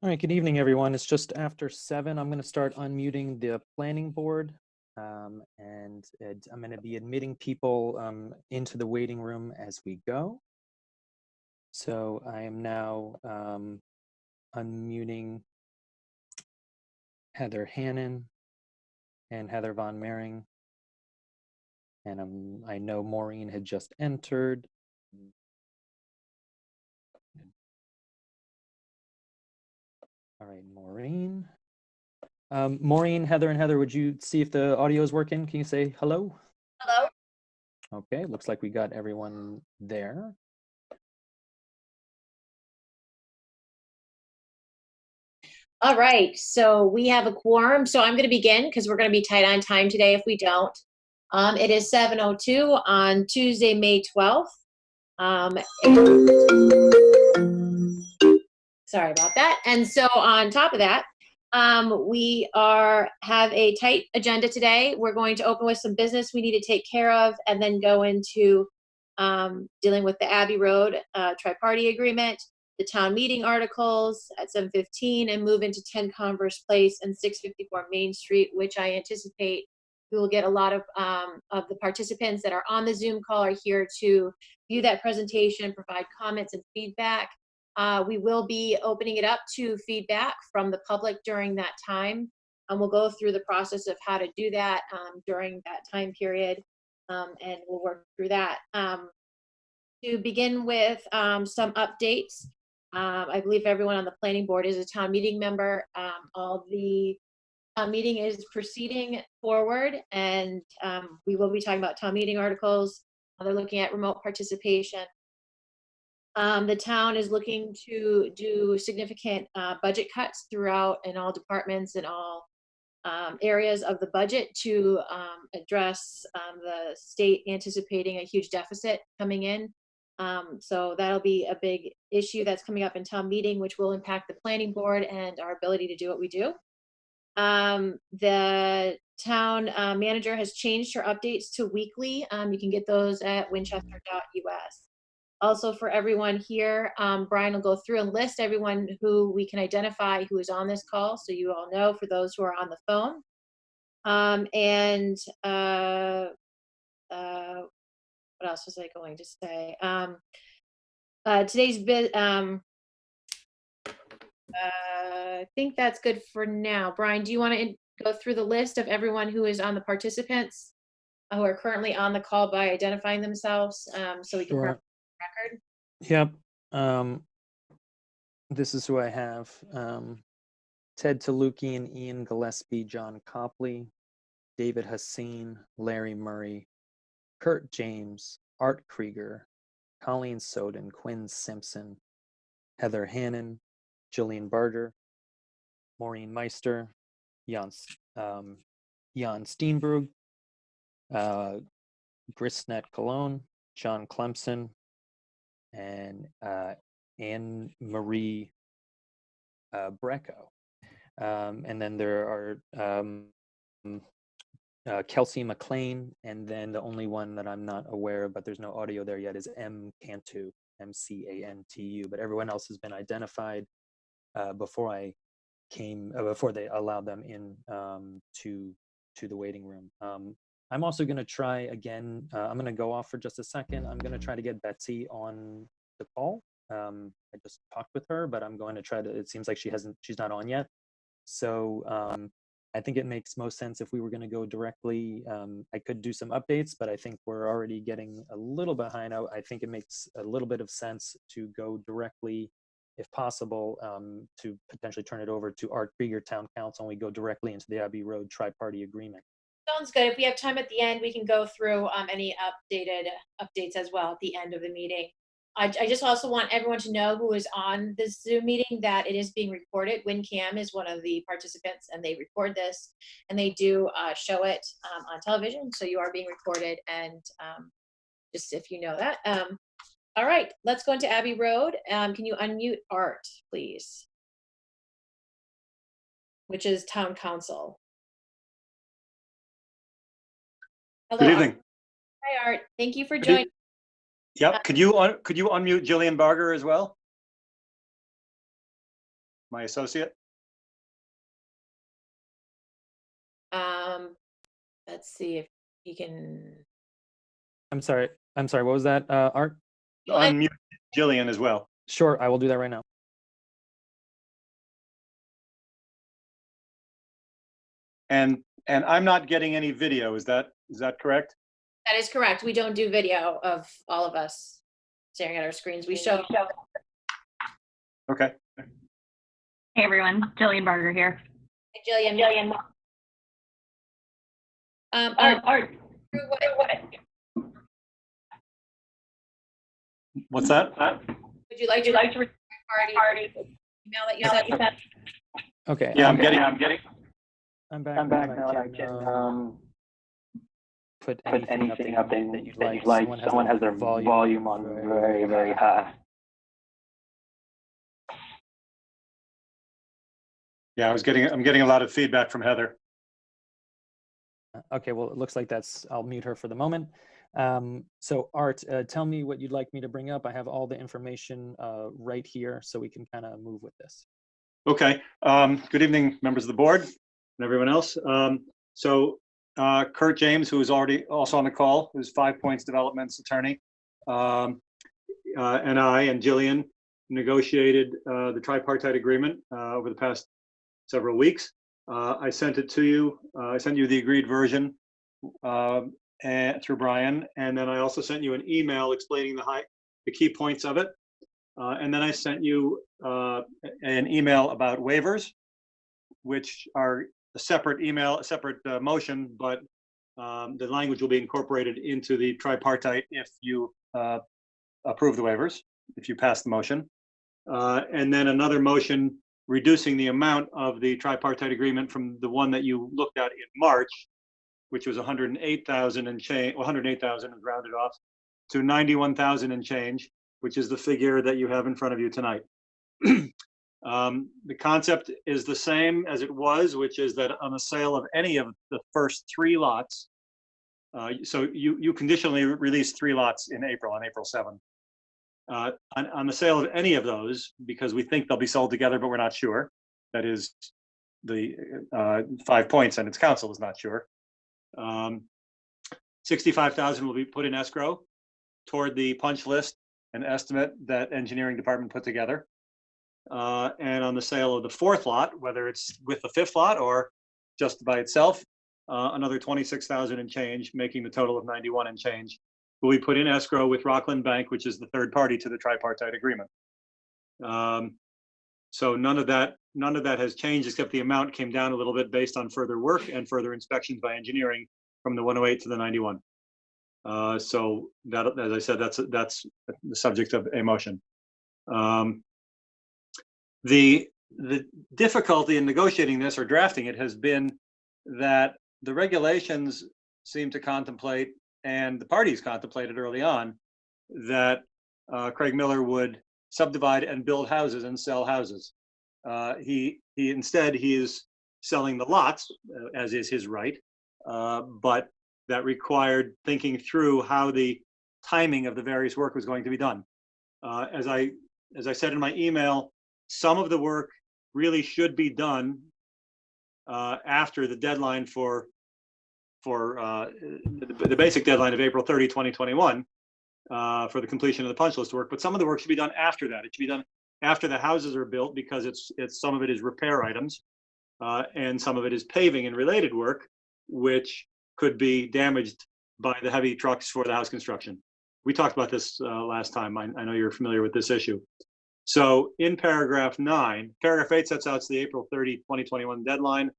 All right, good evening, everyone. It's just after 7. I'm going to start unmuting the planning board, I'm going to be admitting people into the waiting room as we go. So I am now unmuting Heather Hannon and Heather Von Mering. And I know Maureen had just entered. All right, Maureen. Maureen, Heather, and Heather, would you see if the audio is working? Can you say hello? Hello. Okay, looks like we got everyone there. All right, so we have a quorum. So I'm going to begin because we're going to be tight on time today if we don't. It is 7:02 on Tuesday, May 12th. Sorry about that. And so on top of that, we have a tight agenda today. We're going to open with some business we need to take care of and then go into dealing with the Abbey Road tri-party agreement, the town meeting articles at 7:15, and move into 10 Converse Place and 654 Main Street, which I anticipate we will get a lot of the participants that are on the Zoom call are here to view that presentation, provide comments and feedback. We will be opening it up to feedback from the public during that time. And we'll go through the process of how to do that during that time period, and we'll work through that. To begin with some updates, I believe everyone on the planning board is a town meeting member. All the town meeting is proceeding forward, and we will be talking about town meeting articles. They're looking at remote participation. The town is looking to do significant budget cuts throughout in all departments and all areas of the budget to address the state anticipating a huge deficit coming in. So that'll be a big issue that's coming up in town meeting, which will impact the planning board and our ability to do what we do. The town manager has changed her updates to weekly. You can get those at winchester.us. Also, for everyone here, Brian will go through and list everyone who we can identify who is on this call, so you all know for those who are on the phone. What else was I going to say? I think that's good for now. Brian, do you want to go through the list of everyone who is on the participants who are currently on the call by identifying themselves, so we can have record? Yep. This is who I have. Ted Talukian, Ian Gillespie, John Copley, David Hassan, Larry Murray, Kurt James, Art Krieger, Colleen Soden, Quinn Simpson, Heather Hannon, Jillian Barger, Maureen Meister, Jan Steenbrug, Grisnet Cologne, John Clemson, and Anne Marie Brecco. And then there are Kelsey McLean, and then the only one that I'm not aware of, but there's no audio there yet, is M. Cantu, M-C-A-N-T-U. But everyone else has been identified before they allowed them in to the waiting room. I'm also going to try again. I'm going to go off for just a second. I'm going to try to get Betsy on the call. I just talked with her, but I'm going to try to. It seems like she's not on yet. So I think it makes most sense if we were going to go directly. I could do some updates, but I think we're already getting a little behind. I think it makes a little bit of sense to go directly, if possible, to potentially turn it over to Art Krieger, Town Council, and we go directly into the Abbey Road tri-party agreement. Sounds good. If we have time at the end, we can go through any updates as well at the end of the meeting. I just also want everyone to know who is on this Zoom meeting that it is being recorded. WinCam is one of the participants, and they record this, and they do show it on television. So you are being recorded, and just if you know that. All right, let's go into Abbey Road. Can you unmute Art, please? Which is Town Council. Hello. Good evening. Hi, Art. Thank you for joining. Yep. Could you unmute Jillian Barger as well? my associate. Let's see if he can. I'm sorry. What was that, Art? Unmute Jillian as well. Sure, I will do that right now. And I'm not getting any video. Is that correct? That is correct. We don't do video of all of us staring at our screens. We show. Okay. Hey everyone, Jillian Barger here. Hey, Jillian. Art. What's that? Would you like to party email that you sent? Okay. Yeah, I'm getting. I'm back now. I can put put anything up in that you'd like. like. Someone has their volume on very, very high. Yeah, I'm getting a lot of feedback from Heather. Okay, well, it looks like I'll mute her for the moment. So Art, tell me what you'd like me to bring up. I have all the information right here, so we can kind of move with this. Okay. Good evening, members of the board and everyone else. So Kurt James, who is already also on the call, who's 5 Points Development's attorney, and I and Jillian negotiated the tripartite agreement over the past several weeks. I sent it to you. I sent you the agreed version through Brian, and then I also sent you an email explaining the key points of it. And then I sent you an email about waivers, which are a separate email, a separate motion, but the language will be incorporated into the tripartite if you approve the waivers, if you pass the motion. And then another motion reducing the amount of the tripartite agreement from the one that you looked at in March, which was 108,000 and change, 108,000 was rounded off, to 91,000 and change, which is the figure that you have in front of you tonight. The concept is the same as it was, which is that on the sale of any of the first 3 lots, so you conditionally released 3 lots in April, on April 7th. On the sale of any of those, because we think they'll be sold together, but we're not sure. That is, the 5 Points and its counsel is not sure. 65,000 will be put in escrow toward the punch list and estimate that engineering department put together. And on the sale of the 4th lot, whether it's with the 5th lot or just by itself, another 26,000 and change, making the total of 91 and change, will be put in escrow with Rockland Bank, which is the third party to the tripartite agreement. So none of that has changed, except the amount came down a little bit based on further work and further inspections by engineering from the 108 to the 91. So that, as I said, that's the subject of a motion. The difficulty in negotiating this or drafting it has been that the regulations seem to contemplate, and the parties contemplated early on, that Craig Miller would subdivide and build houses and sell houses. Instead he is selling the lots, as is his right, but that required thinking through how the timing of the various work was going to be done. As I said in my email, some of the work really should be done after the deadline for the basic deadline of April 30, 2021, for the completion of the punch list work. But some of the work should be done after that. It should be done after the houses are built, because it's some of it is repair items, and some of it is paving and related work, which could be damaged by the heavy trucks for the house construction. We talked about this last time. I know you're familiar with this issue. So in paragraph 9, paragraph 8 sets out the April 30, 2021 deadline.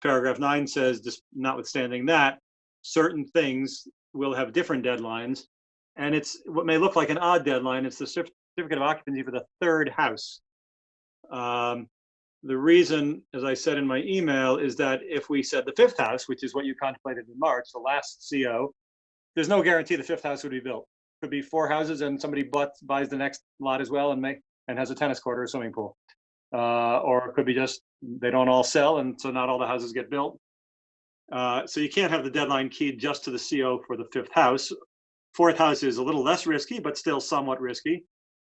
Paragraph 9 says, just notwithstanding that, certain things will have different deadlines, and it's what may look like an odd deadline. It's the certificate of occupancy for the 3rd house. The reason, as I said in my email, is that if we said the 5th house, which is what you contemplated in March, the last CO, there's no guarantee the 5th house would be built. Could be 4 houses and somebody buys the next lot as well and has a tennis court or a swimming pool. Or it could be just they don't all sell, and so not all the houses get built. So you can't have the deadline keyed just to the CO for the 5th house. 4th house is a little less risky, but still somewhat risky.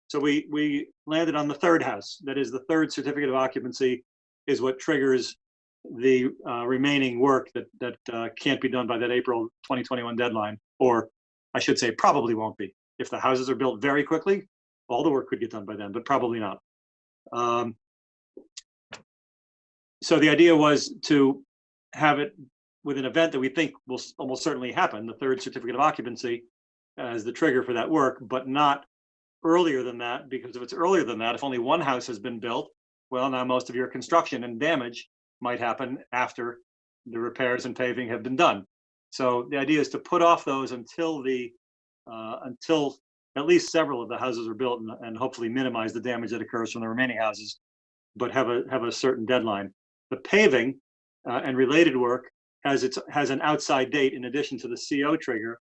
So we landed on the third house. That is, the third certificate of occupancy is what triggers the remaining work that can't be done by that April 2021 deadline, or I should say probably won't be. If the houses are built very quickly, all the work could get done by then, but probably not. So the idea was to have it with an event that we think will almost certainly happen, the third certificate of occupancy, as the trigger for that work, but not earlier than that, because if it's earlier than that, if only one house has been built, well, now most of your construction and damage might happen after the repairs and paving have been done. So the idea is to put off those until until at least several of the houses are built, and hopefully minimize the damage that occurs from the remaining houses, but have a certain deadline. The paving and related work has an outside date in addition to the CO trigger.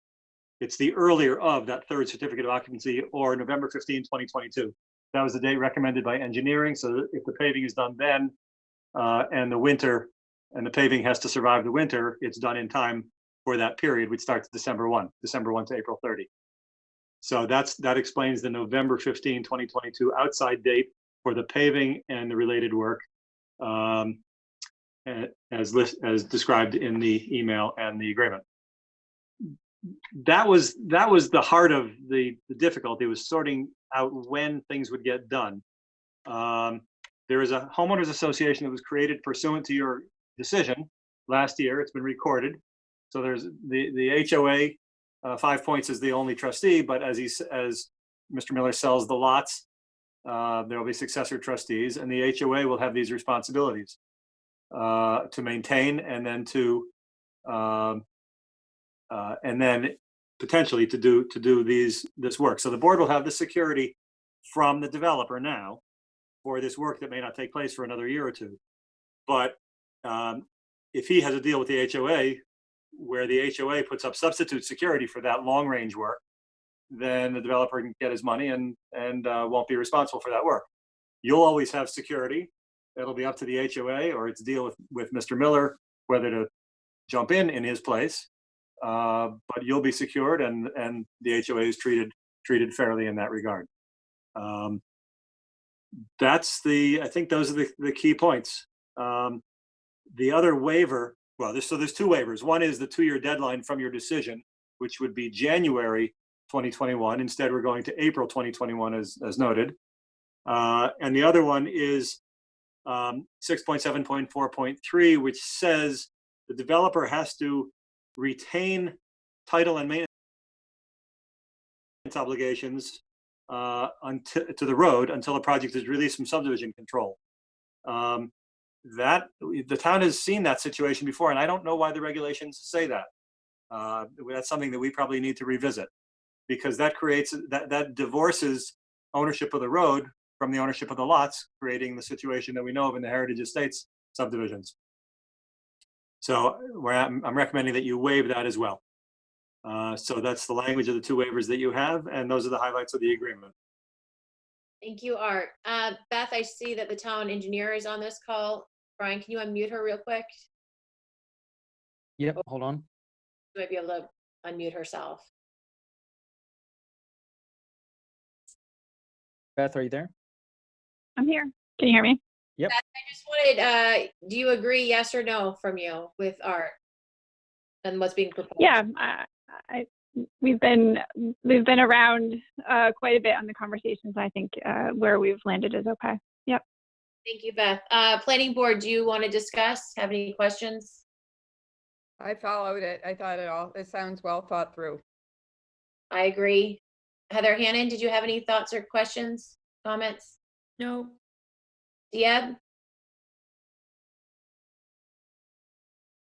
It's the earlier of that third certificate of occupancy, or November 15, 2022. That was the date recommended by engineering. So that if the paving is done then, and the paving has to survive the winter, it's done in time for that period, which starts December 1 to April 30. So that explains the November 15, 2022 outside date for the paving and the related work, as described in the email and the agreement. That was the heart of the difficulty, was sorting out when things would get done. There is a homeowners association that was created pursuant to your decision last year. It's been recorded. So there's the HOA, 5 Points is the only trustee, but as Mr. Miller sells the lots, there will be successor trustees, and the HOA will have these responsibilities to maintain, and then potentially to do this work. So the board will have the security from the developer now for this work that may not take place for another year or two. But if he has a deal with the HOA where the HOA puts up substitute security for that long range work, then the developer can get his money and won't be responsible for that work. You'll always have security. It'll be up to the HOA or its deal with Mr. Miller whether to jump in his place. But you'll be secured, and the HOA is treated fairly in that regard. I think those are the key points. The other waiver, there's two waivers. One is the 2-year deadline from your decision, which would be January 2021. Instead, we're going to April 2021, as noted. And the other one is 6.7.4.3, which says the developer has to retain title and maintenance obligations to the road until the project is released from subdivision control. That the town has seen that situation before, and I don't know why the regulations say that. That's something that we probably need to revisit, because that creates that divorces ownership of the road from the ownership of the lots, creating the situation that we know of in the Heritage Estates subdivisions. So I'm recommending that you waive that as well. So that's the language of the 2 waivers that you have, and those are the highlights of the agreement. Thank you, Art. Beth, I see that the town engineer is on this call. Brian, can you unmute her real quick? Yep, hold on. She might be able to unmute herself. Beth, are you there? I'm here. Can you hear me? Yep. Beth, I just wanted, do you agree, yes or no, from you with Art and what's being proposed? Yeah, we've been around quite a bit on the conversations. I think where we've landed is okay. Yep. Thank you, Beth. Planning board, do you want to discuss? Have any questions? I followed it. I thought it sounds well thought through. I agree. Heather Hannon, did you have any thoughts or questions, comments? No. Diab?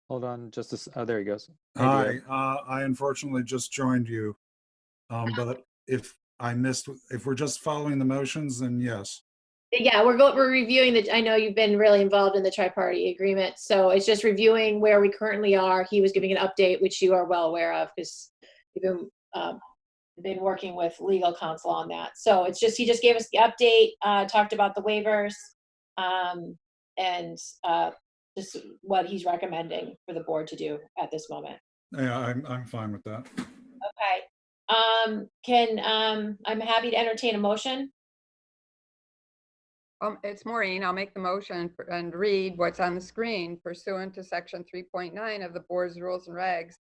Hold on, oh, there he goes. Hey, Hi, Diab. I unfortunately just joined you. But if we're just following the motions, then yes. Yeah, we're reviewing I know you've been really involved in the tri-party agreement, so it's just reviewing where we currently are. He was giving an update, which you are well aware of, because you've been working with legal counsel on that. So it's just, he just gave us the update, talked about the waivers, and just what he's recommending for the board to do at this moment. Yeah, I'm fine with that. Okay. I'm happy to entertain a motion. It's Maureen. I'll make the motion and read what's on the screen pursuant to section 3.9 of the board's rules and regs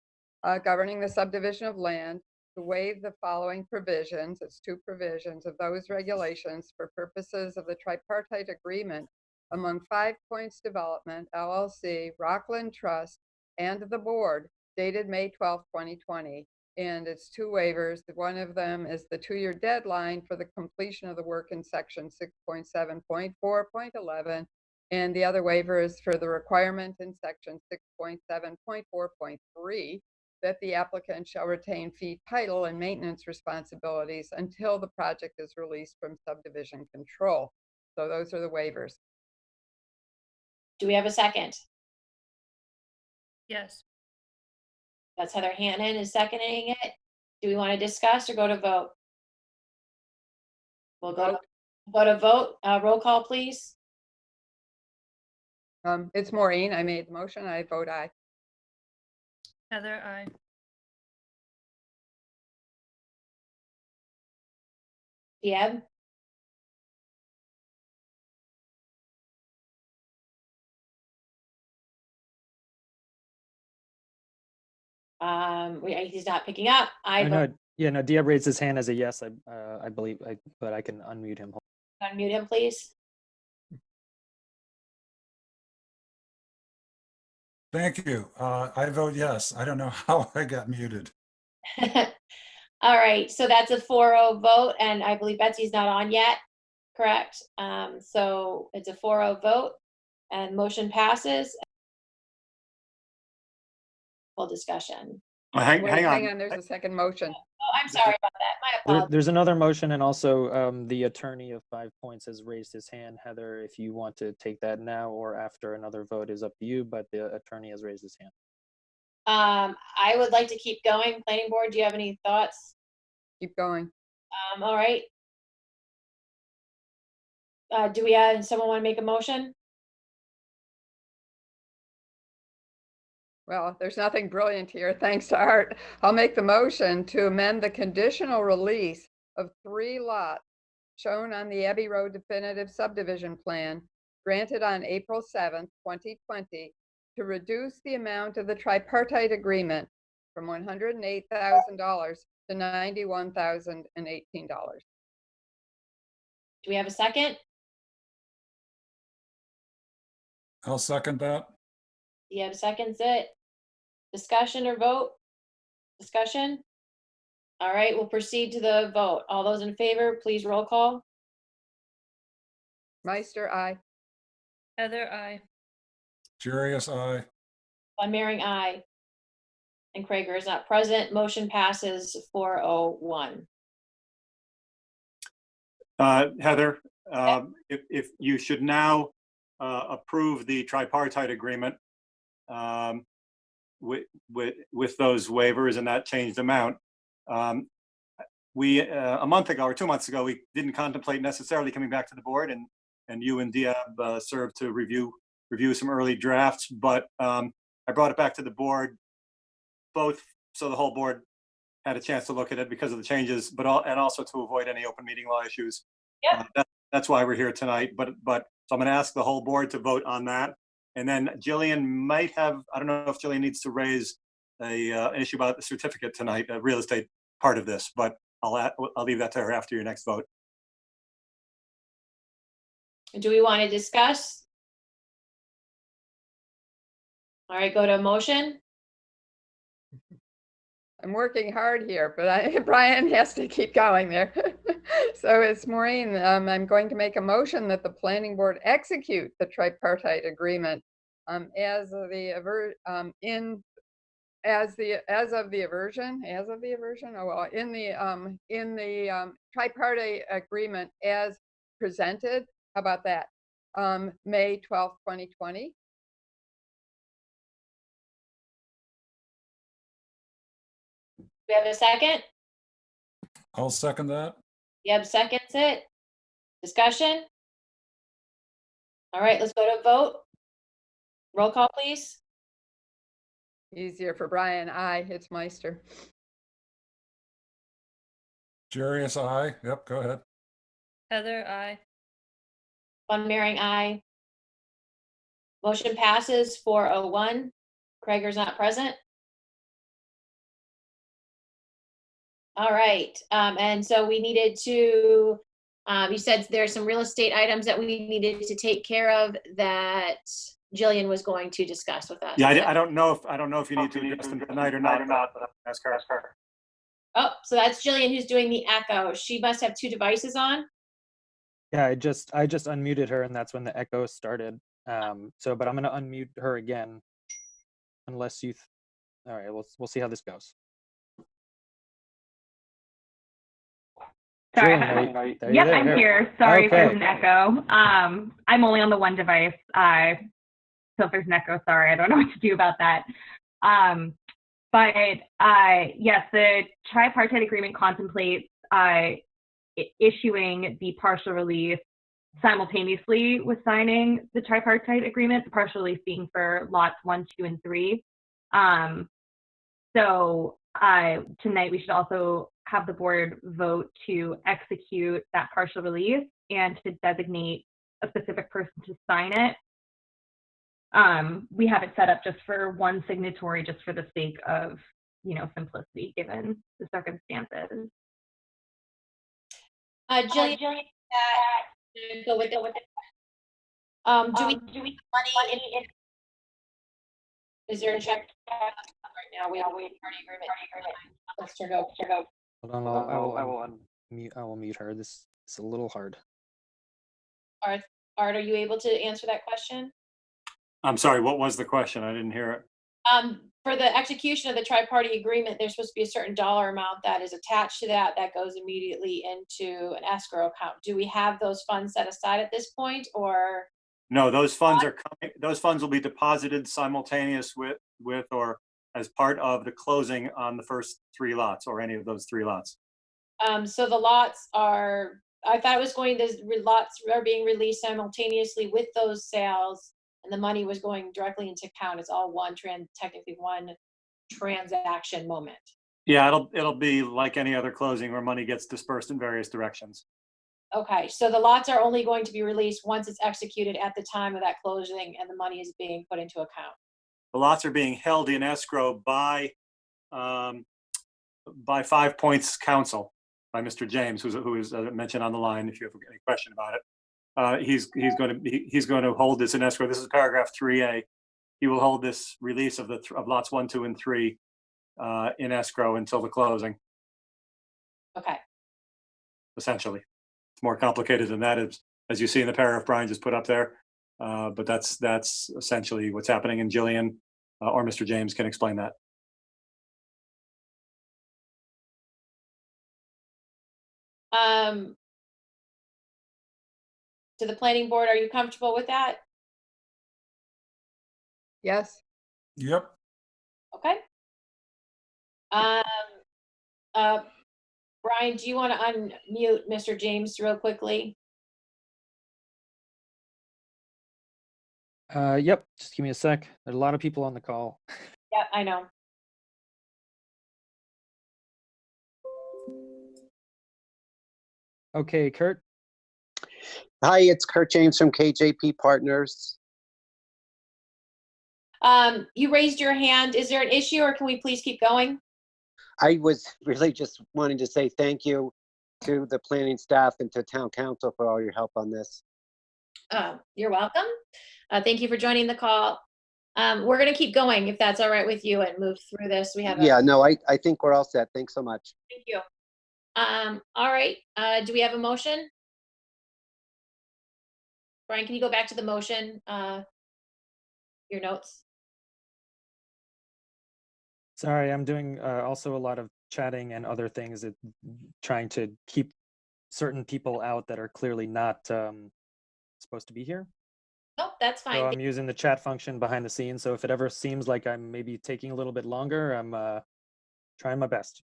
governing the subdivision of land to waive the following provisions. It's 2 provisions of those regulations for purposes of the tripartite agreement among 5 Points Development, LLC, Rockland Trust, and the board dated May 12, 2020. And it's 2 waivers. One of them is the 2-year deadline for the completion of the work in section 6.7.4.11. And the other waiver is for the requirement in section 6.7.4.3 that the applicant shall retain fee title and maintenance responsibilities until the project is released from subdivision control. So those are the waivers. Do we have a second? Yes. That's Heather Hannon is seconding it. Do we want to discuss or go to vote? We'll go to vote. Roll call, please. It's Maureen. I made the motion. I vote aye. Heather, aye. Deb? He's not picking up. I know. Yeah, no. Diab raised his hand as a yes. I believe, but I can unmute him. Unmute him, please. Thank you. I vote yes. I don't know how I got muted. All right, so that's a 4-0 vote, and I believe Betsy's not on yet, correct? So it's a 4-0 vote, and motion passes. Full discussion. Hang on. Hang on, there's a second motion. Oh, I'm sorry about that. My apologies. There's another motion, and also the attorney of 5 Points has raised his hand. Heather, if you want to take that now or after another vote is up to you, but the attorney has raised his hand. I would like to keep going. Planning board, do you have any thoughts? Keep going. All right. Do we have someone want to make a motion? Well, there's nothing brilliant here, thanks to Art. I'll make the motion to amend the conditional release of 3 lots shown on the Abbey Road definitive subdivision plan granted on April 7th, 2020, to reduce the amount of the tripartite agreement from $108,000 to $91,018. Do we have a second? I'll second that. Deb seconds it. Discussion or vote? Discussion? All right, we'll proceed to the vote. All those in favor, please roll call. Meister, aye. Heather, aye. Jarius, aye. Von Mering, aye. And Krager is not present. Motion passes 401. Heather, if you should now approve the tripartite agreement with those waivers and that changed amount. We a month ago or 2 months ago, we didn't contemplate necessarily coming back to the board, and you and Diab served to review some early drafts, but I brought it back to the board both so the whole board had a chance to look at it because of the changes, and also to avoid any open meeting law issues. Yep. That's why we're here tonight. But so I'm going to ask the whole board to vote on that, and then Jillian might have. I don't know if Jillian needs to raise an issue about the certificate tonight, a real estate part of this, but I'll leave that to her after your next vote. Do we want to discuss? All right, go to a motion. I'm working hard here, but Brian has to keep going there. So it's Maureen. I'm going to make a motion that the planning board execute the tripartite agreement as of the tripartite agreement as presented. How about that? May 12th, 2020. We have a second? I'll second that. Deb seconds it. Discussion? All right, let's go to vote. Roll call, please. Easier for Brian. Aye. It's Meister. Jarius, aye. Yep, go ahead. Heather, aye. Von Mering, aye. Motion passes 401. Krager's not present. All right, and so we needed to, you said there's some real estate items that we needed to take care of that Jillian was going to discuss with us. Yeah, I don't know if you need to address them tonight or not, but ask her. Oh, so that's Jillian who's doing the echo. She must have two devices on. Yeah, I just unmuted her, and that's when the echo started. But I'm gonna unmute her again, unless you. All right, we'll see how this goes. Sorry. Jillian, are you Yep, there? I'm here. Sorry if Okay. there's an echo. I'm only on the one device. So if there's an echo, sorry, I don't know what to do about that. Yes, the tripartite agreement contemplates issuing the partial release simultaneously with signing the tripartite agreement, the partial release being for lots 1, 2, and 3. Tonight we should also have the board vote to execute that partial release and to designate a specific person to sign it. We have it set up just for one signatory, just for the sake of, simplicity given the circumstances. Jillian, go with it. Do we money in? Is there a check right now? We have a party agreement. Let's go. Hold on, I will mute her. This is a little hard. Art, are you able to answer that question? I'm sorry, what was the question? I didn't hear it. For the execution of the tri-party agreement, there's supposed to be a certain dollar amount that is attached to that goes immediately into an escrow account. Do we have those funds set aside at this point, or? No, those funds are coming. Those funds will be deposited simultaneous with or as part of the closing on the first 3 lots or any of those 3 lots. So the lots are, I thought it was lots are being released simultaneously with those sales, and the money was going directly into account. It's all technically one transaction moment. Yeah, it'll be like any other closing where money gets dispersed in various directions. Okay, so the lots are only going to be released once it's executed at the time of that closing and the money is being put into account. The lots are being held in escrow by 5 Points Counsel, by Mr. James, who is mentioned on the line. If you have any question about it, he's going to hold this in escrow. This is paragraph 3A. He will hold this release of lots 1, 2, and 3 in escrow until the closing. Okay. Essentially, it's more complicated than that, as you see in the paragraph Brian just put up there. But that's essentially what's happening, and Jillian or Mr. James can explain that. To the planning board, are you comfortable with that? Yes. Yep. Okay. Brian, do you want to unmute Mr. James real quickly? Yep, just give me a sec. There's a lot of people on the call. Yeah, I know. Okay, Kurt. Hi, it's Kurt James from KJP Partners. You raised your hand. Is there an issue, or can we please keep going? I was really just wanting to say thank you to the planning staff and to town council for all your help on this. You're welcome. Thank you for joining the call. We're going to keep going if that's all right with you and move through this. We have I think we're all set. Thanks so much. Thank you. All right. Do we have a motion? Brian, can you go back to the motion? Your notes. Sorry, I'm doing also a lot of chatting and other things, trying to keep certain people out that are clearly not supposed to be here. Oh, that's fine. So I'm using the chat function behind the scenes. So if it ever seems like I'm maybe taking a little bit longer, I'm trying my best.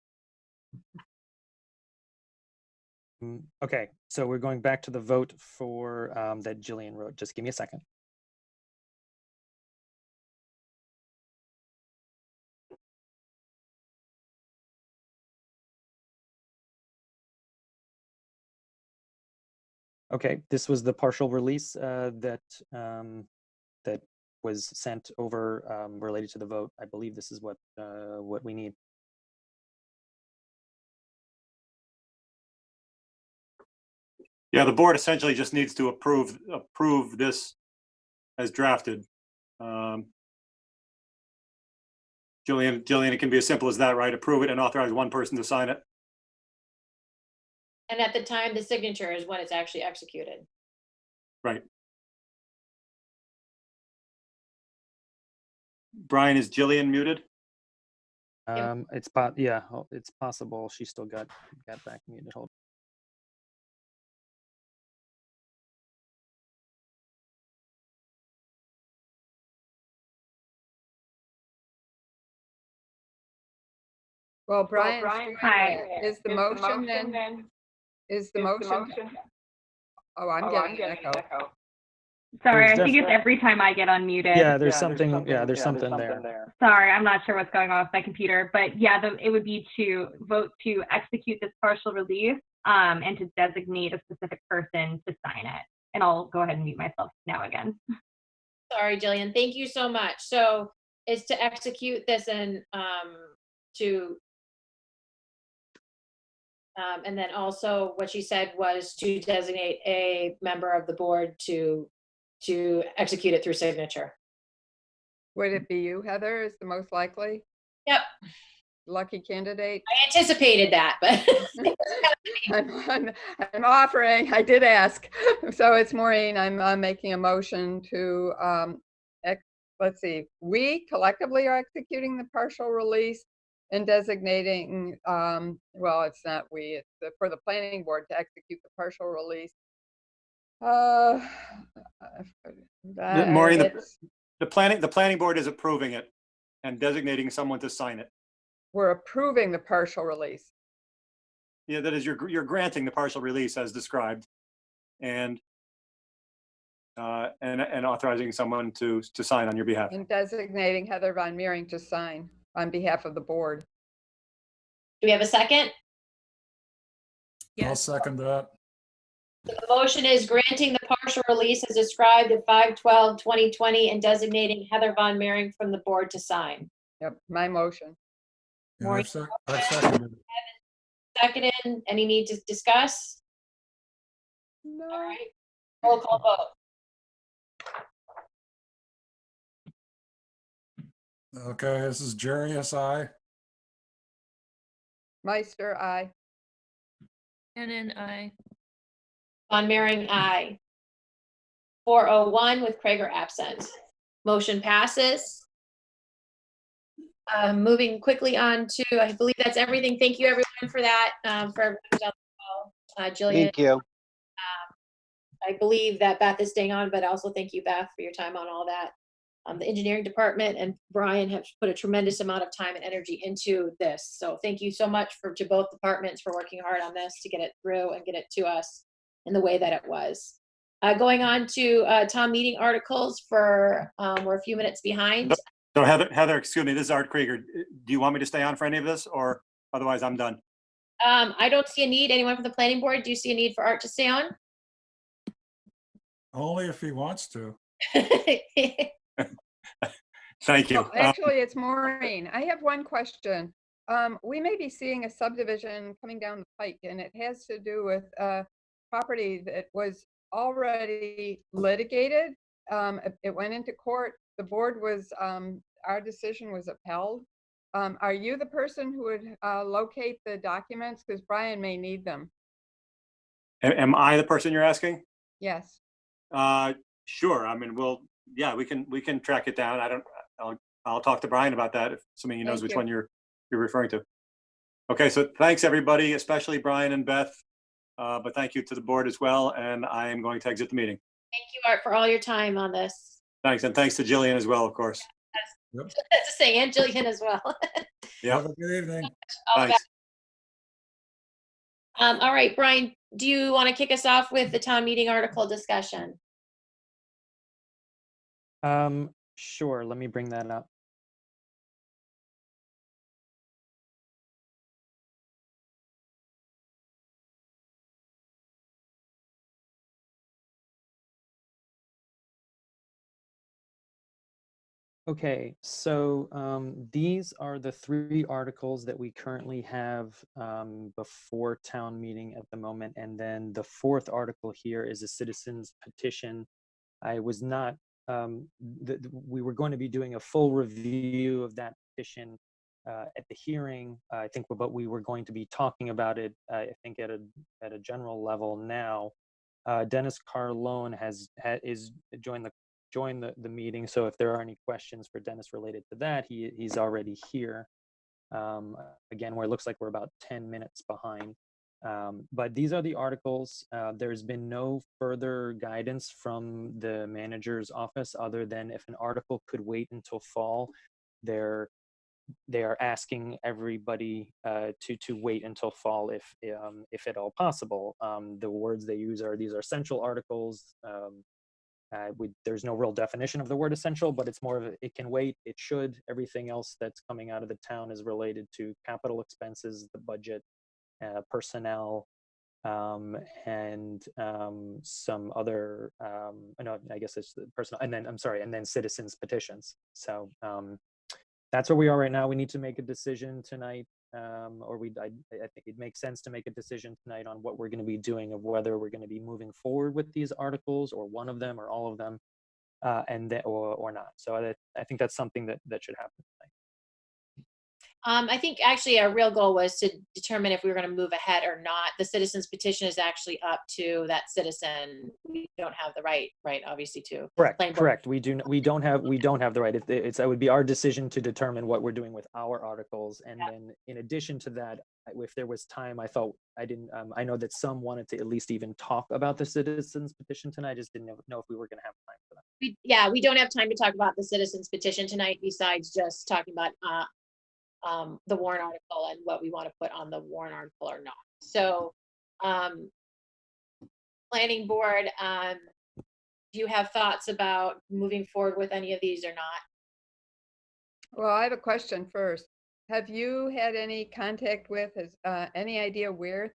Okay, so we're going back to the vote for that Jillian wrote. Just give me a second. Okay, this was the partial release that that was sent over related to the vote. I believe this is what we need. Yeah, the board essentially just needs to approve this as drafted. Jillian, it can be as simple as that, right? Approve it and authorize one person to sign it. And at the time, the signature is when it's actually executed. Right. Brian, is Jillian muted? It's possible she still got back muted. Hold. Well, Brian, Hi. is the motion then? Is the motion? Oh, I'm getting an echo. Sorry, There's I think it's every time I get unmuted. Yeah, there's something there. Sorry, I'm not sure what's going on with my computer, but yeah, it would be to vote to execute this partial release and to designate a specific person to sign it. And I'll go ahead and mute myself now again. Sorry, Jillian. Thank you so much. So it's to execute this and and then also what she said was to designate a member of the board to execute it through signature. Would it be you, Heather, is the most likely? Yep. Lucky candidate? I anticipated that, but I'm offering, I did ask. So it's Maureen, I'm making a motion to, let's see, we collectively are executing the partial release and designating, well, it's not we, it's for the planning board to execute the partial release. Maureen, the planning board is approving it and designating someone to sign it. We're approving the partial release. Yeah, that is, you're granting the partial release as described, and authorizing someone to sign on your behalf. And designating Heather Von Meering to sign on behalf of the board. do we have a second? I'll second that. The motion is granting the partial release as described at 5/12/2020 and designating Heather Von Meering from the board to sign. Yep, my motion. Yeah, I've seconded it. Seconded. Any need to discuss? No. All right. Roll call vote. Okay, this is Jerry, S.I. Meister, aye. Shannon, aye. Von Meering, aye. 401 with Krager absent. Motion passes. Moving quickly on to, I believe that's everything. Thank you everyone for that. For everyone who's on the call. Jillian, Thank you. I believe that Beth is staying on, but also thank you, Beth, for your time on all that. The engineering department and Brian have put a tremendous amount of time and energy into this. So thank you so much to both departments for working hard on this to get it through and get it to us in the way that it was. Going on to town meeting articles we're a few minutes behind. So Heather, excuse me, this is Art Krieger. Do you want me to stay on for any of this, or otherwise I'm done? I don't see a need. Anyone from the planning board? Do you see a need for Art to stay on? Only if he wants to. Thank you. Oh, actually, it's Maureen. I have one question. We may be seeing a subdivision coming down the pike, and it has to do with property that was already litigated. It went into court. The board was, our decision was upheld. Are you the person who would locate the documents? Because Brian may need them. Am I the person you're asking? Yes. Sure. I mean, we can track it down. I'll talk to Brian about that, assuming he knows which one you're referring to. Okay, so thanks everybody, especially Brian and Beth, but thank you to the board as well, and I am going to exit the meeting. Thank you, Art, for all your time on this. Thanks, and thanks to Jillian as well, of course. Yep. That's a saying, and Jillian as well. Yeah. Have a good evening. Thanks. All right, Brian, do you want to kick us off with the town meeting article discussion? Sure, let me bring that up. Okay, so these are the 3 articles that we currently have before town meeting at the moment. And then the 4th article here is a citizen's petition. I was not, we were going to be doing a full review of that petition at the hearing, I think, but we were going to be talking about it, I think, at a general level now. Dennis Carlone is joined the meeting. So if there are any questions for Dennis related to that, he's already here. Again, where it looks like we're about 10 minutes behind. But these are the articles. There's been no further guidance from the manager's office other than if an article could wait until fall. They are asking everybody to wait until fall if at all possible. The words they use are, these are essential articles. There's no real definition of the word essential, but it's more of a, it can wait, it should. Everything else that's coming out of the town is related to capital expenses, the budget, personnel, and some other, no, I guess it's the personal, and then, I'm sorry, and then citizens petitions. So that's where we are right now. We need to make a decision tonight, or I think it makes sense to make a decision tonight on what we're going to be doing, of whether we're going to be moving forward with these articles, or one of them, or all of them, or not. So I think that's something that should happen tonight. I think actually our real goal was to determine if we were going to move ahead or not. The citizens petition is actually up to that citizen. We don't have the right, obviously, to. Correct. We don't have the right. It would be our decision to determine what we're doing with our articles. And then in addition to that, if there was time, I I know that some wanted to at least even talk about the citizens petition tonight. I just didn't know if we were going to have time for that. We don't have time to talk about the citizens petition tonight, besides just talking about the warrant article and what we want to put on the warrant article or not. So planning board, do you have thoughts about moving forward with any of these or not? Well, I have a question first. Have you had any contact with, any idea where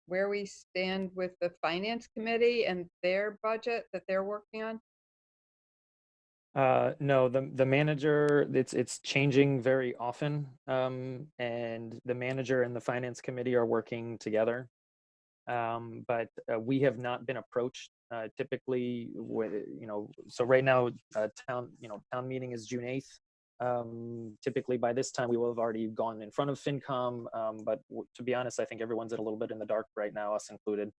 we stand with the finance committee and their budget that they're working on? No, the manager, it's changing very often, and the manager and the finance committee are working together, but we have not been approached. Typically, so right now, town meeting is June 8th. Typically by this time we will have already gone in front of FinCom, but to be honest, I think everyone's a little bit in the dark right now, us included.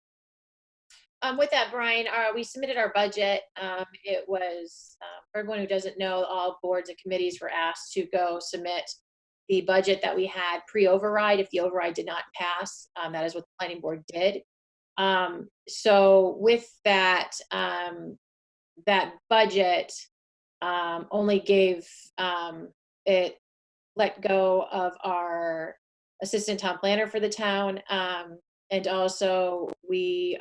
With that, Brian, we submitted our budget. It was, for everyone who doesn't know, all boards and committees were asked to go submit the budget that we had pre-override. If the override did not pass, that is what the planning board did. So with that, that budget only gave, it let go of our assistant town planner for the town. And also we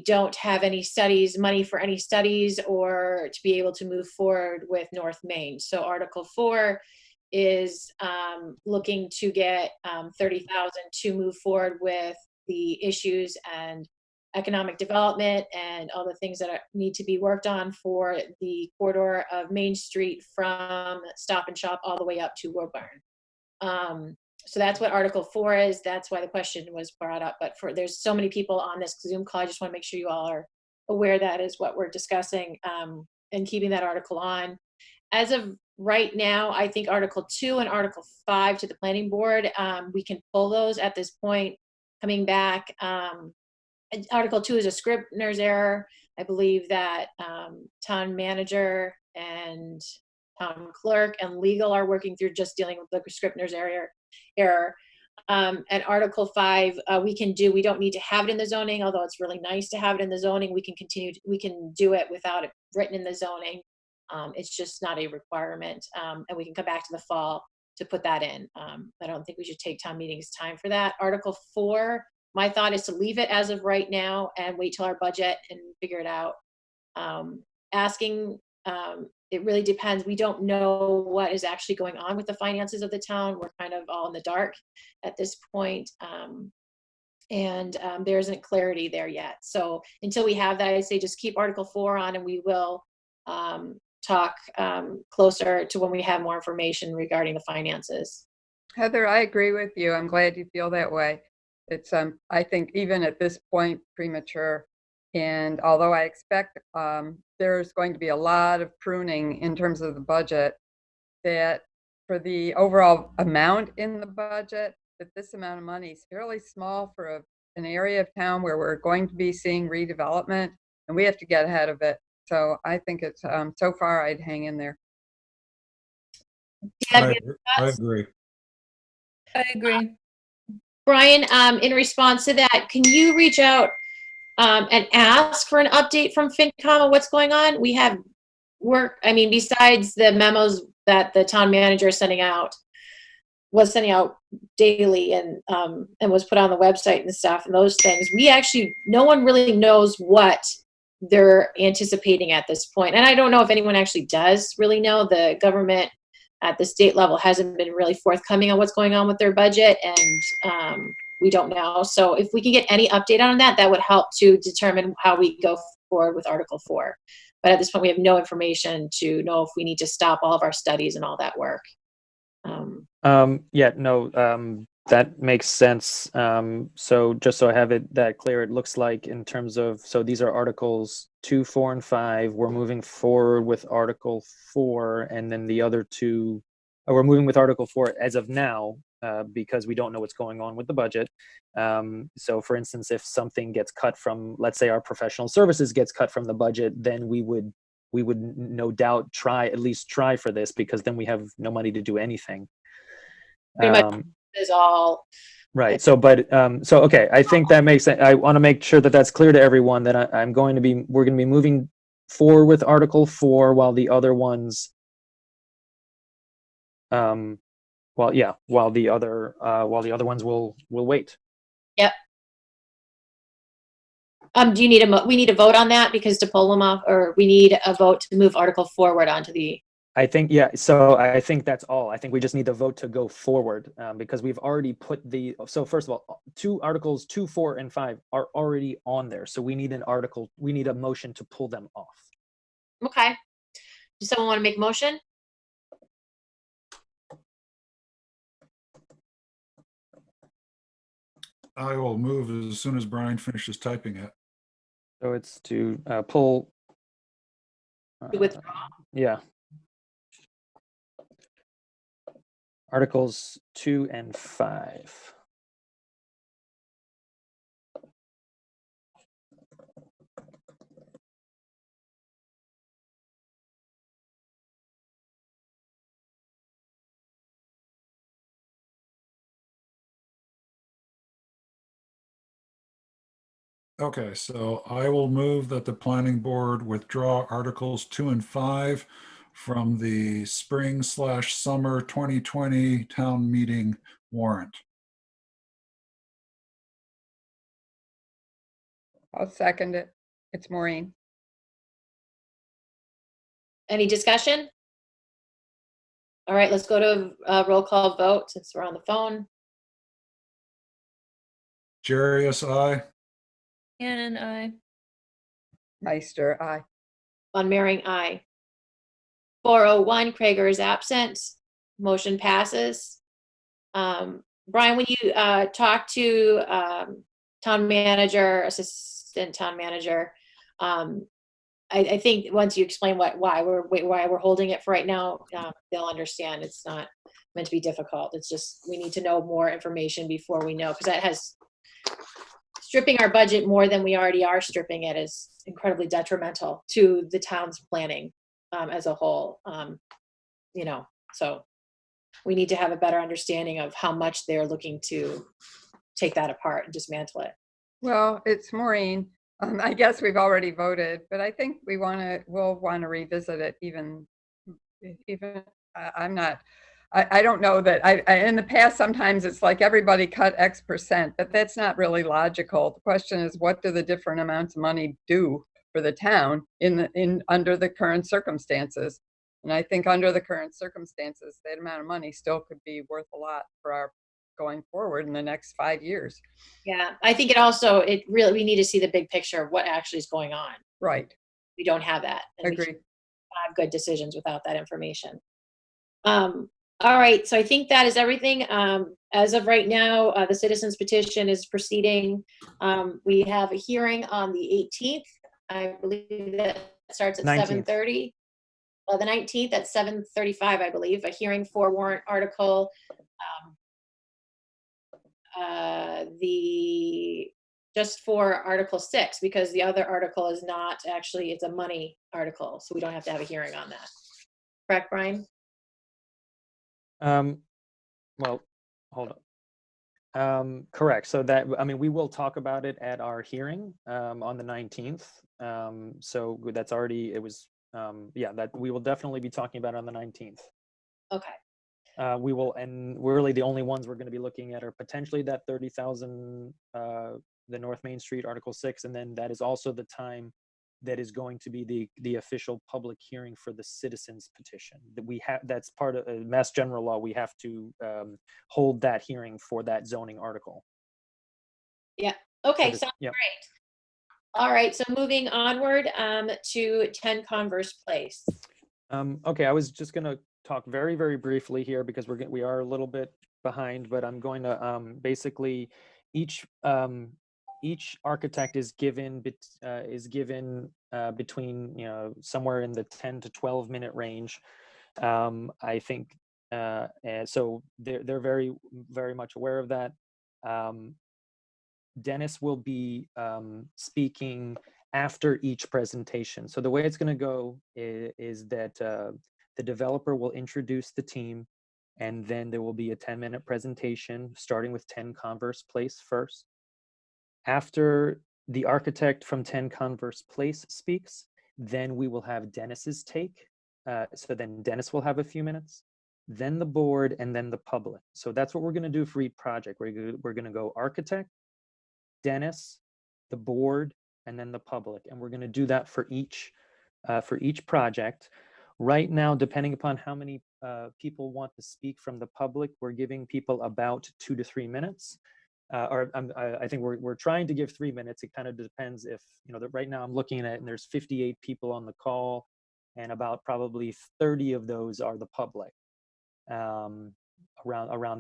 don't have any money for any studies, or to be able to move forward with North Main. So Article 4 is looking to get $30,000 to move forward with the issues and economic development and all the things that need to be worked on for the corridor of Main Street from Stop and Shop all the way up to Woodburn. So that's what Article 4 is. That's why the question was brought up. But there's so many people on this Zoom call, I just want to make sure you all are aware that is what we're discussing, and keeping that article on. As of right now, I think Article 2 and Article 5 to the planning board, we can pull those at this point. Coming back, Article 2 is a Scribner's error. I believe that town manager and town clerk and legal are working through just dealing with the Scribner's error. And Article 5, we don't need to have it in the zoning, although it's really nice to have it in the zoning. We can do it without it written in the zoning. It's just not a requirement. And we can come back to the fall to put that in. I don't think we should take town meeting's time for that. Article 4, my thought is to leave it as of right now and wait till our budget and figure it out. It really depends. We don't know what is actually going on with the finances of the town. We're kind of all in the dark at this point. And there isn't clarity there yet. So until we have that, I'd say just keep Article 4 on, and we will talk closer to when we have more information regarding the finances. Heather, I agree with you. I'm glad you feel that way. It's, I think even at this point, premature. And although I expect there's going to be a lot of pruning in terms of the budget, that for the overall amount in the budget, that this amount of money is fairly small for an area of town where we're going to be seeing redevelopment, and we have to get ahead of it. So I think it's, so far I'd hang in there. I agree. I agree. Brian, in response to that, can you reach out and ask for an update from FinCom on what's going on? We have work, I mean, besides the memos that the town manager is was sending out daily and was put on the website and stuff and those things, no one really knows what they're anticipating at this point. And I don't know if anyone actually does really know. The government at the state level hasn't been really forthcoming on what's going on with their budget, and we don't know. So if we can get any update on that, that would help to determine how we go forward with Article 4. But at this point, we have no information to know if we need to stop all of our studies and all that work. That makes sense. So just so I have that clear, it looks like in terms of, so these are Articles 2, 4, and 5. We're moving forward with Article 4, and then the other two, we're moving with Article 4 as of now, because we don't know what's going on with the budget. So for instance, if something gets cut from, let's say our professional services gets cut from the budget, then we would no doubt at least try for this, because then we have no money to do anything. Pretty much is all right. So, okay. I think that makes sense. I want to make sure that that's clear to everyone that we're going to be moving forward with Article 4 while the other ones, while the other ones will wait. Yep. Do you need we need a vote on that because to pull them off, or we need a vote to move Article forward onto the? I think, yeah. So I think that's all. I think we just need the vote to go forward, because we've already put so first of all, Articles 2, 4, and 5 are already on there. So we need a motion to pull them off. Okay. Does someone want to make a motion? I will move as soon as Brian finishes typing it. So it's to pull. To withdraw? Yeah. Articles 2 and 5. Okay, so I will move that the planning board withdraw Articles 2 and 5 from the spring/summer 2020 town meeting warrant. I'll second it. It's Maureen. Any discussion? All right, let's go to a roll call vote since we're on the phone. Jarius, aye. Hannon, aye. Meister, aye. Von Mering, aye. 401, Krager is absent. Motion passes. Brian, when you talk to town manager, assistant town manager, I think once you explain why we're holding it for right now, they'll understand. It's not meant to be difficult. It's just we need to know more information before we know, because that has stripping our budget more than we already are stripping it is incredibly detrimental to the town's planning as a whole. So we need to have a better understanding of how much they're looking to take that apart and dismantle it. Well, it's Maureen. I guess we've already voted, but I think we'll want to revisit it even I don't know that in the past, sometimes it's like everybody cut X%, but that's not really logical. The question is, what do the different amounts of money do for the town under the current circumstances? And I think under the current circumstances, that amount of money still could be worth a lot for our going forward in the next 5 years. Yeah, I think we need to see the big picture of what actually is going on. Right. We don't have that. Agree. have good decisions without that information. All right, so I think that is everything. As of right now, the citizens petition is proceeding. We have a hearing on the 18th. I believe that starts at 19th. 7:30. The 19th at 7:35, I believe, a hearing for warrant article. Just for Article 6, because the other article is not actually, it's a money article, so we don't have to have a hearing on that. Correct, Brian? Well, hold on. Correct. So that, I mean, we will talk about it at our hearing on the 19th. So that's already, it was, yeah, that we will definitely be talking about it on the 19th. Okay. We will, and we're really the only ones we're going to be looking at are potentially that 30,000, the North Main Street Article 6, and then that is also the time that is going to be the official public hearing for the citizens petition. That we have, that's part of Mass General Law. We have to hold that hearing for that zoning article. Yeah. Okay. So Sounds yep. great. All right. So moving onward to 10 Converse Place. Okay. I was just going to talk very, very briefly here because we are a little bit behind, but I'm going to basically each architect is given between, you know, somewhere in the 10 to 12 minute range. I think, and so they're very, very much aware of that. Dennis will be speaking after each presentation. So the way it's going to go is that the developer will introduce the team, and then there will be a 10-minute presentation starting with 10 Converse Place first. After the architect from 10 Converse Place speaks, then we will have Dennis's take. So then Dennis will have a few minutes, then the board, and then the public. So that's what we're going to do for each project. We're going to go architect, Dennis, the board, and then the public. And we're going to do that for each project. Right now, depending upon how many people want to speak from the public, we're giving people about 2 to 3 minutes. I think we're trying to give 3 minutes. It kind of depends if, you know, right now I'm looking at it and there's 58 people on the call, and about probably 30 of those are the public. Around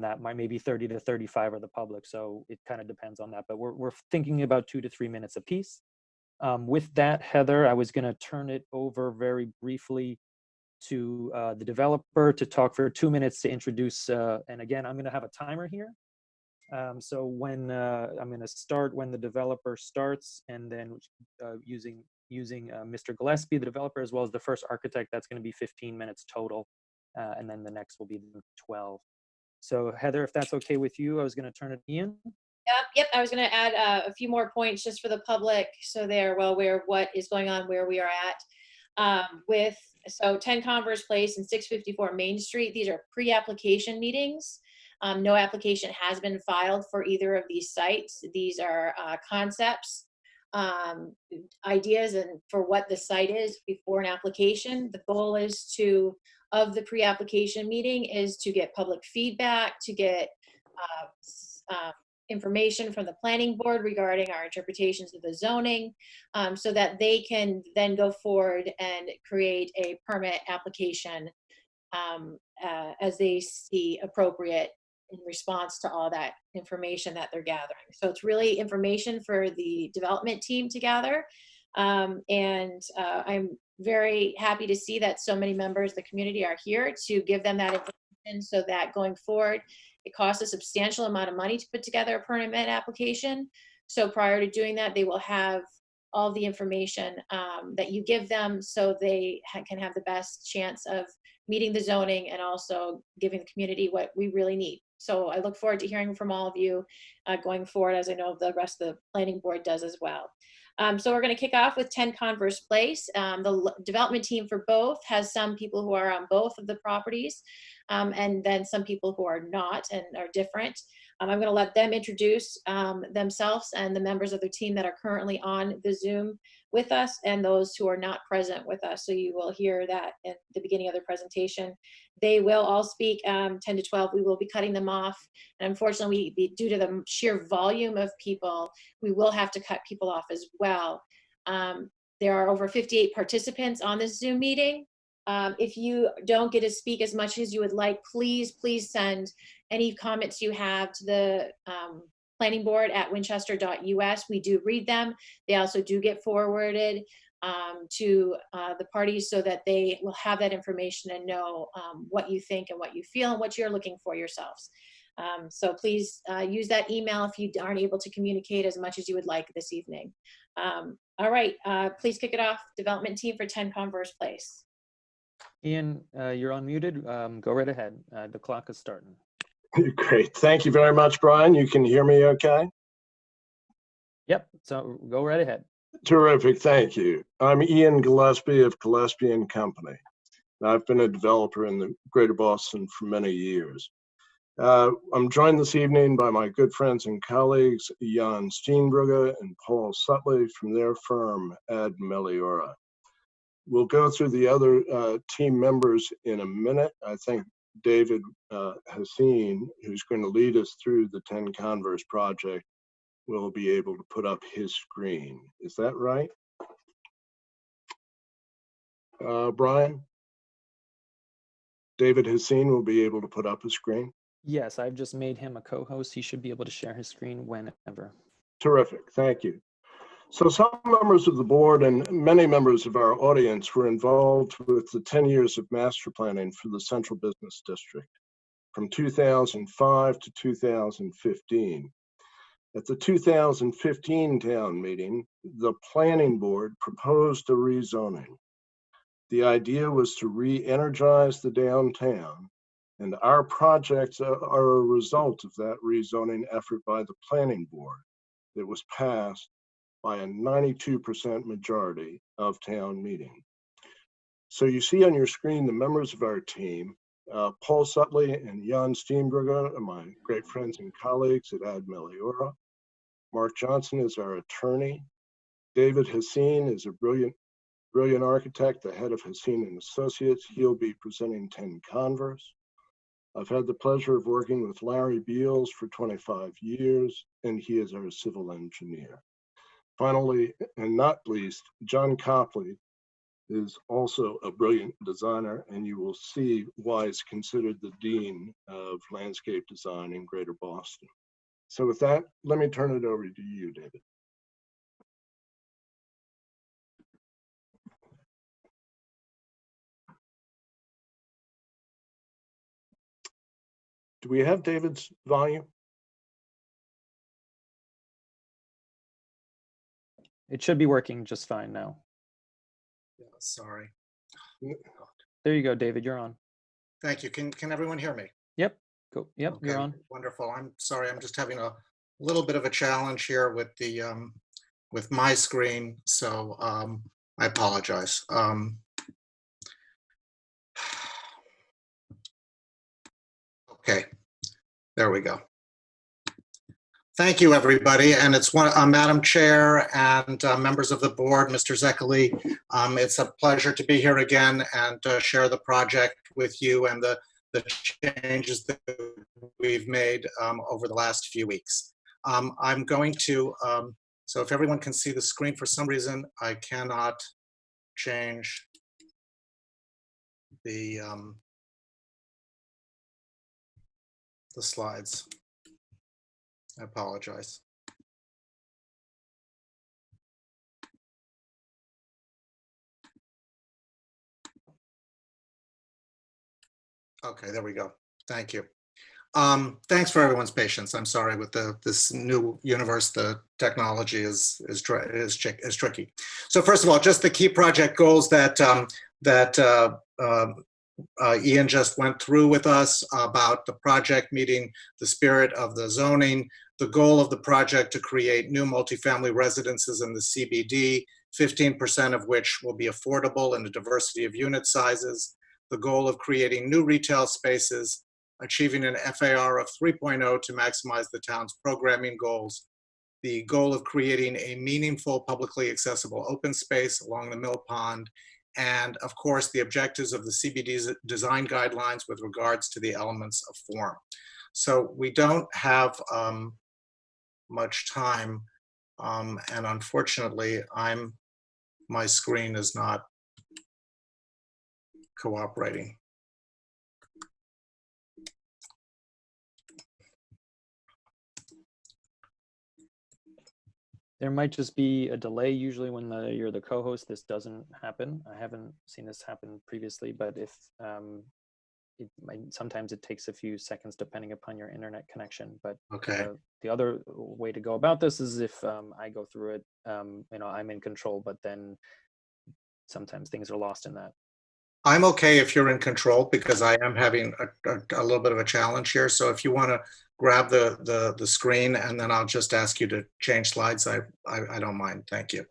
that, maybe 30 to 35 are the public. So it kind of depends on that, but we're thinking about 2 to 3 minutes a piece. With that, Heather, I was going to turn it over very briefly to the developer to talk for 2 minutes to introduce, and again, I'm going to have a timer here. So when I'm going to start when the developer starts, and then using Mr. Gillespie, the developer, as well as the first architect, that's going to be 15 minutes total. And then the next will be 12. So Heather, if that's okay with you, I was going to turn it to Ian. Yep. I was going to add a few more points just for the public, so they're well aware of what is going on, where we are at. So 10 Converse Place and 654 Main Street, these are pre-application meetings. No application has been filed for either of these sites. These are concepts, ideas, and for what the site is before an application. The goal is of the pre-application meeting is to get public feedback, to get information from the planning board regarding our interpretations of the zoning, so that they can then go forward and create a permit application as they see appropriate in response to all that information that they're gathering. So it's really information for the development team to gather. And I'm very happy to see that so many members of the community are here to give them that information, so that going forward, it costs a substantial amount of money to put together a permit application. So prior to doing that, they will have all the information that you give them, so they can have the best chance of meeting the zoning and also giving the community what we really need. So I look forward to hearing from all of you going forward, as I know the rest of the planning board does as well. So we're going to kick off with 10 Converse Place. The development team for both has some people who are on both of the properties, and then some people who are not and are different. I'm going to let them introduce themselves and the members of their team that are currently on the Zoom with us, and those who are not present with us. So you will hear that at the beginning of the presentation. They will all speak 10 to 12. We will be cutting them off. And unfortunately, due to the sheer volume of people, we will have to cut people off as well. There are over 58 participants on this Zoom meeting. If you don't get to speak as much as you would like, please send any comments you have to the planning board at winchester.us. We do read them. They also do get forwarded to the parties so that they will have that information and know what you think and what you feel and what you're looking for yourselves. So please use that email if you aren't able to communicate as much as you would like this evening. All right, please kick it off. Development team for 10 Converse Place. Ian, you're unmuted. Go right ahead. The clock is starting. Great. Thank you very much, Brian. You can hear me okay? Yep. So go right ahead. Terrific. Thank you. I'm Ian Gillespie of Gillespie & Company. I've been a developer in the greater Boston for many years. I'm joined this evening by my good friends and colleagues, Jan Steenbrugge and Paul Sutley from their firm, Ad Meliora. We'll go through the other team members in a minute. I think David Hassine, who's going to lead us through the 10 Converse project, will be able to put up his screen. Is that right? Brian? David Hassine will be able to put up a screen? Yes, I've just made him a co-host. He should be able to share his screen whenever. Terrific. Thank you. So some members of the board and many members of our audience were involved with the 10 years of master planning for the Central Business District from 2005 to 2015. At the 2015 town meeting, the planning board proposed a rezoning. The idea was to re-energize the downtown, and our projects are a result of that rezoning effort by the planning board that was passed by a 92% majority of town meeting. So you see on your screen the members of our team. Paul Sutley and Jan Steenbrugge are my great friends and colleagues at Ad Meliora. Mark Johnson is our attorney. David Hassine is a brilliant architect, the head of Hassine & Associates. He'll be presenting 10 Converse. I've had the pleasure of working with Larry Beals for 25 years, and he is our civil engineer. Finally, and not least, John Copley is also a brilliant designer, and you will see why he's considered the dean of landscape design in Greater Boston. So with that, let me turn it over to you, David. Do we have David's volume? It should be working just fine now. Yeah, sorry. There you go, David. You're on. Thank you. Can everyone hear me? Yep. Cool. Yep. Okay, You're on. wonderful. I'm sorry. I'm just having a little bit of a challenge here with the with my screen, so I apologize. Okay, there we go. Thank you, everybody. And it's Madam Chair and members of the board, Mr. Zekkeli. It's a pleasure to be here again and share the project with you and the changes that we've made over the last few weeks. I'm going to, so if everyone can see the screen, for some reason, I cannot change the slides. I apologize. Okay, there we go. Thank you. Thanks for everyone's patience. I'm sorry with this new universe, the technology is tricky. So first of all, just the key project goals that Ian just went through with us about the project meeting the spirit of the zoning, the goal of the project to create new multifamily residences in the CBD, 15% of which will be affordable in a diversity of unit sizes, the goal of creating new retail spaces, achieving an FAR of 3.0 to maximize the town's programming goals, the goal of creating a meaningful publicly accessible open space along the Mill Pond, and of course the objectives of the CBD's design guidelines with regards to the elements of form. So we don't have much time, and unfortunately my screen is not cooperating. There might just be a delay. Usually when you're the co-host, this doesn't happen. I haven't seen this happen previously, but if sometimes it takes a few seconds depending upon your internet connection. But Okay. The other way to go about this is if I go through it, I'm in control, but then sometimes things are lost in that. I'm okay if you're in control because I am having a little bit of a challenge here. So if you want to grab the screen and then I'll just ask you to change slides, I don't mind. Thank you.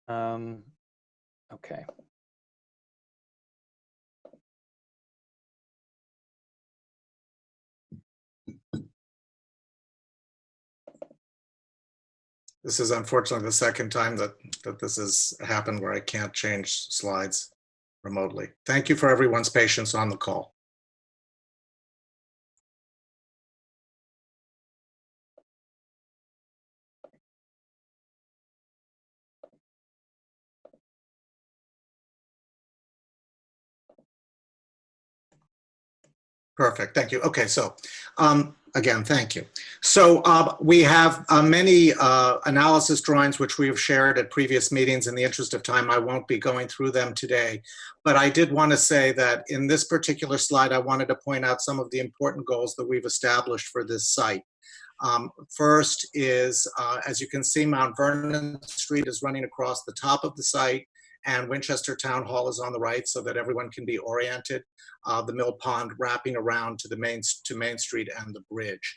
Okay. This is unfortunately the second time that this has happened where I can't change slides remotely. Thank you for everyone's patience on the call. Perfect, thank you. Okay, so again, thank you. So we have many analysis drawings which we have shared at previous meetings. In the interest of time, I won't be going through them today. But I did want to say that in this particular slide, I wanted to point out some of the important goals that we've established for this site. First is, as you can see, Mount Vernon Street is running across the top of the site, and Winchester Town Hall is on the right so that everyone can be oriented. The Mill Pond wrapping around to Main Street and the bridge.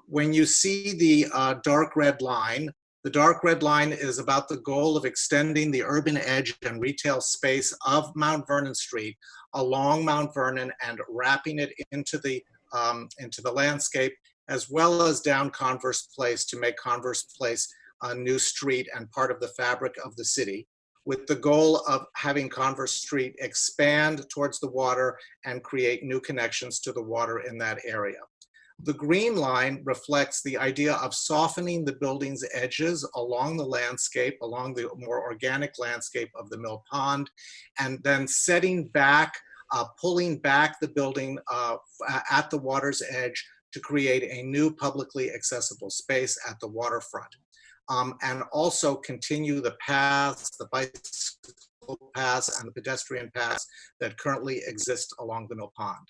When you see the dark red line, the dark red line is about the goal of extending the urban edge and retail space of Mount Vernon Street along Mount Vernon and wrapping it into the landscape, as well as down Converse Place to make Converse Place a new street and part of the fabric of the city, with the goal of having Converse Street expand towards the water and create new connections to the water in that area. The green line reflects the idea of softening the building's edges along the landscape, along the more organic landscape of the Mill Pond, and then setting back, pulling back the building at the water's edge to create a new publicly accessible space at the waterfront. And also continue the paths, the bicycle paths and the pedestrian paths that currently exist along the Mill Pond.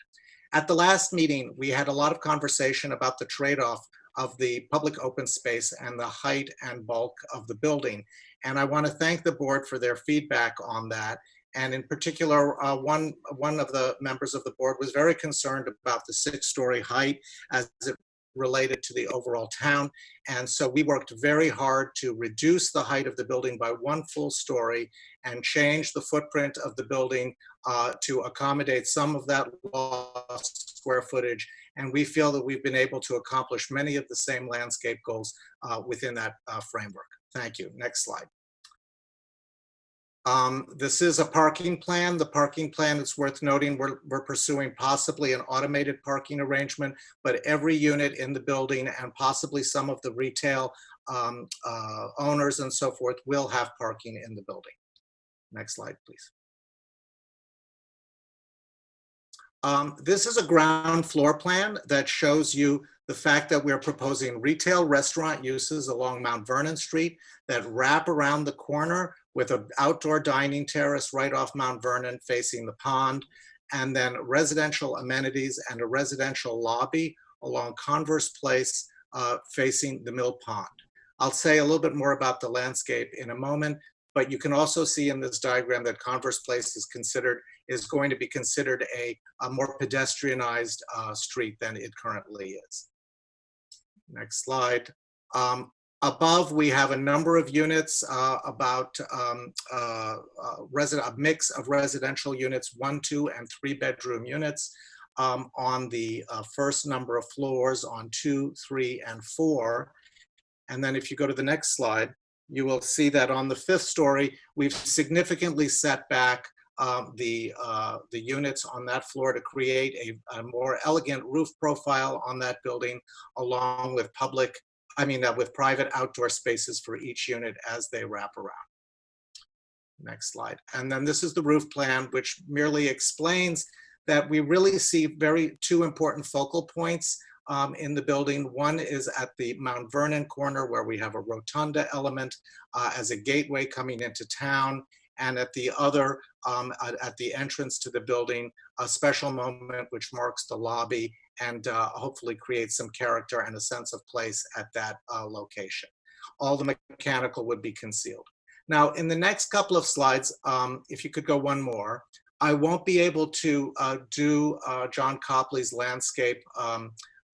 At the last meeting, we had a lot of conversation about the trade-off of the public open space and the height and bulk of the building. And I want to thank the board for their feedback on that. And in particular, one of the members of the board was very concerned about the 6-story height as it related to the overall town. And so we worked very hard to reduce the height of the building by 1 full story and change the footprint of the building to accommodate some of that lost square footage. And we feel that we've been able to accomplish many of the same landscape goals within that framework. Thank you. Next slide. This is a parking plan. The parking plan, it's worth noting, we're pursuing possibly an automated parking arrangement, but every unit in the building and possibly some of the retail owners and so forth will have parking in the building. Next slide, please. This is a ground floor plan that shows you the fact that we're proposing retail restaurant uses along Mount Vernon Street that wrap around the corner with an outdoor dining terrace right off Mount Vernon facing the pond, and then residential amenities and a residential lobby along Converse Place facing the Mill Pond. I'll say a little bit more about the landscape in a moment, but you can also see in this diagram that Converse Place is going to be considered a more pedestrianized street than it currently is. Next slide. Above, we have a number of units, about a mix of residential units, 1, 2, and 3 bedroom units on the first number of floors on 2, 3, and 4. And then if you go to the next slide, you will see that on the 5th story, we've significantly set back the units on that floor to create a more elegant roof profile on that building, along with with private outdoor spaces for each unit as they wrap around. Next slide. And then this is the roof plan, which merely explains that we really see two important focal points in the building. One is at the Mount Vernon corner, where we have a rotunda element as a gateway coming into town, and at the other, at the entrance to the building, a special moment which marks the lobby and hopefully creates some character and a sense of place at that location. All the mechanical would be concealed. Now, in the next couple of slides, if you could go one more, I won't be able to do John Copley's landscape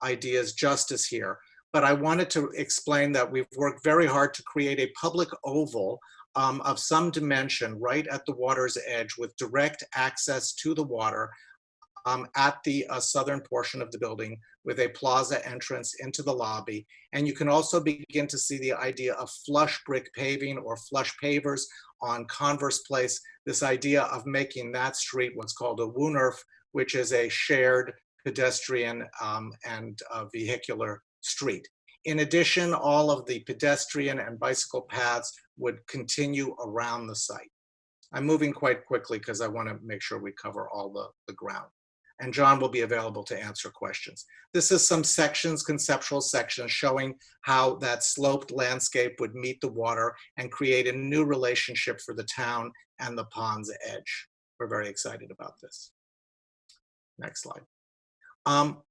ideas justice here, but I wanted to explain that we've worked very hard to create a public oval of some dimension right at the water's edge with direct access to the water at the southern portion of the building with a plaza entrance into the lobby. And you can also begin to see the idea of flush brick paving or flush pavers on Converse Place, this idea of making that street what's called a Woonerf, which is a shared pedestrian and vehicular street. In addition, all of the pedestrian and bicycle paths would continue around the site. I'm moving quite quickly because I want to make sure we cover all the ground. And John will be available to answer questions. This is some sections, conceptual sections, showing how that sloped landscape would meet the water and create a new relationship for the town and the pond's edge. We're very excited about this. Next slide.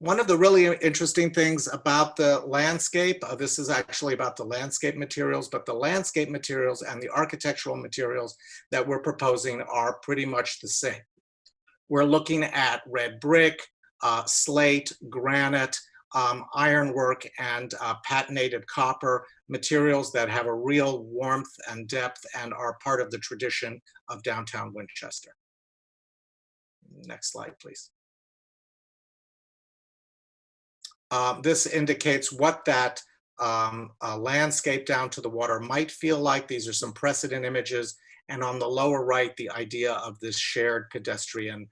One of the really interesting things about the landscape, this is actually about the landscape materials, but the landscape materials and the architectural materials that we're proposing are pretty much the same. We're looking at red brick, slate, granite, ironwork, and patinated copper, materials that have a real warmth and depth and are part of the tradition of downtown Winchester. Next slide, please. This indicates what that landscape down to the water might feel like. These are some precedent images. And on the lower right, the idea of this shared pedestrian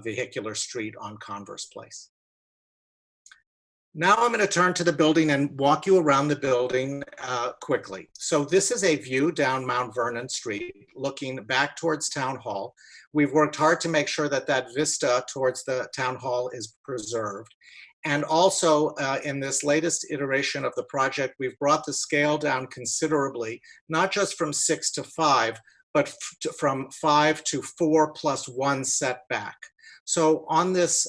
vehicular street on Converse Place. Now I'm going to turn to the building and walk you around the building quickly. So this is a view down Mount Vernon Street, looking back towards Town Hall. We've worked hard to make sure that that vista towards the Town Hall is preserved. And also in this latest iteration of the project, we've brought the scale down considerably, not just from 6 to 5, but from 5 to 4+1 setback. So on this,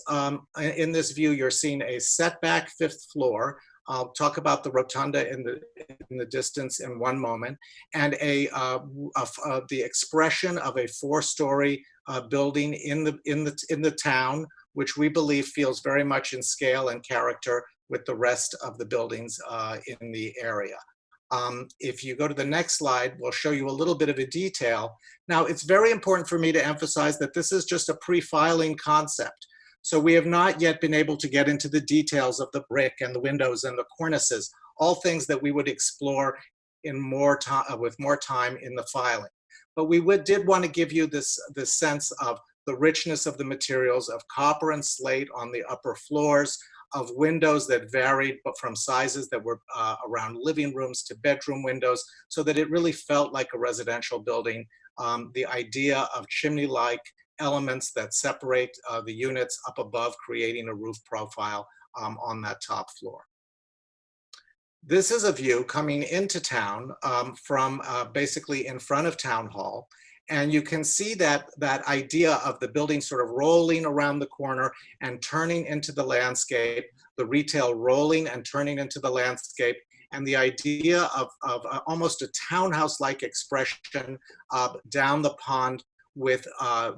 in this view, you're seeing a setback 5th floor. I'll talk about the rotunda in the distance in one moment, and the expression of a 4-story building in the town, which we believe feels very much in scale and character with the rest of the buildings in the area. If you go to the next slide, we'll show you a little bit of a detail. Now, it's very important for me to emphasize that this is just a pre-filing concept. So we have not yet been able to get into the details of the brick and the windows and the cornices, all things that we would explore in more time, with more time in the filing. But we did want to give you this sense of the richness of the materials of copper and slate on the upper floors, of windows that varied but from sizes that were around living rooms to bedroom windows, so that it really felt like a residential building. The idea of chimney-like elements that separate the units up above, creating a roof profile on that top floor. This is a view coming into town from basically in front of Town Hall. And you can see that idea of the building sort of rolling around the corner and turning into the landscape, the retail rolling and turning into the landscape, and the idea of almost a townhouse-like expression down the pond with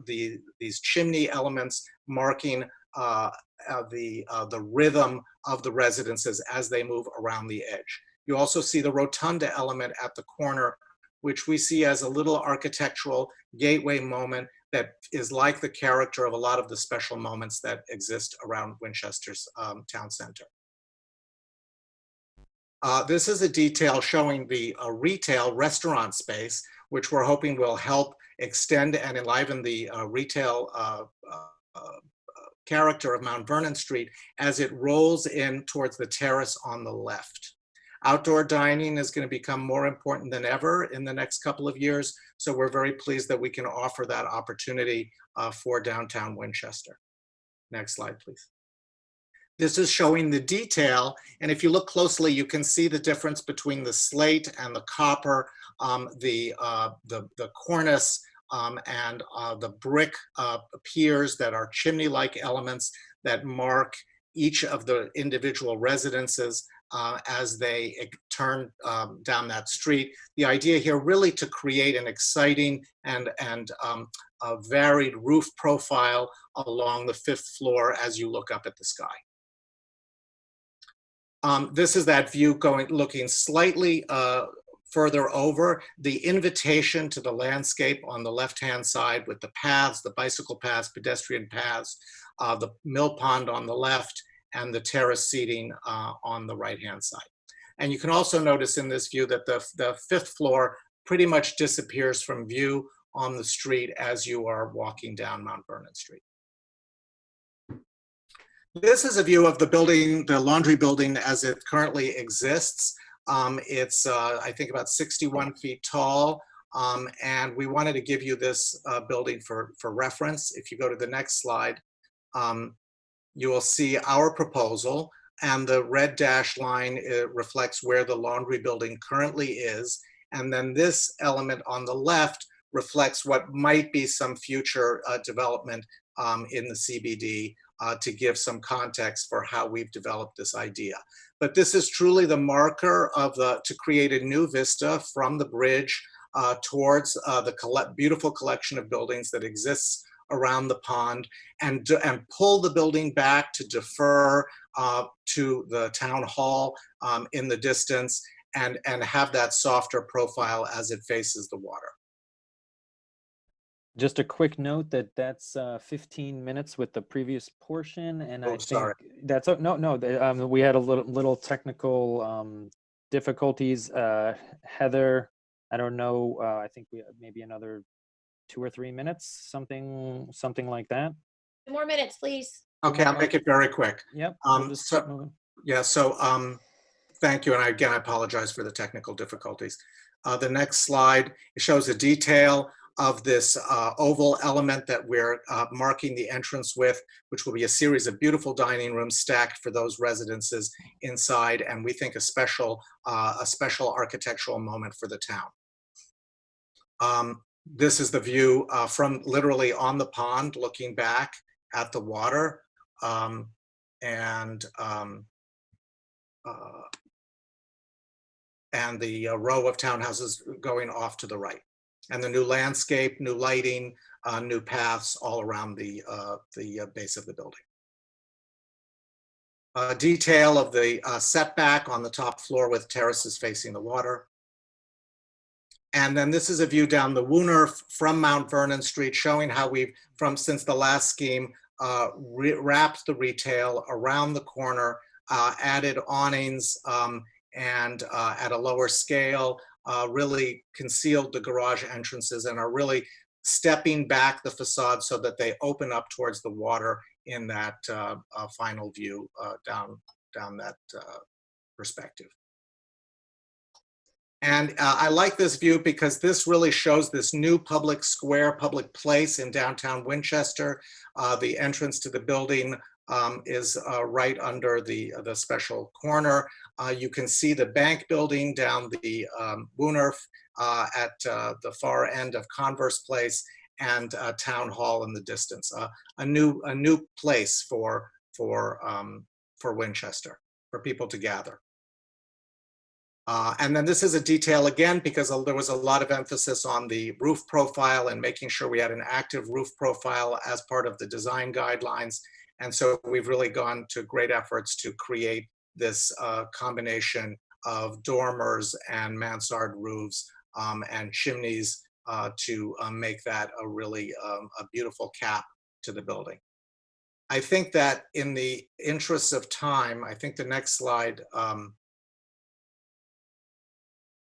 these chimney elements marking the rhythm of the residences as they move around the edge. You also see the rotunda element at the corner, which we see as a little architectural gateway moment that is like the character of a lot of the special moments that exist around Winchester's town center. This is a detail showing the retail restaurant space, which we're hoping will help extend and enliven the retail character of Mount Vernon Street as it rolls in towards the terrace on the left. Outdoor dining is going to become more important than ever in the next couple of years. So we're very pleased that we can offer that opportunity for downtown Winchester. Next slide, please. This is showing the detail, and if you look closely, you can see the difference between the slate and the copper, the cornice, and the brick piers that are chimney-like elements that mark each of the individual residences as they turn down that street. The idea here really to create an exciting and a varied roof profile along the 5th floor as you look up at the sky. This is that view looking slightly further over. The invitation to the landscape on the left-hand side with the paths, the bicycle paths, pedestrian paths, the mill pond on the left, and the terrace seating on the right-hand side. And you can also notice in this view that the 5th floor pretty much disappears from view on the street as you are walking down Mount Vernon Street. This is a view of the building, the laundry building as it currently exists. It's, I think, about 61 feet tall, and we wanted to give you this building for reference. If you go to the next slide, you will see our proposal, and the red dashed line reflects where the laundry building currently is. And then this element on the left reflects what might be some future development in the CBD to give some context for how we've developed this idea. But this is truly the marker of to create a new vista from the bridge towards the beautiful collection of buildings that exists around the pond, and pull the building back to defer to the town hall in the distance, and have that softer profile as it faces the water. Just a quick note that that's 15 minutes with the previous portion, and I think sorry. that's no. We had a little technical difficulties. Heather, I don't know. I think we have maybe another 2 or 3 minutes, something like that. 2 more minutes, please. Okay, I'll make it very quick. Yep. Thank you, and again, I apologize for the technical difficulties. The next slide shows a detail of this oval element that we're marking the entrance with, which will be a series of beautiful dining rooms stacked for those residences inside, and we think a special architectural moment for the town. This is the view from literally on the pond, looking back at the water, and the row of townhouses going off to the right. And the new landscape, new lighting, new paths all around the base of the building. Detail of the setback on the top floor with terraces facing the water. And then this is a view down the Wooners from Mount Vernon Street, showing how we've, since the last scheme, wrapped the retail around the corner, added awnings, and at a lower scale, really concealed the garage entrances and are really stepping back the facade so that they open up towards the water in that final view down that perspective. And I like this view because this really shows this new public square, public place in downtown Winchester. The entrance to the building is right under the special corner. You can see the bank building down the Wooners at the far end of Converse Place, and Town Hall in the distance. A new place for Winchester, for people to gather. And then this is a detail again, because there was a lot of emphasis on the roof profile and making sure we had an active roof profile as part of the design guidelines. And so we've really gone to great efforts to create this combination of dormers and mansard roofs and chimneys to make that a really a beautiful cap to the building. I think that in the interest of time, I think the next slide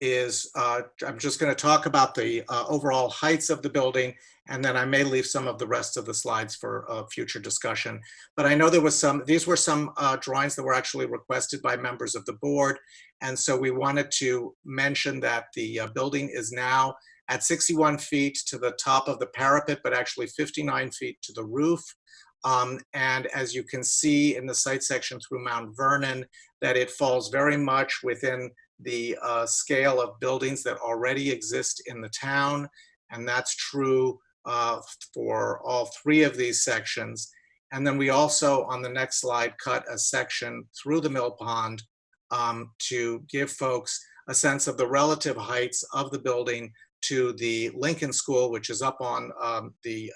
is I'm just going to talk about the overall heights of the building, and then I may leave some of the rest of the slides for future discussion. But I know there was these were some drawings that were actually requested by members of the board. And so we wanted to mention that the building is now at 61 feet to the top of the parapet, but actually 59 feet to the roof. And as you can see in the site section through Mount Vernon, that it falls very much within the scale of buildings that already exist in the town. And that's true for all three of these sections. And then we also, on the next slide, cut a section through the mill pond to give folks a sense of the relative heights of the building to the Lincoln School, which is up on the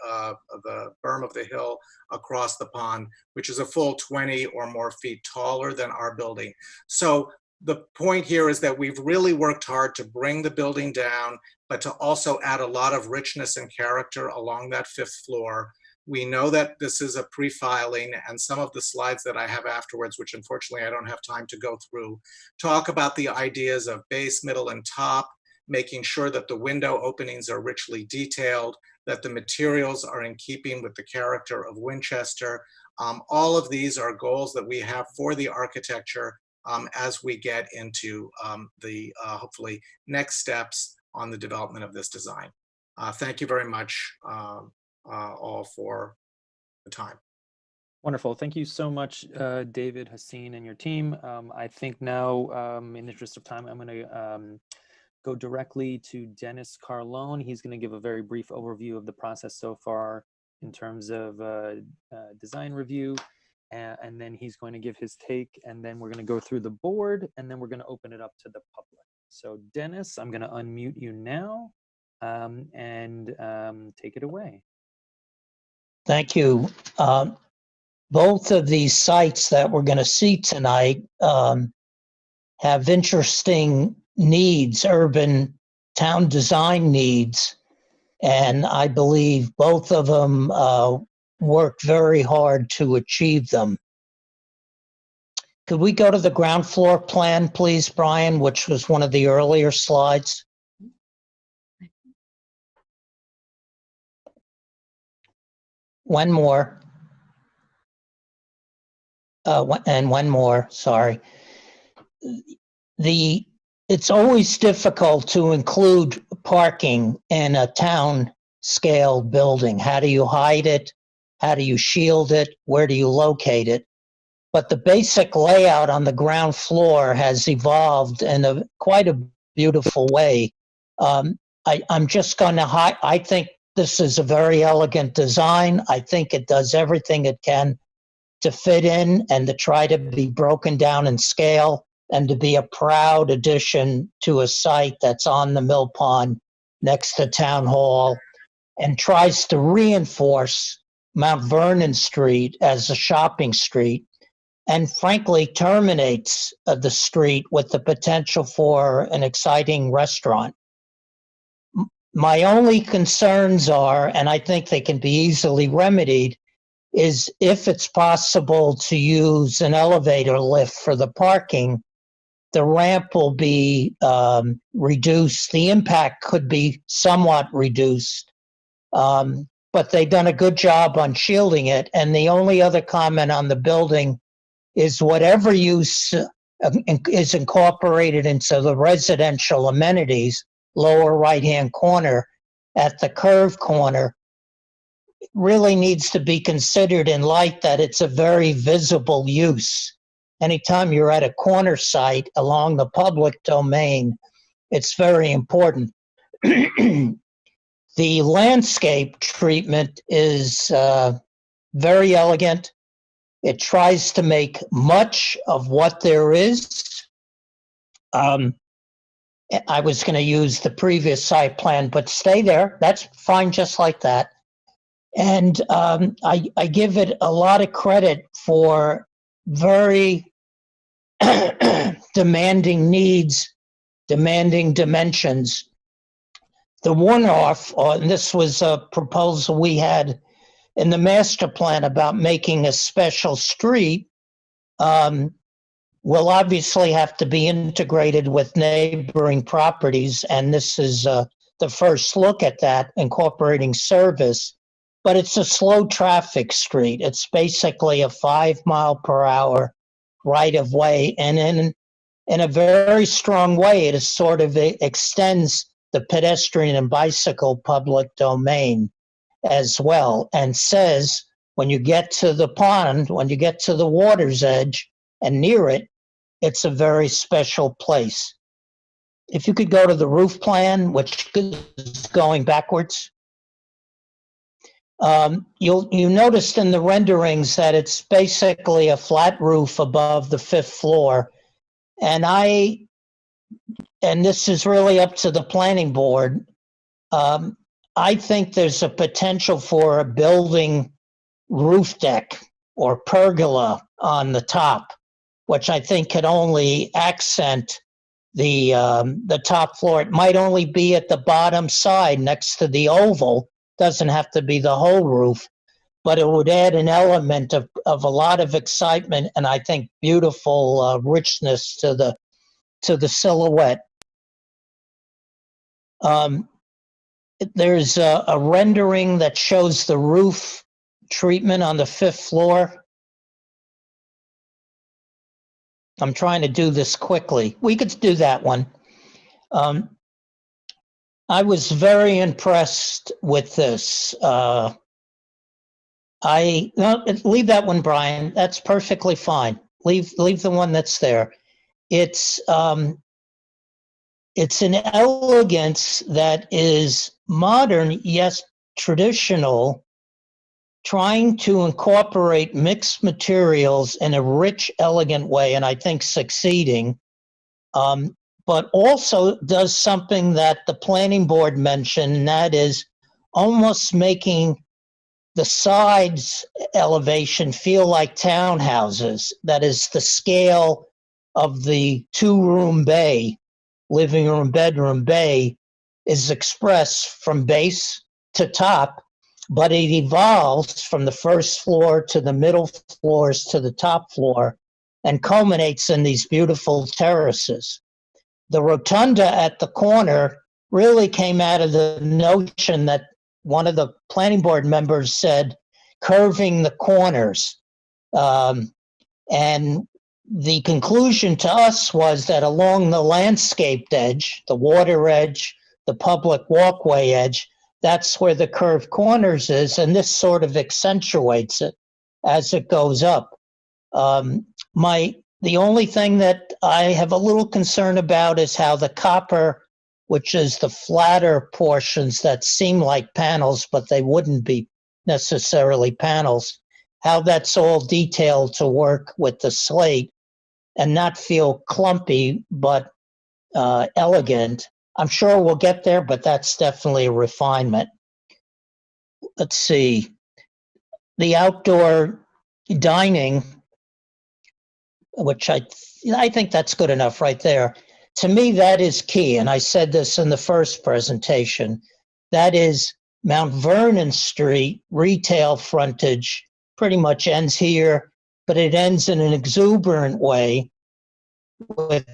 berm of the hill across the pond, which is a full 20 or more feet taller than our building. So the point here is that we've really worked hard to bring the building down, but to also add a lot of richness and character along that 5th floor. We know that this is a pre-filing, and some of the slides that I have afterwards, which unfortunately I don't have time to go through, talk about the ideas of base, middle, and top, making sure that the window openings are richly detailed, that the materials are in keeping with the character of Winchester. All of these are goals that we have for the architecture as we get into the hopefully next steps on the development of this design. Thank you very much all for the time. Wonderful. Thank you so much, David, Haseen, and your team. I think now, in the interest of time, I'm going to go directly to Dennis Carlone. He's going to give a very brief overview of the process so far in terms of design review. And then he's going to give his take, and then we're going to go through the board, and then we're going to open it up to the public. So Dennis, I'm going to unmute you now and take it away. Thank you. Both of these sites that we're going to see tonight have interesting needs, urban town design needs, and I believe both of them worked very hard to achieve them. Could we go to the ground floor plan, please, Brian, which was one of the earlier slides? One more. And one more, sorry. It's always difficult to include parking in a town scale building. How do you hide it? How do you shield it? Where do you locate it? But the basic layout on the ground floor has evolved in quite a beautiful way. I'm just going to I think this is a very elegant design. I think it does everything it can to fit in and to try to be broken down in scale and to be a proud addition to a site that's on the mill pond next to Town Hall, and tries to reinforce Mount Vernon Street as a shopping street, and frankly terminates the street with the potential for an exciting restaurant. My only concerns are, and I think they can be easily remedied, is if it's possible to use an elevator lift for the parking, the ramp will be reduced. The impact could be somewhat reduced, but they've done a good job on shielding it. And the only other comment on the building is whatever use is incorporated into the residential amenities, lower right-hand corner at the curve corner, really needs to be considered in light that it's a very visible use. Anytime you're at a corner site along the public domain, it's very important. The landscape treatment is very elegant. It tries to make much of what there is. I was going to use the previous site plan, but stay there. That's fine just like that. And I give it a lot of credit for very demanding needs, demanding dimensions. The one-off, and this was a proposal we had in the master plan about making a special street, will obviously have to be integrated with neighboring properties, and this is the first look at that, incorporating service. But it's a slow traffic street. It's basically a 5-mile-per-hour right-of-way, and in a very strong way, it sort of extends the pedestrian and bicycle public domain as well, and says when you get to the pond, when you get to the water's edge and near it, it's a very special place. If you could go to the roof plan, which is going backwards, you noticed in the renderings that it's basically a flat roof above the 5th floor. And this is really up to the planning board. I think there's a potential for a building roof deck or pergola on the top, which I think could only accent the top floor. It might only be at the bottom side next to the oval. Doesn't have to be the whole roof, but it would add an element of a lot of excitement and I think beautiful richness to the silhouette. There's a rendering that shows the roof treatment on the 5th floor. I'm trying to do this quickly. We could do that one. I was very impressed with this. No, leave that one, Brian. That's perfectly fine. Leave the one that's there. It's an elegance that is modern, yes, traditional, trying to incorporate mixed materials in a rich, elegant way, and I think succeeding. But also does something that the planning board mentioned, and that is almost making the sides elevation feel like townhouses. That is, the scale of the 2-room bay, living room, bedroom bay, is expressed from base to top, but it evolves from the 1st floor to the middle floors to the top floor and culminates in these beautiful terraces. The rotunda at the corner really came out of the notion that one of the planning board members said, curving the corners. And the conclusion to us was that along the landscaped edge, the water edge, the public walkway edge, that's where the curved corners is, and this sort of accentuates it as it goes up. The only thing that I have a little concern about is how the copper, which is the flatter portions that seem like panels, but they wouldn't be necessarily panels, how that's all detailed to work with the slate and not feel clumpy, but elegant. I'm sure we'll get there, but that's definitely a refinement. Let's see. The outdoor dining, which I think that's good enough right there. To me, that is key, and I said this in the first presentation. That is Mount Vernon Street retail frontage pretty much ends here, but it ends in an exuberant way with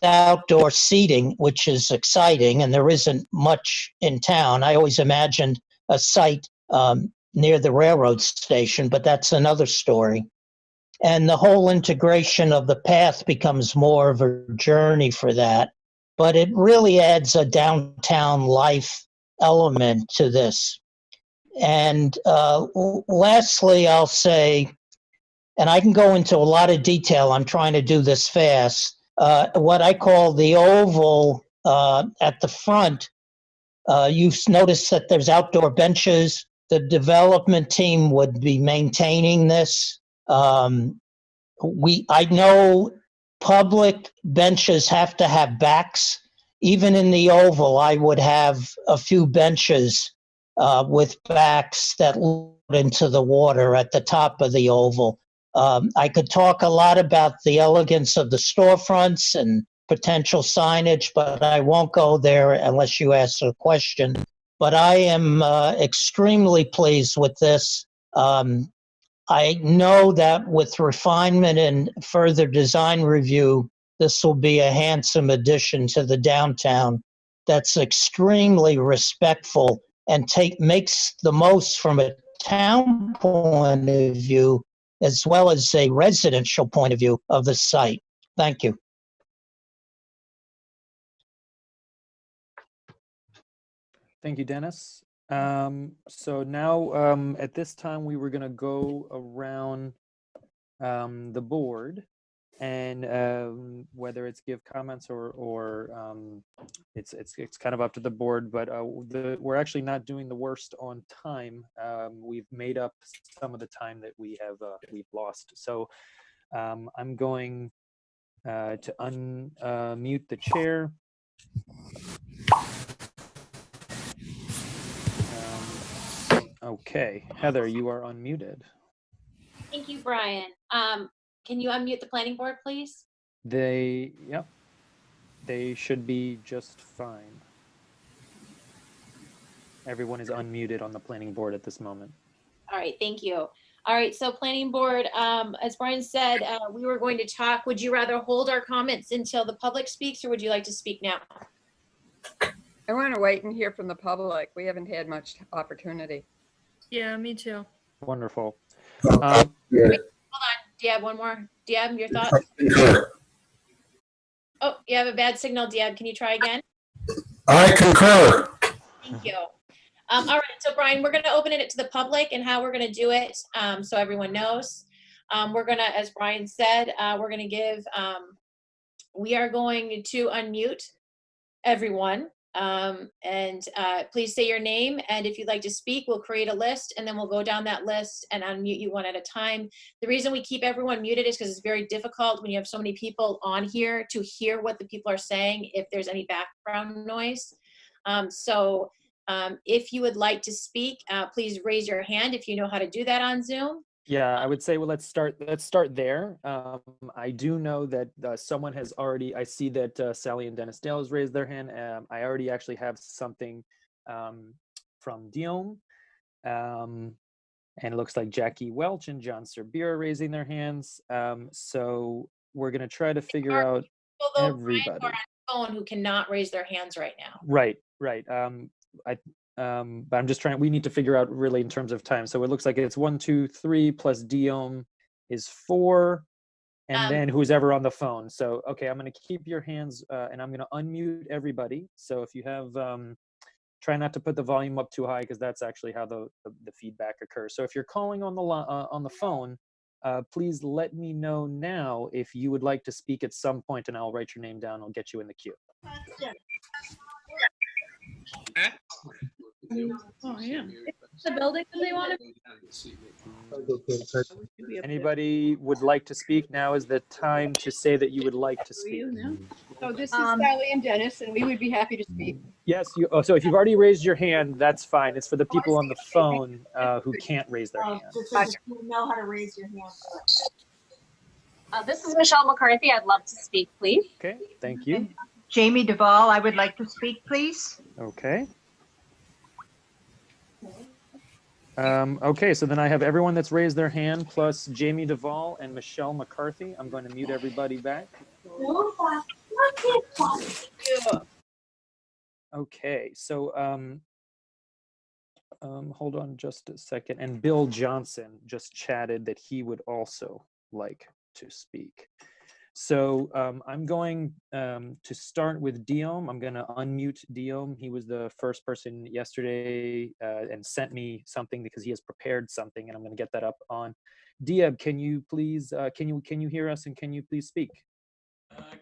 outdoor seating, which is exciting, and there isn't much in town. I always imagined a site near the railroad station, but that's another story. And the whole integration of the path becomes more of a journey for that. But it really adds a downtown life element to this. And lastly, I'll say, and I can go into a lot of detail, I'm trying to do this fast, what I call the oval at the front. You've noticed that there's outdoor benches. The development team would be maintaining this. I know public benches have to have backs. Even in the oval, I would have a few benches with backs that look into the water at the top of the oval. I could talk a lot about the elegance of the storefronts and potential signage, but I won't go there unless you ask a question. But I am extremely pleased with this. I know that with refinement and further design review, this will be a handsome addition to the downtown that's extremely respectful and makes the most from a town point of view as well as a residential point of view of the site. Thank you. Thank you, Dennis. So now at this time, we were going to go around the board, and whether it's give comments or it's kind of up to the board. But we're actually not doing the worst on time. We've made up some of the time that we've lost. So I'm going to unmute the chair. Okay, Heather, you are unmuted. Thank you, Brian. Can you unmute the planning board, please? Yep, they should be just fine. Everyone is unmuted on the planning board at this moment. All right, thank you. All right, so planning board, as Brian said, we were going to talk. Would you rather hold our comments until the public speaks, or would you like to speak now? I want to wait and hear from the public. We haven't had much opportunity. Yeah, me too. Wonderful. Wait, hold on. Diab, one more. Diab, your thoughts? Oh, you have a bad signal, Diab. Can you try again? I concur. Thank you. All right, so Brian, we're going to open it to the public and how we're going to do it, so everyone knows. We're going to, as Brian said, we're going to give, we are going to unmute everyone. Please say your name, and if you'd like to speak, we'll create a list, and then we'll go down that list and unmute you one at a time. The reason we keep everyone muted is because it's very difficult when you have so many people on here to hear what the people are saying if there's any background noise. If you would like to speak, please raise your hand if you know how to do that on Zoom. Yeah, I would say, well, let's start there. I do know that someone has already, I see that Sally and Dennis Dale has raised their hand. I already actually have something from Dion. And it looks like Jackie Welch and John Serbir are raising their hands. So we're going to try to figure out everybody. Or on phone who cannot raise their hands right now. Right. But I'm just trying, we need to figure out really in terms of time. So it looks like it's 1, 2, 3 plus Dion is 4, and then who's ever on the phone. So, okay, I'm going to keep your hands and I'm going to unmute everybody. So if you have, try not to put the volume up too high because that's actually how the feedback occurs. So if you're calling on the phone, please let me know now if you would like to speak at some point, and I'll write your name down. I'll get you in the queue. Oh, yeah. It's the building that they want to. Anybody would like to speak? Now is the time to say that you would like to speak. So this is Sally and Dennis, and we would be happy to speak. Yes, so if you've already raised your hand, that's fine. It's for the people on the phone who can't raise their hand. You know how to raise your hand. This is Michelle McCarthy. I'd love to speak, please. Okay, thank you. Jamie Duvall, I would like to speak, please. Okay. Okay, so then I have everyone that's raised their hand plus Jamie Duvall and Michelle McCarthy. I'm going to mute everybody back. Okay, so hold on just a second. And Bill Johnson just chatted that he would also like to speak. So I'm going to start with Diom. I'm going to unmute Diom. He was the first person yesterday and sent me something because he has prepared something, and I'm going to get that up on. Diab, can you please, can you hear us, and can you please speak?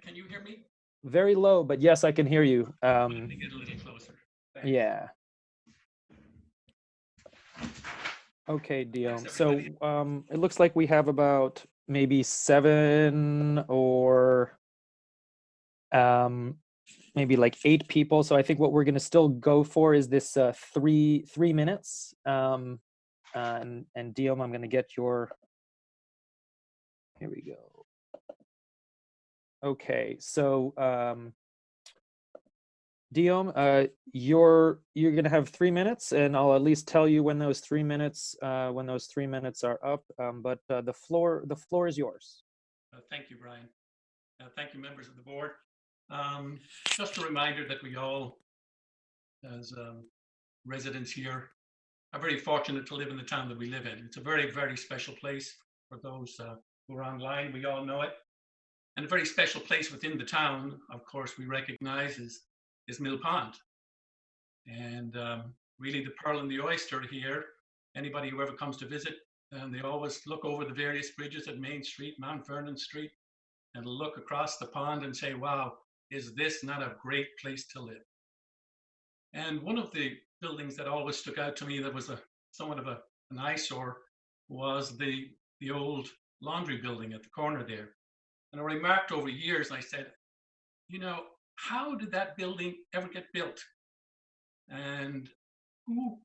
Can you hear me? Very low, but yes, I can hear you. Let me get a little closer. Thanks. Yeah. Okay, Diom. So it looks like we have about maybe 7 or maybe like 8 people. So I think what we're going to still go for is this 3 minutes. And Diom, I'm going to get your. Here we go. Okay, so Guillaume, you're going to have 3 minutes, and I'll at least tell you when those 3 minutes are up. But the floor is yours. Thank you, Brian. Thank you, members of the board. Just a reminder that we all, as residents here, are very fortunate to live in the town that we live in. It's a very, very special place for those who are online. We all know it. And a very special place within the town, of course, we recognize is Mill Pond. And really the pearl and the oyster here, anybody who ever comes to visit, and they always look over the various bridges at Main Street, Mount Vernon Street, and look across the pond and say, wow, is this not a great place to live? And one of the buildings that always stuck out to me that was somewhat of an eyesore was the old laundry building at the corner there. And I remarked over years, and I said, you know, how did that building ever get built? And who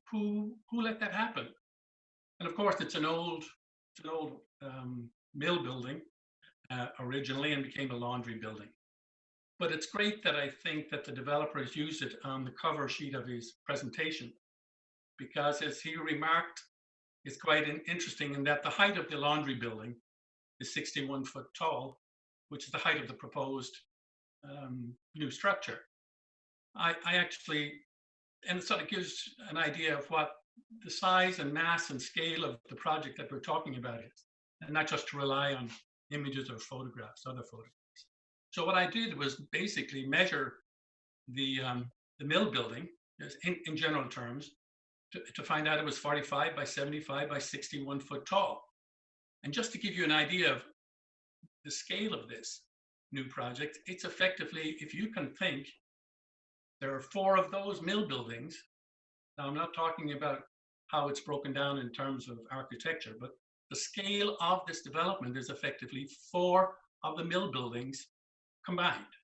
let that happen? And of course, it's an old mill building originally, and became a laundry building. But it's great that I think that the developer has used it on the cover sheet of his presentation, because as he remarked, it's quite interesting in that the height of the laundry building is 61 foot tall, which is the height of the proposed new structure. I actually, and it sort of gives an idea of what the size and mass and scale of the project that we're talking about is, and not just to rely on images or photographs, other photographs. So what I did was basically measure the mill building in general terms to find out it was 45 by 75 by 61 foot tall. And just to give you an idea of the scale of this new project, it's effectively, if you can think, there are 4 of those mill buildings. Now, I'm not talking about how it's broken down in terms of architecture, but the scale of this development is effectively 4 of the mill buildings combined.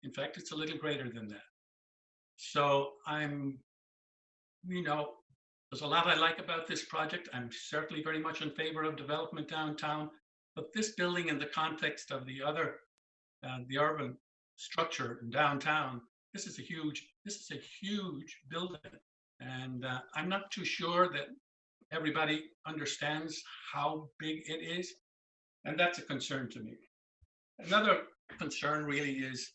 In fact, it's a little greater than that. So there's a lot I like about this project. I'm certainly very much in favor of development downtown, but this building in the context of the other, the urban structure in downtown, this is a huge building. And I'm not too sure that everybody understands how big it is. And that's a concern to me. Another concern really is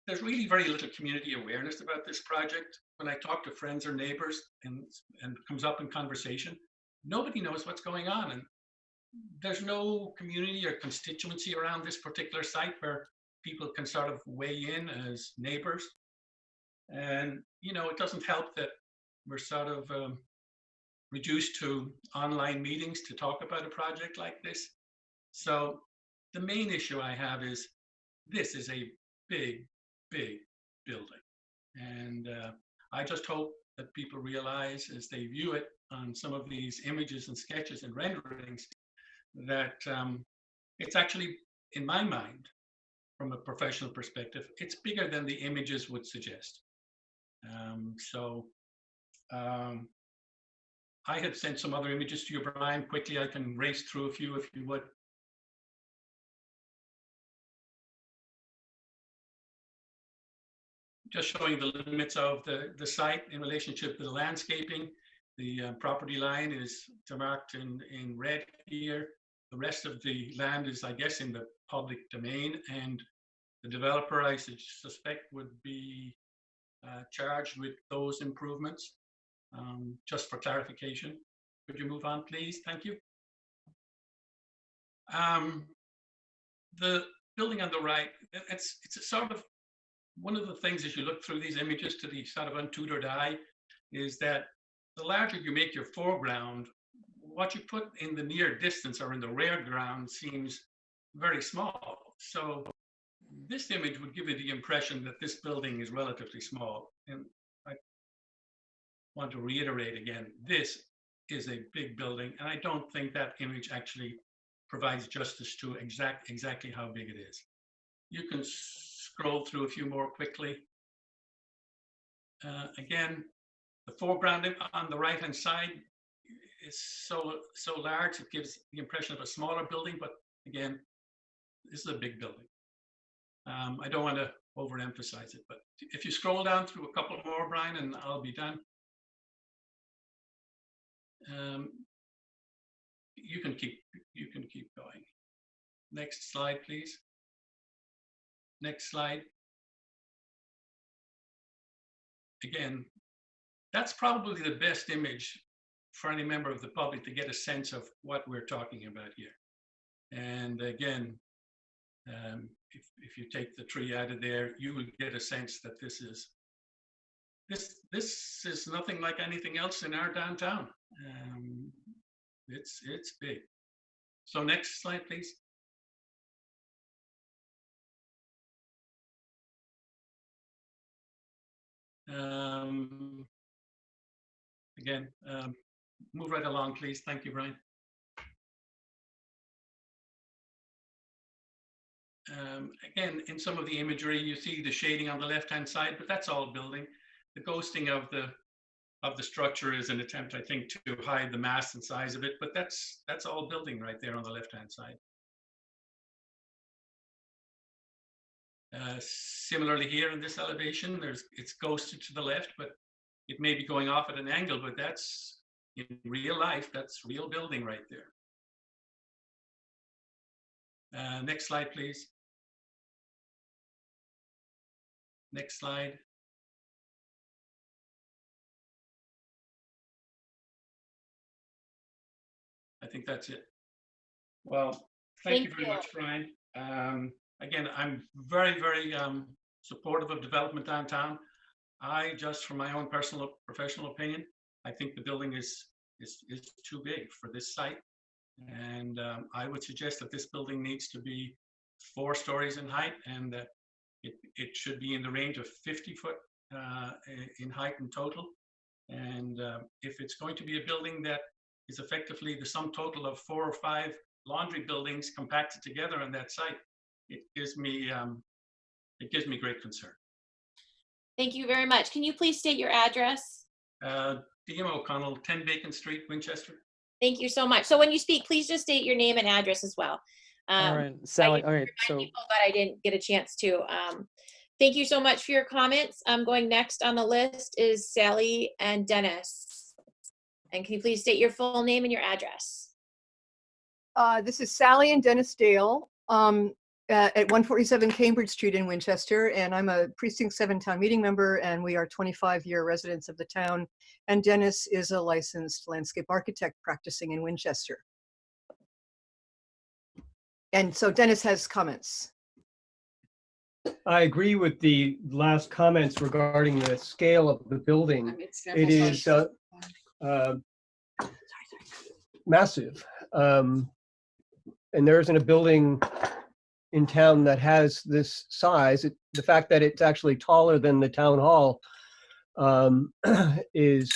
there's really very little community awareness about this project. When I talk to friends or neighbors and it comes up in conversation, nobody knows what's going on. And there's no community or constituency around this particular site where people can sort of weigh in as neighbors. And, it doesn't help that we're sort of reduced to online meetings to talk about a project like this. So the main issue I have is this is a big, big building. And I just hope that people realize as they view it on some of these images and sketches and renderings that it's actually, in my mind, from a professional perspective, it's bigger than the images would suggest. I had sent some other images to you, Brian. Quickly, I can race through a few if you would. Just showing the limits of the site in relationship to the landscaping. The property line is marked in red here. The rest of the land is, I guess, in the public domain, and the developer, I suspect, would be charged with those improvements. Just for clarification, could you move on, please? Thank you. The building on the right, it's a sort of one of the things as you look through these images to the sort of untutored eye is that the larger you make your foreground, what you put in the near distance or in the rear ground seems very small. So this image would give you the impression that this building is relatively small. And I want to reiterate again, this is a big building, and I don't think that image actually provides justice to exactly how big it is. You can scroll through a few more quickly. Again, the foreground on the right-hand side is so large, it gives the impression of a smaller building, but again, this is a big building. I don't want to overemphasize it, but if you scroll down through a couple more, Brian, and I'll be done. You can keep going. Next slide, please. Next slide. Again, that's probably the best image for any member of the public to get a sense of what we're talking about here. And again, if you take the tree out of there, you will get a sense that this is nothing like anything else in our downtown. It's big. So next slide, please. Again, move right along, please. Thank you, Brian. Again, in some of the imagery, you see the shading on the left-hand side, but that's all building. The ghosting of the structure is an attempt, I think, to hide the mass and size of it, but that's all building right there on the left-hand side. Similarly here in this elevation, it's ghosted to the left, but it may be going off at an angle, but that's in real life, that's real building right there. Next slide, please. Next slide. I think that's it. Well, thank you very much, Brian. Again, I'm very, very supportive of development downtown. I just, from my own personal professional opinion, I think the building is too big for this site. And I would suggest that this building needs to be 4 stories in height, and that it should be in the range of 50 foot in height in total. And if it's going to be a building that is effectively the sum total of 4 or 5 laundry buildings compacted together on that site, it gives me great concern. Thank you very much. Can you please state your address? DM O'Connell, 10 Bacon Street, Winchester. Thank you so much. So when you speak, please just state your name and address as well. All right, Sally. All right, so but I didn't get a chance to. Thank you so much for your comments. Going next on the list is Sally and Dennis. And can you please state your full name and your address? This is Sally and Dennis Dale at 147 Cambridge Street in Winchester, and I'm a Precinct 7 town meeting member, and we are 25-year residents of the town. And Dennis is a licensed landscape architect practicing in Winchester. And so Dennis has comments. I agree with the last comments regarding the scale of the building. It is massive. And there isn't a building in town that has this size. The fact that it's actually taller than the town hall is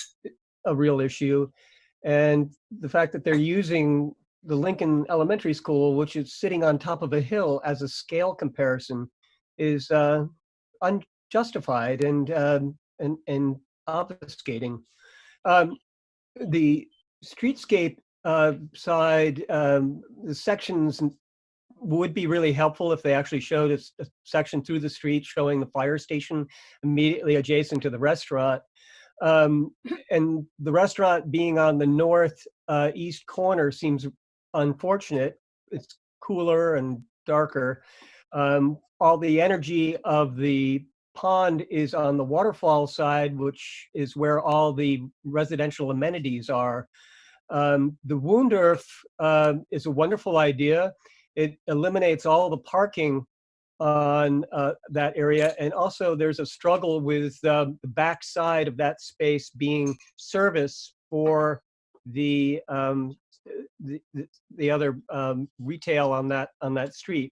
a real issue. And the fact that they're using the Lincoln Elementary School, which is sitting on top of a hill, as a scale comparison is unjustified and obfuscating. The streetscape side, the sections would be really helpful if they actually showed a section through the street showing the fire station immediately adjacent to the restaurant. And the restaurant being on the northeast corner seems unfortunate. It's cooler and darker. All the energy of the pond is on the waterfall side, which is where all the residential amenities are. The Woondorf is a wonderful idea. It eliminates all the parking on that area, and also there's a struggle with the back side of that space being service for the other retail on that street.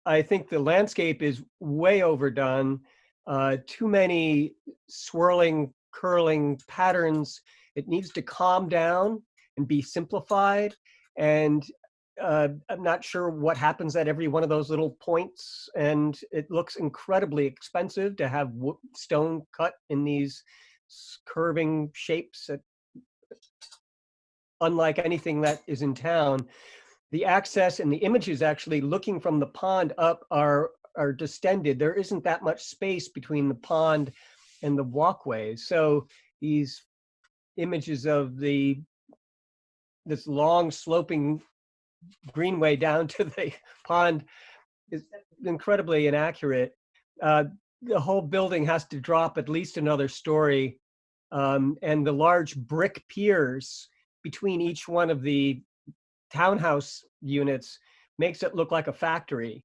I think the landscape is way overdone. Too many swirling, curling patterns. It needs to calm down and be simplified. And I'm not sure what happens at every one of those little points. And it looks incredibly expensive to have stone cut in these curving shapes, unlike anything that is in town. the access and the images actually looking from the pond up are distended. There isn't that much space between the pond and the walkway. So these images of this long sloping greenway down to the pond is incredibly inaccurate. The whole building has to drop at least another story. And the large brick piers between each one of the townhouse units makes it look like a factory.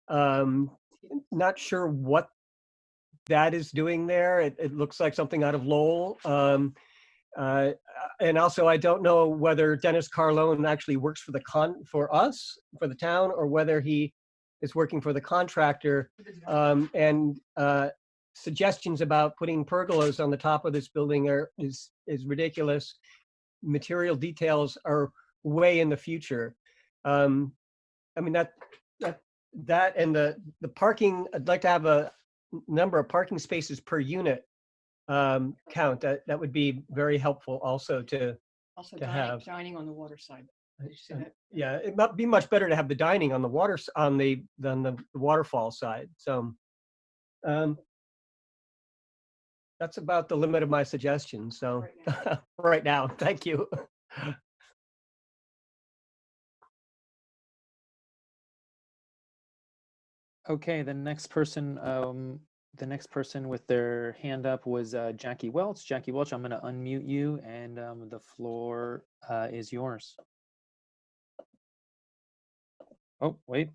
Not sure what that is doing there. It looks like something out of Lowell. And also, I don't know whether Dennis Carlone actually works for the town, or whether he is working for the contractor. Suggestions about putting pergolas on the top of this building is ridiculous. Material details are way in the future. I mean, that and the parking, I'd like to have a number of parking spaces per unit count. That would be very helpful also to have. Dining on the water side. Yeah, it might be much better to have the dining on the water than the waterfall side. So that's about the limit of my suggestions. So right now, thank you. Okay, the next person with their hand up was Jackie Welch. Jackie Welch, I'm going to unmute you, and the floor is yours. Oh, wait.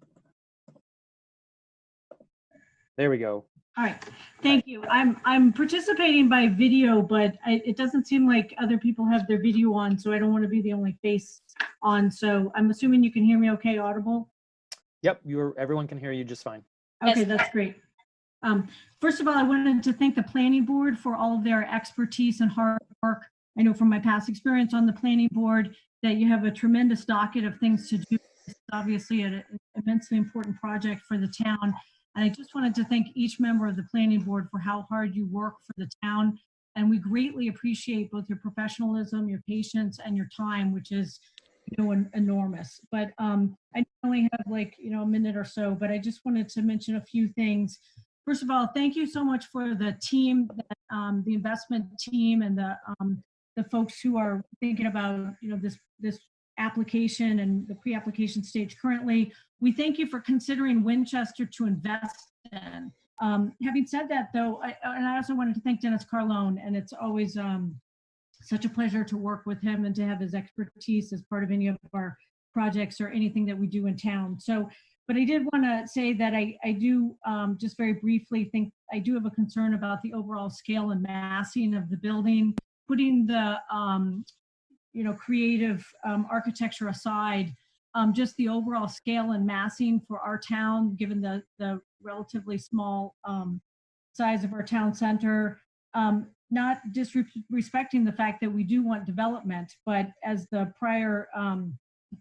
There we go. All right, thank you. I'm participating by video, but it doesn't seem like other people have their video on, so I don't want to be the only face on. So I'm assuming you can hear me okay, audible? Yep, everyone can hear you just fine. Okay, that's great. First of all, I wanted to thank the planning board for all of their expertise and hard work. I know from my past experience on the planning board that you have a tremendous docket of things to do. It's obviously an immensely important project for the town. And I just wanted to thank each member of the planning board for how hard you work for the town. And we greatly appreciate both your professionalism, your patience, and your time, which is enormous. But I only have a minute or so, but I just wanted to mention a few things. First of all, thank you so much for the team, the investment team, and the folks who are thinking about this application and the pre-application stage currently. We thank you for considering Winchester to invest in. Having said that, though, I also wanted to thank Dennis Carlone, and it's always such a pleasure to work with him and to have his expertise as part of any of our projects or anything that we do in town. So, but I did want to say that I do just very briefly think I do have a concern about the overall scale and massing of the building. Putting the creative architecture aside, just the overall scale and massing for our town, given the relatively small size of our town center, not disrespecting the fact that we do want development, but as the prior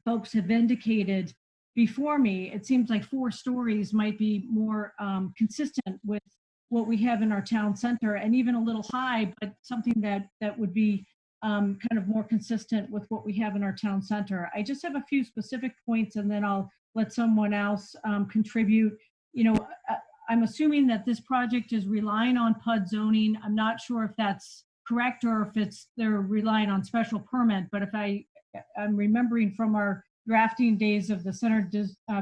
folks have indicated before me, it seems like 4 stories might be more consistent with what we have in our town center, and even a little high, but something that would be kind of more consistent with what we have in our town center. I just have a few specific points, and then I'll let someone else contribute. I'm assuming that this project is relying on PUD zoning. I'm not sure if that's correct or if they're relying on special permit, but if I'm remembering from our drafting days of the Center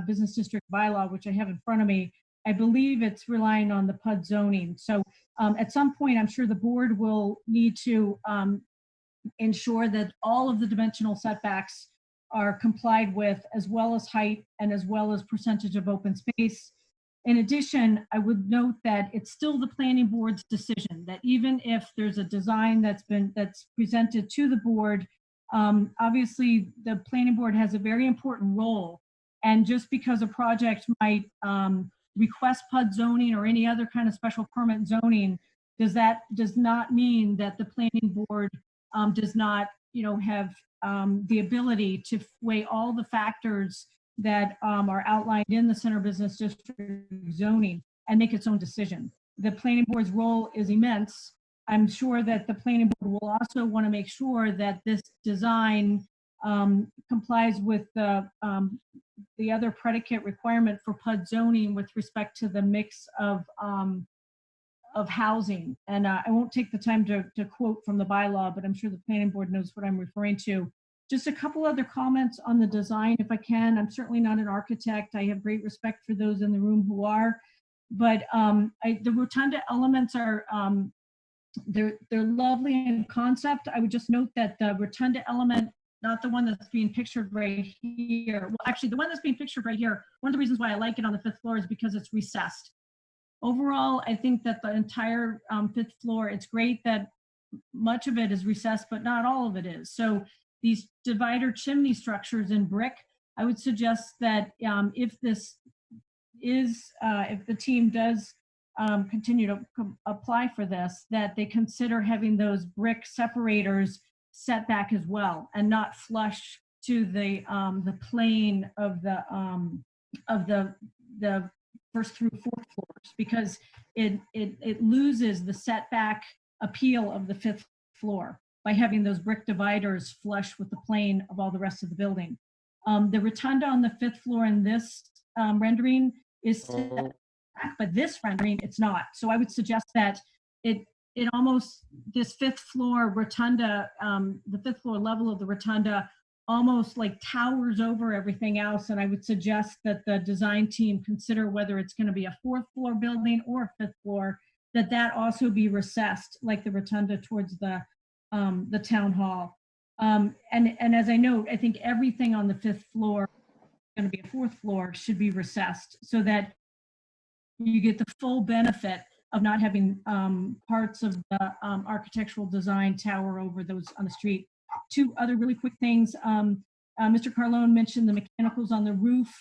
Business District bylaw, which I have in front of me, I believe it's relying on the PUD zoning. So at some point, I'm sure the board will need to ensure that all of the dimensional setbacks are complied with, as well as height and as well as percentage of open space. In addition, I would note that it's still the planning board's decision that even if there's a design that's presented to the board, obviously the planning board has a very important role. And just because a project might request PUD zoning or any other kind of special permit zoning, does not mean that the planning board does not, have the ability to weigh all the factors that are outlined in the Center Business District zoning and make its own decision. The planning board's role is immense. I'm sure that the planning board will also want to make sure that this design complies with the other predicate requirement for PUD zoning with respect to the mix of housing. And I won't take the time to quote from the bylaw, but I'm sure the planning board knows what I'm referring to. Just a couple other comments on the design, if I can. I'm certainly not an architect. I have great respect for those in the room who are, but the rotunda elements are, they're lovely in concept. I would just note that the rotunda element, not the one that's being pictured right here. Well, actually, the one that's being pictured right here, one of the reasons why I like it on the 5th floor is because it's recessed. Overall, I think that the entire 5th floor, it's great that much of it is recessed, but not all of it is. So these divider chimney structures in brick, I would suggest that if this is, if the team does continue to apply for this, that they consider having those brick separators set back as well and not flush to the plane of the first through 4th floors, because it loses the setback appeal of the 5th floor by having those brick dividers flush with the plane of all the rest of the building. The rotunda on the 5th floor in this rendering is set back, but this rendering, it's not. So I would suggest that it almost, this 5th floor rotunda, the 5th floor level of the rotunda almost like towers over everything else. And I would suggest that the design team consider whether it's going to be a 4th floor building or a 5th floor, that also be recessed like the rotunda towards the town hall. And as I note, I think everything on the 5th floor, going to be a 4th floor, should be recessed so that you get the full benefit of not having parts of the architectural design tower over those on the street. Two other really quick things. Mr. Carlone mentioned the mechanicals on the roof.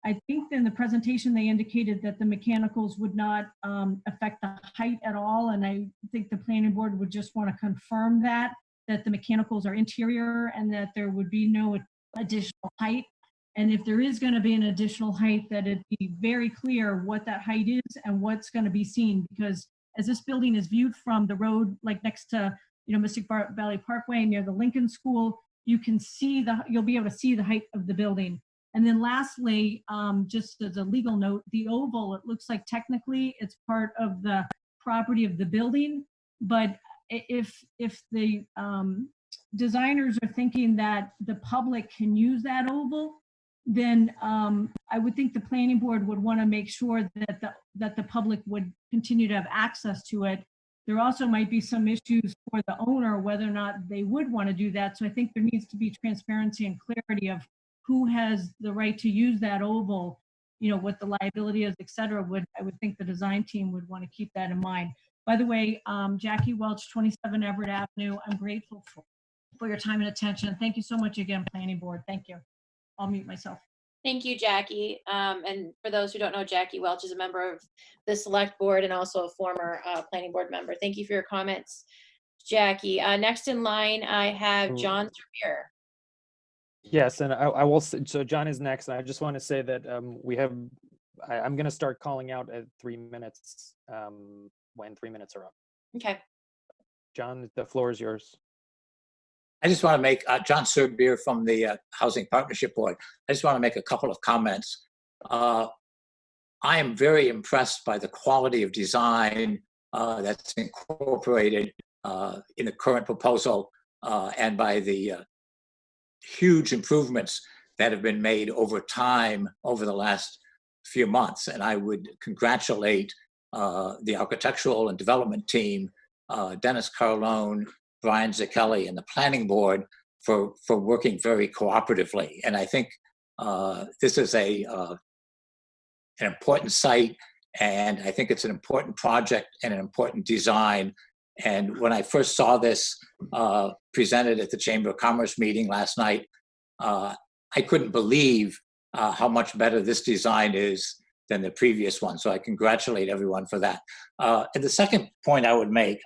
I think in the presentation they indicated that the mechanicals would not affect the height at all, and I think the planning board would just want to confirm that the mechanicals are interior and that there would be no additional height. And if there is going to be an additional height, that it be very clear what that height is and what's going to be seen, because as this building is viewed from the road, like next to, Mystic Valley Parkway near the Lincoln School, you can see you'll be able to see the height of the building. And then lastly, just as a legal note, the oval, it looks like technically it's part of the property of the building, but if the designers are thinking that the public can use that oval, then I would think the planning board would want to make sure that the public would continue to have access to it. There also might be some issues for the owner, whether or not they would want to do that. So I think there needs to be transparency and clarity of who has the right to use that oval, what the liability is, et cetera. I would think the design team would want to keep that in mind. By the way, Jackie Welch, 27 Everett Avenue, I'm grateful for your time and attention. Thank you so much again, planning board. Thank you. I'll mute myself. Thank you, Jackie. And for those who don't know, Jackie Welch is a member of the select board and also a former planning board member. Thank you for your comments, Jackie. Next in line, I have John Serbier. Yes, and I will say, so John is next. And I just want to say that I'm going to start calling out at 3 minutes when 3 minutes are up. Okay. John, the floor is yours. I just want to make, John Serbier from the Housing Partnership Board. I just want to make a couple of comments. I am very impressed by the quality of design that's incorporated in the current proposal and by the huge improvements that have been made over time over the last few months. And I would congratulate the architectural and development team, Dennis Carlone, Brian Zacchelli, and the planning board for working very cooperatively. And I think this is an important site, and I think it's an important project and an important design. And when I first saw this presented at the Chamber of Commerce meeting last night, I couldn't believe how much better this design is than the previous one. So I congratulate everyone for that. And the second point I would make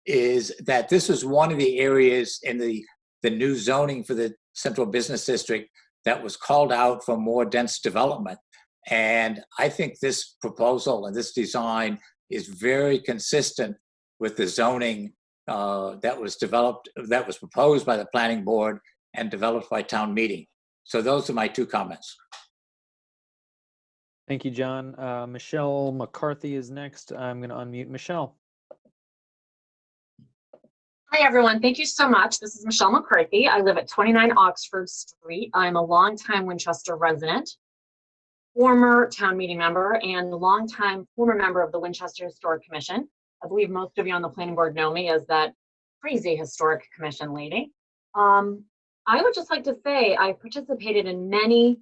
is that this is one of the areas in the new zoning for the Central Business District that was called out for more dense development. And I think this proposal and this design is very consistent with the zoning that was proposed by the planning board and developed by town meeting. So those are my two comments. Thank you, John. Michelle McCarthy is next. I'm going to unmute Michelle. Hi, everyone. Thank you so much. This is Michelle McCarthy. I live at 29 Oxford Street. I'm a longtime Winchester resident, former town meeting member, and longtime former member of the Winchester Historic Commission. I believe most of you on the planning board know me as that crazy historic commission lady. I would just like to say I participated in many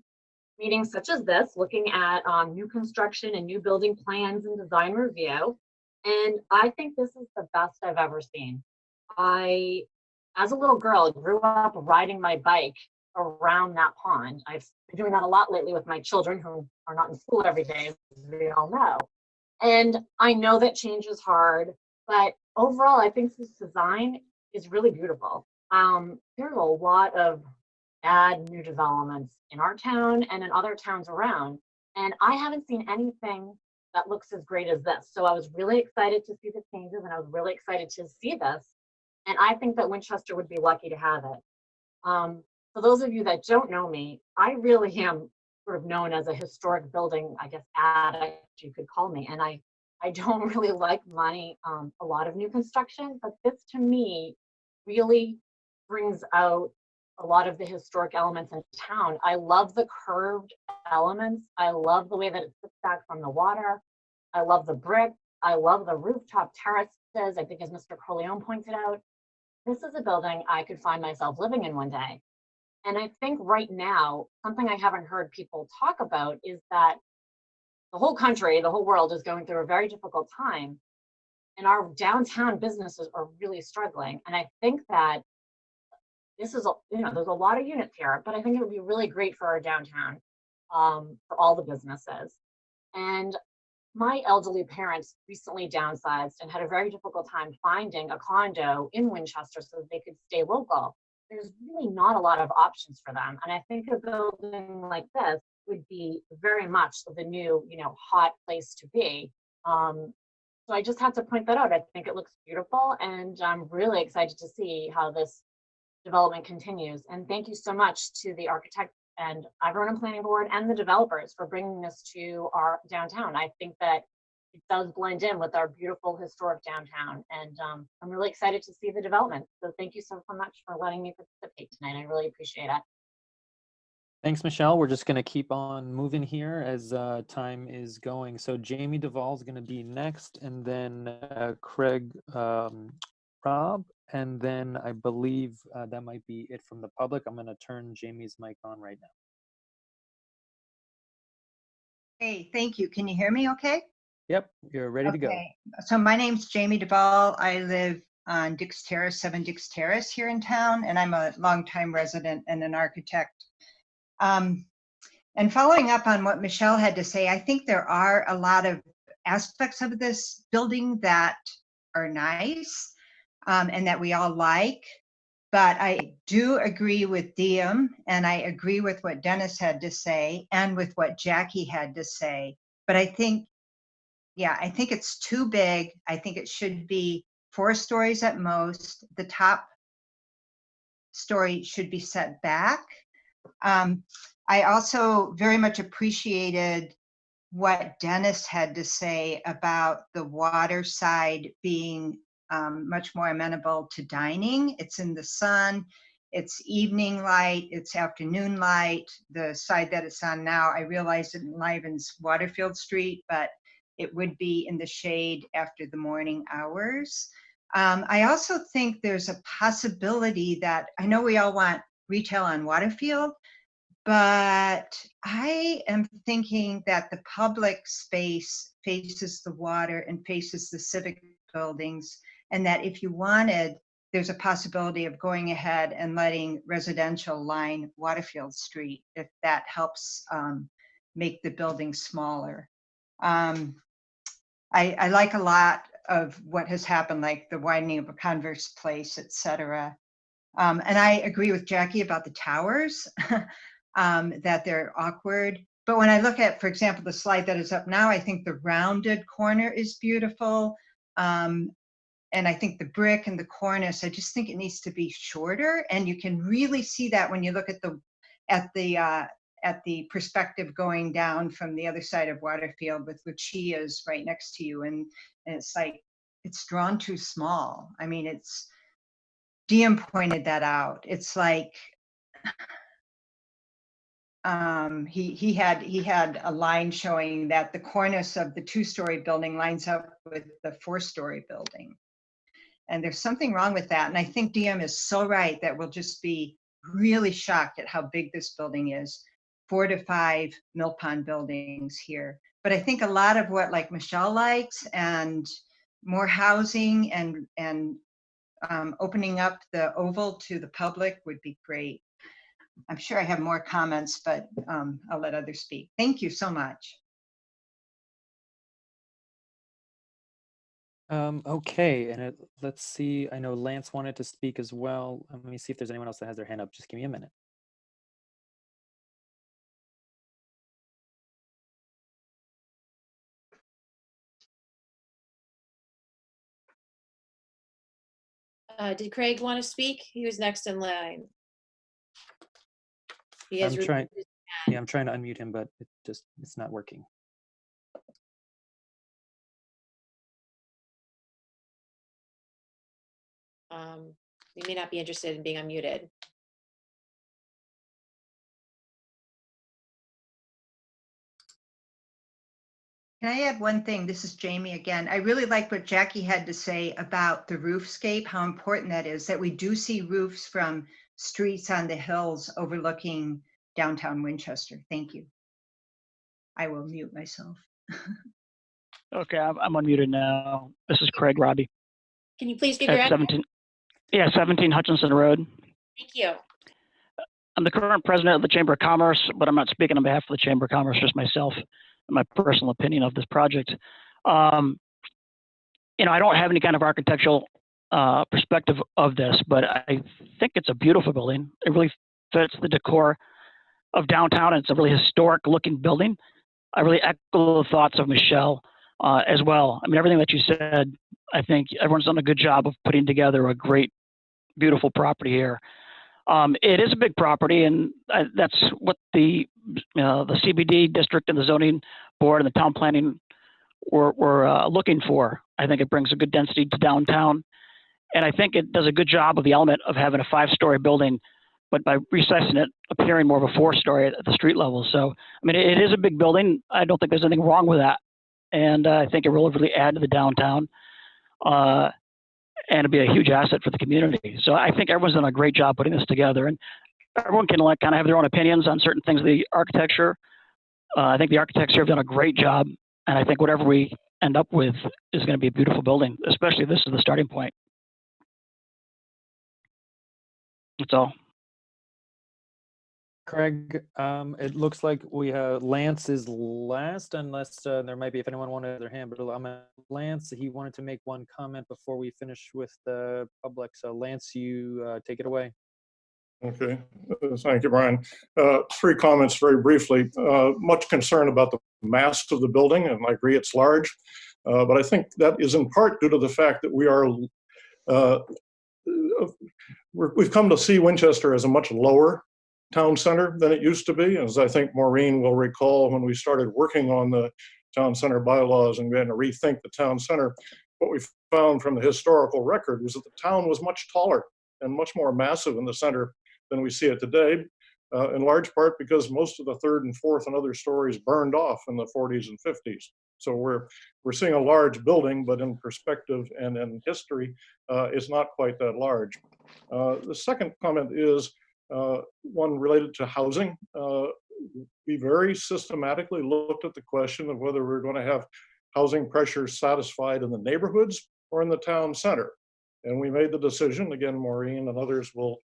meetings such as this, looking at new construction and new building plans and design review. And I think this is the best I've ever seen. As a little girl, grew up riding my bike around that pond. I've been doing that a lot lately with my children who are not in school every day, as we all know. And I know that change is hard, but overall, I think this design is really beautiful. There's a lot of bad new developments in our town and in other towns around, and I haven't seen anything that looks as great as this. So I was really excited to see the changes, and I was really excited to see this. And I think that Winchester would be lucky to have it. For those of you that don't know me, I really am sort of known as a historic building, I guess, addict, you could call me. And I don't really like a lot of new construction, but this to me really brings out a lot of the historic elements in town. I love the curved elements. I love the way that it sits back from the water. I love the brick. I love the rooftop terraces, I think as Mr. Corleone pointed out. This is a building I could find myself living in one day. And I think right now, something I haven't heard people talk about is that the whole country, the whole world is going through a very difficult time. And our downtown businesses are really struggling. And I think that this is, there's a lot of units here, but I think it would be really great for our downtown, for all the businesses. And my elderly parents recently downsized and had a very difficult time finding a condo in Winchester so that they could stay local. There's really not a lot of options for them. And I think a building like this would be very much the new, hot place to be. So I just had to point that out. I think it looks beautiful, and I'm really excited to see how this development continues. And thank you so much to the architect and everyone on planning board and the developers for bringing this to our downtown. I think that it does blend in with our beautiful historic downtown, and I'm really excited to see the development. So thank you so much for letting me participate tonight. I really appreciate it. Thanks, Michelle. We're just going to keep on moving here as time is going. So Jamie Duvall is going to be next, and then Craig Robb, and then I believe that might be it from the public. I'm going to turn Jamie's mic on right now. Hey, thank you. Can you hear me okay? Yep, you're ready to go. So my name's Jamie Duvall. I live on Dix Terrace, 7 Dix Terrace here in town, and I'm a longtime resident and an architect. And following up on what Michelle had to say, I think there are a lot of aspects of this building that are nice and that we all like. But I do agree with Diem, and I agree with what Dennis had to say and with what Jackie had to say. But I think, I think it's too big. I think it should be 4 stories at most. The top story should be set back. I also very much appreciated what Dennis had to say about the water side being much more amenable to dining. It's in the sun, it's evening light, it's afternoon light. The side that it's on now, I realize it enlivens Waterfield Street, but it would be in the shade after the morning hours. I also think there's a possibility that, I know we all want retail on Waterfield, but I am thinking that the public space faces the water and faces the civic buildings, and that if you wanted, there's a possibility of going ahead and letting residential line Waterfield Street, if that helps make the building smaller. I like a lot of what has happened, like the widening of a Converse place, et cetera. And I agree with Jackie about the towers. That they're awkward. But when I look at, for example, the slide that is up now, I think the rounded corner is beautiful. And And I think the brick and the cornice, I just think it needs to be shorter. And you can really see that when you look at the perspective going down from the other side of Waterfield with Lucia's right next to you. And it's like, it's drawn too small. I mean, Diem pointed that out. It's like, he had a line showing that the cornice of the 2-story building lines up with the 4-story building. And there's something wrong with that. And I think Diem is so right that we'll just be really shocked at how big this building is. 4 to 5 Mill Pond buildings here. But I think a lot of what like Michelle likes, and more housing and opening up the oval to the public would be great. I'm sure I have more comments, but I'll let others speak. Thank you so much. Okay, and let's see. I know Lance wanted to speak as well. Let me see if there's anyone else that has their hand up. Just give me a minute. Did Craig want to speak? He was next in line. He has I'm trying. Yeah, I'm trying to unmute him, but it's not working. You may not be interested in being unmuted. Can I add one thing? This is Jamie again. I really like what Jackie had to say about the roofscape, how important that is, that we do see roofs from streets on the hills overlooking downtown Winchester. Thank you. I will mute myself. Okay, I'm unmuted now. This is Craig Robbie. Can you please give your At address? 17 Hutchinson Road. Thank you. I'm the current president of the Chamber of Commerce, but I'm not speaking on behalf of the Chamber of Commerce, just myself and my personal opinion of this project. I don't have any kind of architectural perspective of this, but I think it's a beautiful building. It really fits the decor of downtown, and it's a really historic looking building. I really echo the thoughts of Michelle as well. I mean, everything that you said, I think everyone's done a good job of putting together a great, beautiful property here. It is a big property, and that's what the CBD district and the zoning board and the town planning were looking for. I think it brings a good density to downtown, and I think it does a good job of the element of having a 5-story building, but by resizing it, appearing more of a 4-story at the street level. So, I mean, it is a big building. I don't think there's anything wrong with that, and I think it will really add to the downtown. And it'd be a huge asset for the community. So I think everyone's done a great job putting this together, and everyone can kind of have their own opinions on certain things of the architecture. I think the architects here have done a great job, and I think whatever we end up with is going to be a beautiful building, especially if this is the starting point. That's all. Craig, it looks like we have Lance is last, unless there might be, if anyone wanted their hand, but Lance, he wanted to make one comment before we finish with the public. So Lance, you take it away. Okay, thank you, Brian. 3 comments very briefly. Much concern about the mass of the building, and I agree it's large, but I think that is in part due to the fact that we've come to see Winchester as a much lower town center than it used to be. As I think Maureen will recall, when we started working on the town center bylaws and began to rethink the town center, what we found from the historical record was that the town was much taller and much more massive in the center than we see it today, in large part because most of the 3rd and 4th and other stories burned off in the 40s and 50s. So we're seeing a large building, but in perspective and in history, it's not quite that large. The second comment is one related to housing. We very systematically looked at the question of whether we're going to have housing pressures satisfied in the neighborhoods or in the town center. And we made the decision, again, Maureen and others will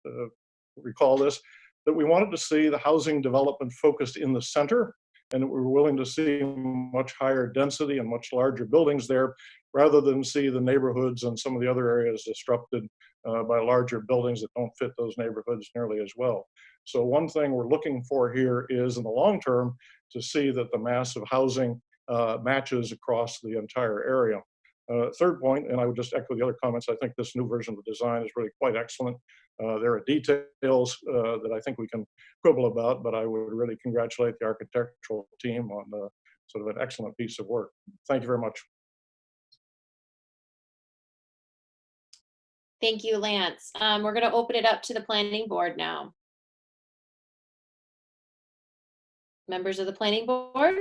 recall this, that we wanted to see the housing development focused in the center, and that we were willing to see much higher density and much larger buildings there, rather than see the neighborhoods and some of the other areas disrupted by larger buildings that don't fit those neighborhoods nearly as well. So one thing we're looking for here is, in the long term, to see that the mass of housing matches across the entire area. Third point, and I would just echo the other comments, I think this new version of the design is really quite excellent. There are details that I think we can quibble about, but I would really congratulate the architectural team on sort of an excellent piece of work. Thank you very much. Thank you, Lance. We're going to open it up to the planning board now. Members of the planning board,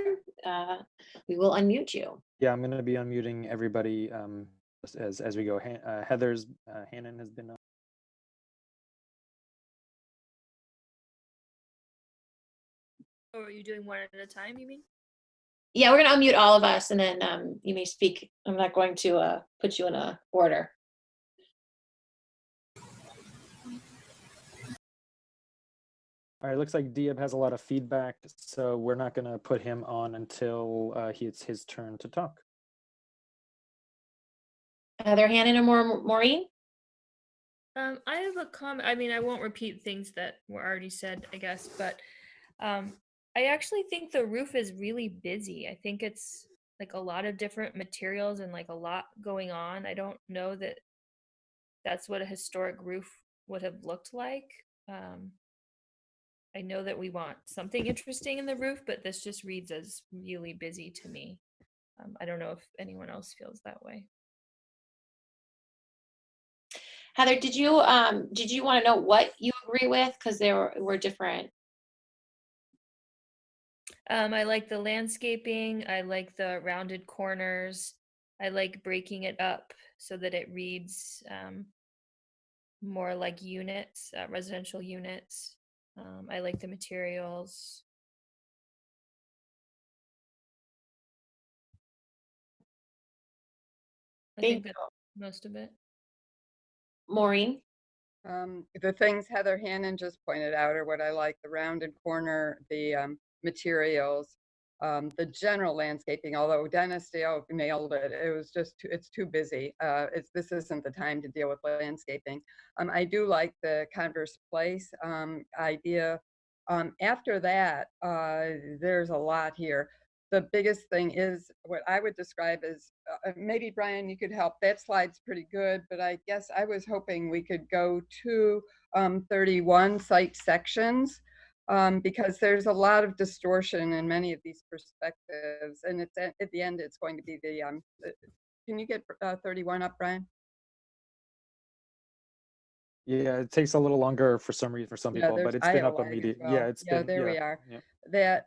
we will unmute you. Yeah, I'm going to be unmuting everybody as we go. Heather's Hannon has been on. Oh, are you doing one at a time, you mean? Yeah, we're going to unmute all of us, and then you may speak. I'm not going to put you in a order. All right, looks like Diab has a lot of feedback, so we're not going to put him on until it's his turn to talk. Heather, Hannon, or Maureen? I have a comment. I mean, I won't repeat things that were already said, I guess, but I actually think the roof is really busy. I think it's like a lot of different materials and like a lot going on. I don't know that that's what a historic roof would have looked like. I know that we want something interesting in the roof, but this just reads as really busy to me. I don't know if anyone else feels that way. Heather, did you want to know what you agree with? Because there were different. I like the landscaping. I like the rounded corners. I like breaking it up so that it reads more like units, residential units. I like the materials. I think that's most of it. Maureen? The things Heather Hannon just pointed out are what I like: the rounded corner, the materials, the general landscaping. Although Dennis Dale nailed it, it was just it's too busy. This isn't the time to deal with landscaping. I do like the Converse Place idea. After that, there's a lot here. The biggest thing is what I would describe as, maybe Brian, you could help. That slide's pretty good, but I guess I was hoping we could go to 31 site sections, because there's a lot of distortion in many of these perspectives. And it's at the end, it's going to be the, can you get 31 up, Brian? Yeah, it takes a little longer for some reason for some people, but it's been up immediately. Well. Yeah, it's been. There we are. Yeah. That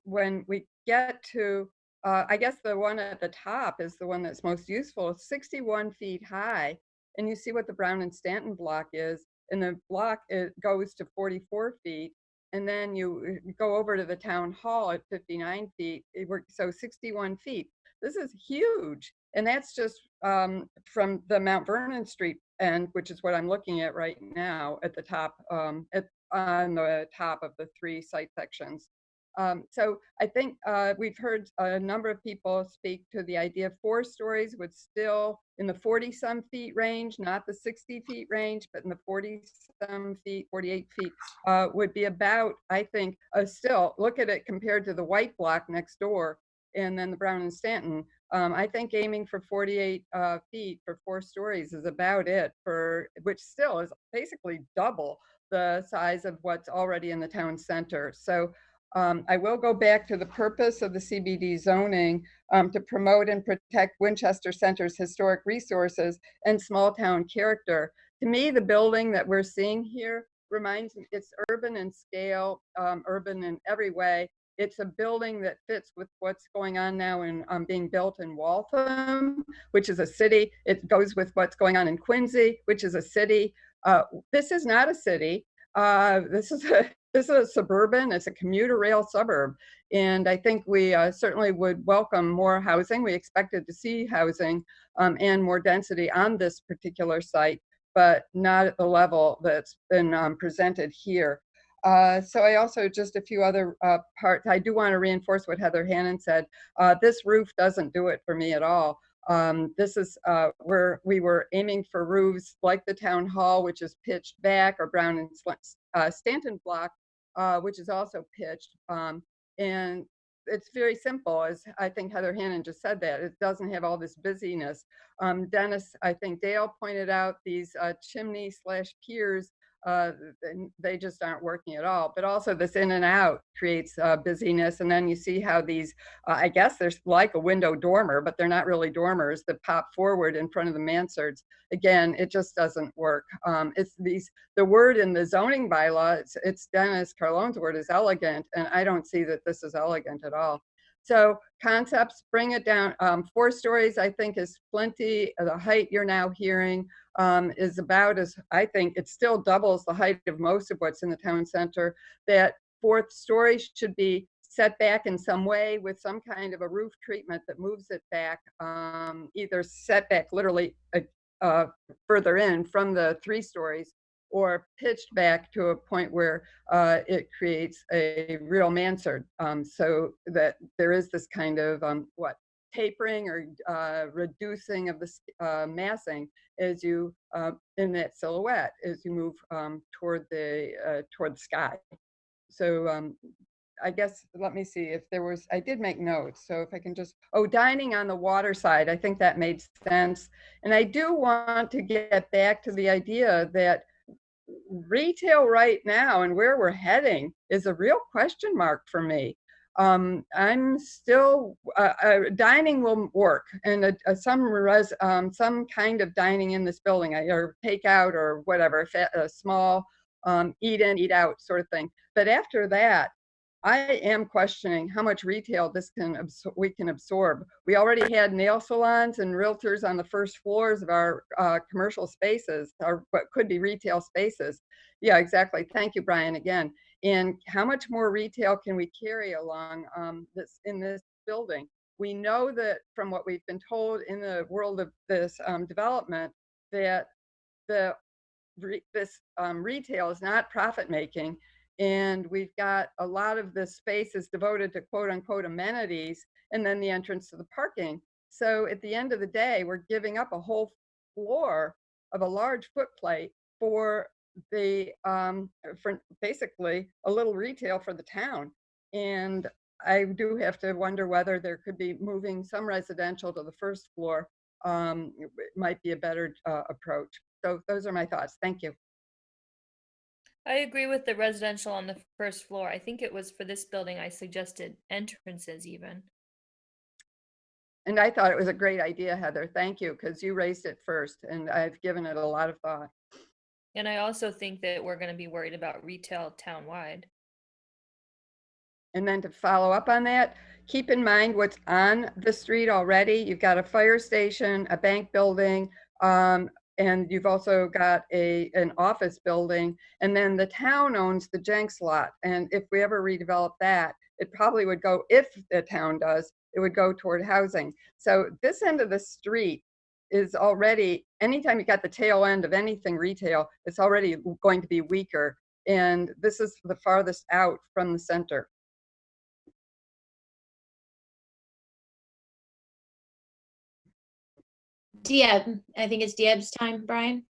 when we get to, I guess the one at the top is the one that's most useful. It's 61 feet high, and you see what the Brown and Stanton block is. And the block, it goes to 44 feet, and then you go over to the town hall at 59 feet. So 61 feet. This is huge, and that's just from the Mount Vernon Street end, which is what I'm looking at right now at the top, on the top of the three site sections. So I think we've heard a number of people speak to the idea of 4 stories would still in the 40-some feet range, not the 60 feet range, but in the 40-some feet, 48 feet would be about, I think, still look at it compared to the white block next door and then the Brown and Stanton. I think aiming for 48 feet for 4 stories is about it, for which still is basically double the size of what's already in the town center. So I will go back to the purpose of the CBD zoning to promote and protect Winchester Center's historic resources and small town character. To me, the building that we're seeing here reminds me, it's urban in scale, urban in every way. It's a building that fits with what's going on now in being built in Waltham, which is a city. It goes with what's going on in Quincy, which is a city. This is not a city. This is a suburban. It's a commuter rail suburb, and I think we certainly would welcome more housing. We expected to see housing and more density on this particular site, but not at the level that's been presented here. So I also, just a few other parts, I do want to reinforce what Heather Hannon said. This roof doesn't do it for me at all. This is where we were aiming for roofs like the town hall, which is pitched back, or Brown and Stanton block, which is also pitched. And it's very simple, as I think Heather Hannon just said that. It doesn't have all this busyness. Dennis, I think Dale pointed out these chimney/piers, they just aren't working at all. But also this in and out creates busyness. And then you see how these, I guess there's like a window dormer, but they're not really dormers that pop forward in front of the mansards. Again, it just doesn't work. It's the word in the zoning bylaw, it's Dennis Carlone's word, is elegant, and I don't see that this is elegant at all. So concepts, bring it down. 4 stories, I think, is plenty. The height you're now hearing is about as, I think it still doubles the height of most of what's in the town center. That 4th story should be set back in some way with some kind of a roof treatment that moves it back, either set back literally further in from the 3 stories, or pitched back to a point where it creates a real mansard, so that there is this kind of tapering or reducing of the massing as you in that silhouette as you move toward the sky. So I guess, let me see if there was, I did make notes. So if I can just, dining on the water side, I think that made sense. And I do want to get back to the idea that retail right now and where we're heading is a real question mark for me. I'm still, dining will work, and some kind of dining in this building, or takeout or whatever, a small eat in, eat out sort of thing. But after that, I am questioning how much retail we can absorb. We already had nail salons and realtors on the first floors of our commercial spaces, or what could be retail spaces. Yeah, exactly. Thank you, Brian, again. And how much more retail can we carry along in this building? We know that from what we've been told in the world of this development, that this retail is not profit making. And we've got a lot of the space is devoted to quote unquote amenities, and then the entrance to the parking. So at the end of the day, we're giving up a whole floor of a large footplate for for basically a little retail for the town. And I do have to wonder whether there could be moving some residential to the first floor. It might be a better approach. So those are my thoughts. Thank you. I agree with the residential on the first floor. I think it was for this building I suggested entrances even. And I thought it was a great idea, Heather. Thank you, because you raised it first, and I've given it a lot of thought. And I also think that we're going to be worried about retail townwide. And then to follow up on that, keep in mind what's on the street already. You've got a fire station, a bank building, and you've also got an office building, and then the town owns the Jenks lot. And if we ever redevelop that, it probably would go, if the town does, it would go toward housing. So this end of the street is already, anytime you got the tail end of anything retail, it's already going to be weaker. And this is the farthest out from the center. Dieb, I think it's Dieb's time, Brian.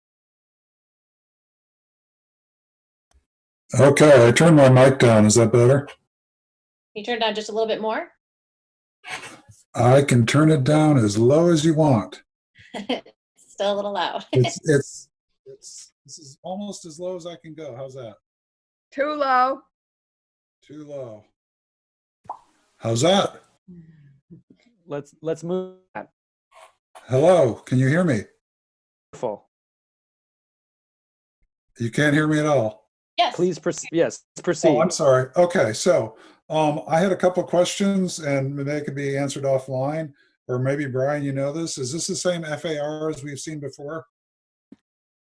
Okay, I turned my mic down. Is that better? Can you turn it down just a little bit more? I can turn it down as low as you want. Still a little loud. This is almost as low as I can go. How's that? Too low. Too low. How's that? Let's move. Hello, can you hear me? Wonderful. You can't hear me at all. Yes. Please proceed. Yes, proceed. Oh, I'm sorry. Okay, so I had a couple of questions, and they could be answered offline, or maybe Brian, you know this. Is this the same FAR as we've seen before?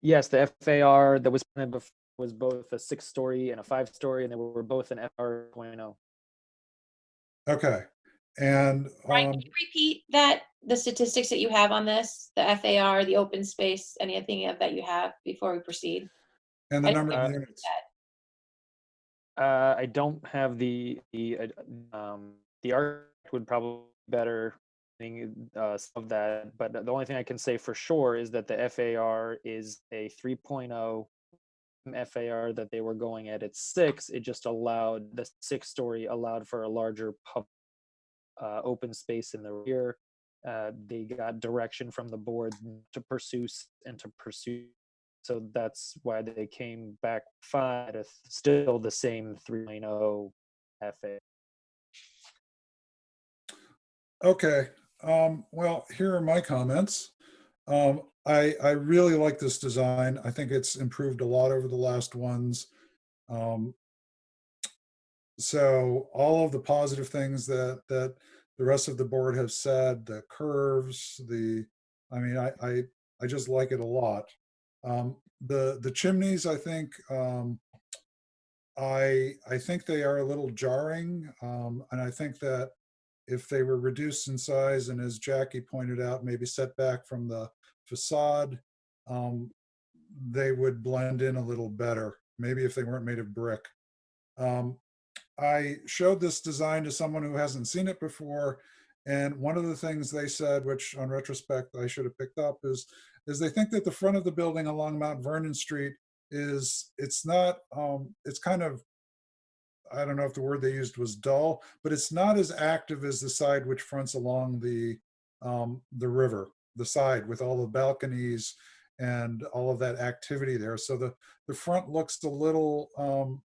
Yes, the FAR that was presented before was both a 6-story and a 5-story, and they were both an FR 2.0. Okay, and Brian, can you repeat that, the statistics that you have on this, the FAR, the open space, anything of that you have before we proceed? and the number of units. I don't have the architect would probably be better of that, but the only thing I can say for sure is that the FAR is a 3.0 FAR that they were going at 6. It just allowed, the 6-story allowed for a larger public open space in the rear. They got direction from the board to pursue and to pursue. So that's why they came back 5 at still the same 3.0 FA. Okay, well, here are my comments. I really like this design. I think it's improved a lot over the last ones. So all of the positive things that the rest of the board have said, the curves, I mean, I just like it a lot. The chimneys, I think, I think they are a little jarring, and I think that if they were reduced in size, and as Jackie pointed out, maybe set back from the facade, they would blend in a little better, maybe if they weren't made of brick. I showed this design to someone who hasn't seen it before, and one of the things they said, which on retrospect I should have picked up, is they think that the front of the building along Mount Vernon Street it's not, it's kind of, I don't know if the word they used was dull, but it's not as active as the side which fronts along the river, the side with all the balconies and all of that activity there. So the front looks a little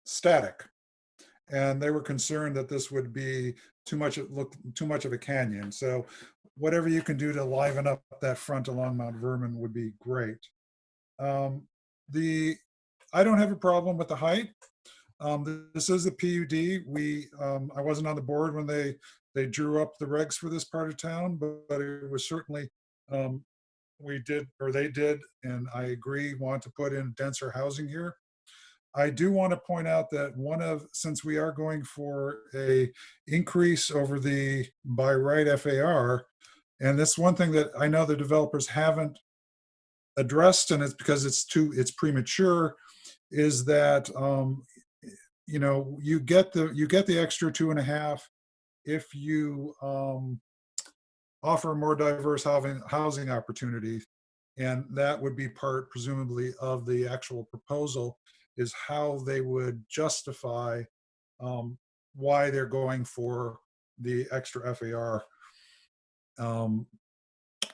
static, and they were concerned that this would be too much of a canyon. So whatever you can do to liven up that front along Mount Vernon would be great. I don't have a problem with the height. This is a PUD. I wasn't on the board when they drew up the regs for this part of town, but it was certainly, they did, and I agree, want to put in denser housing here. I do want to point out that since we are going for a increase over the by right FAR, and that's one thing that I know the developers haven't addressed, and it's because it's premature, is that you get the extra 2.5 if you offer more diverse housing opportunities, and that would be part presumably of the actual proposal, is how they would justify why they're going for the extra FAR.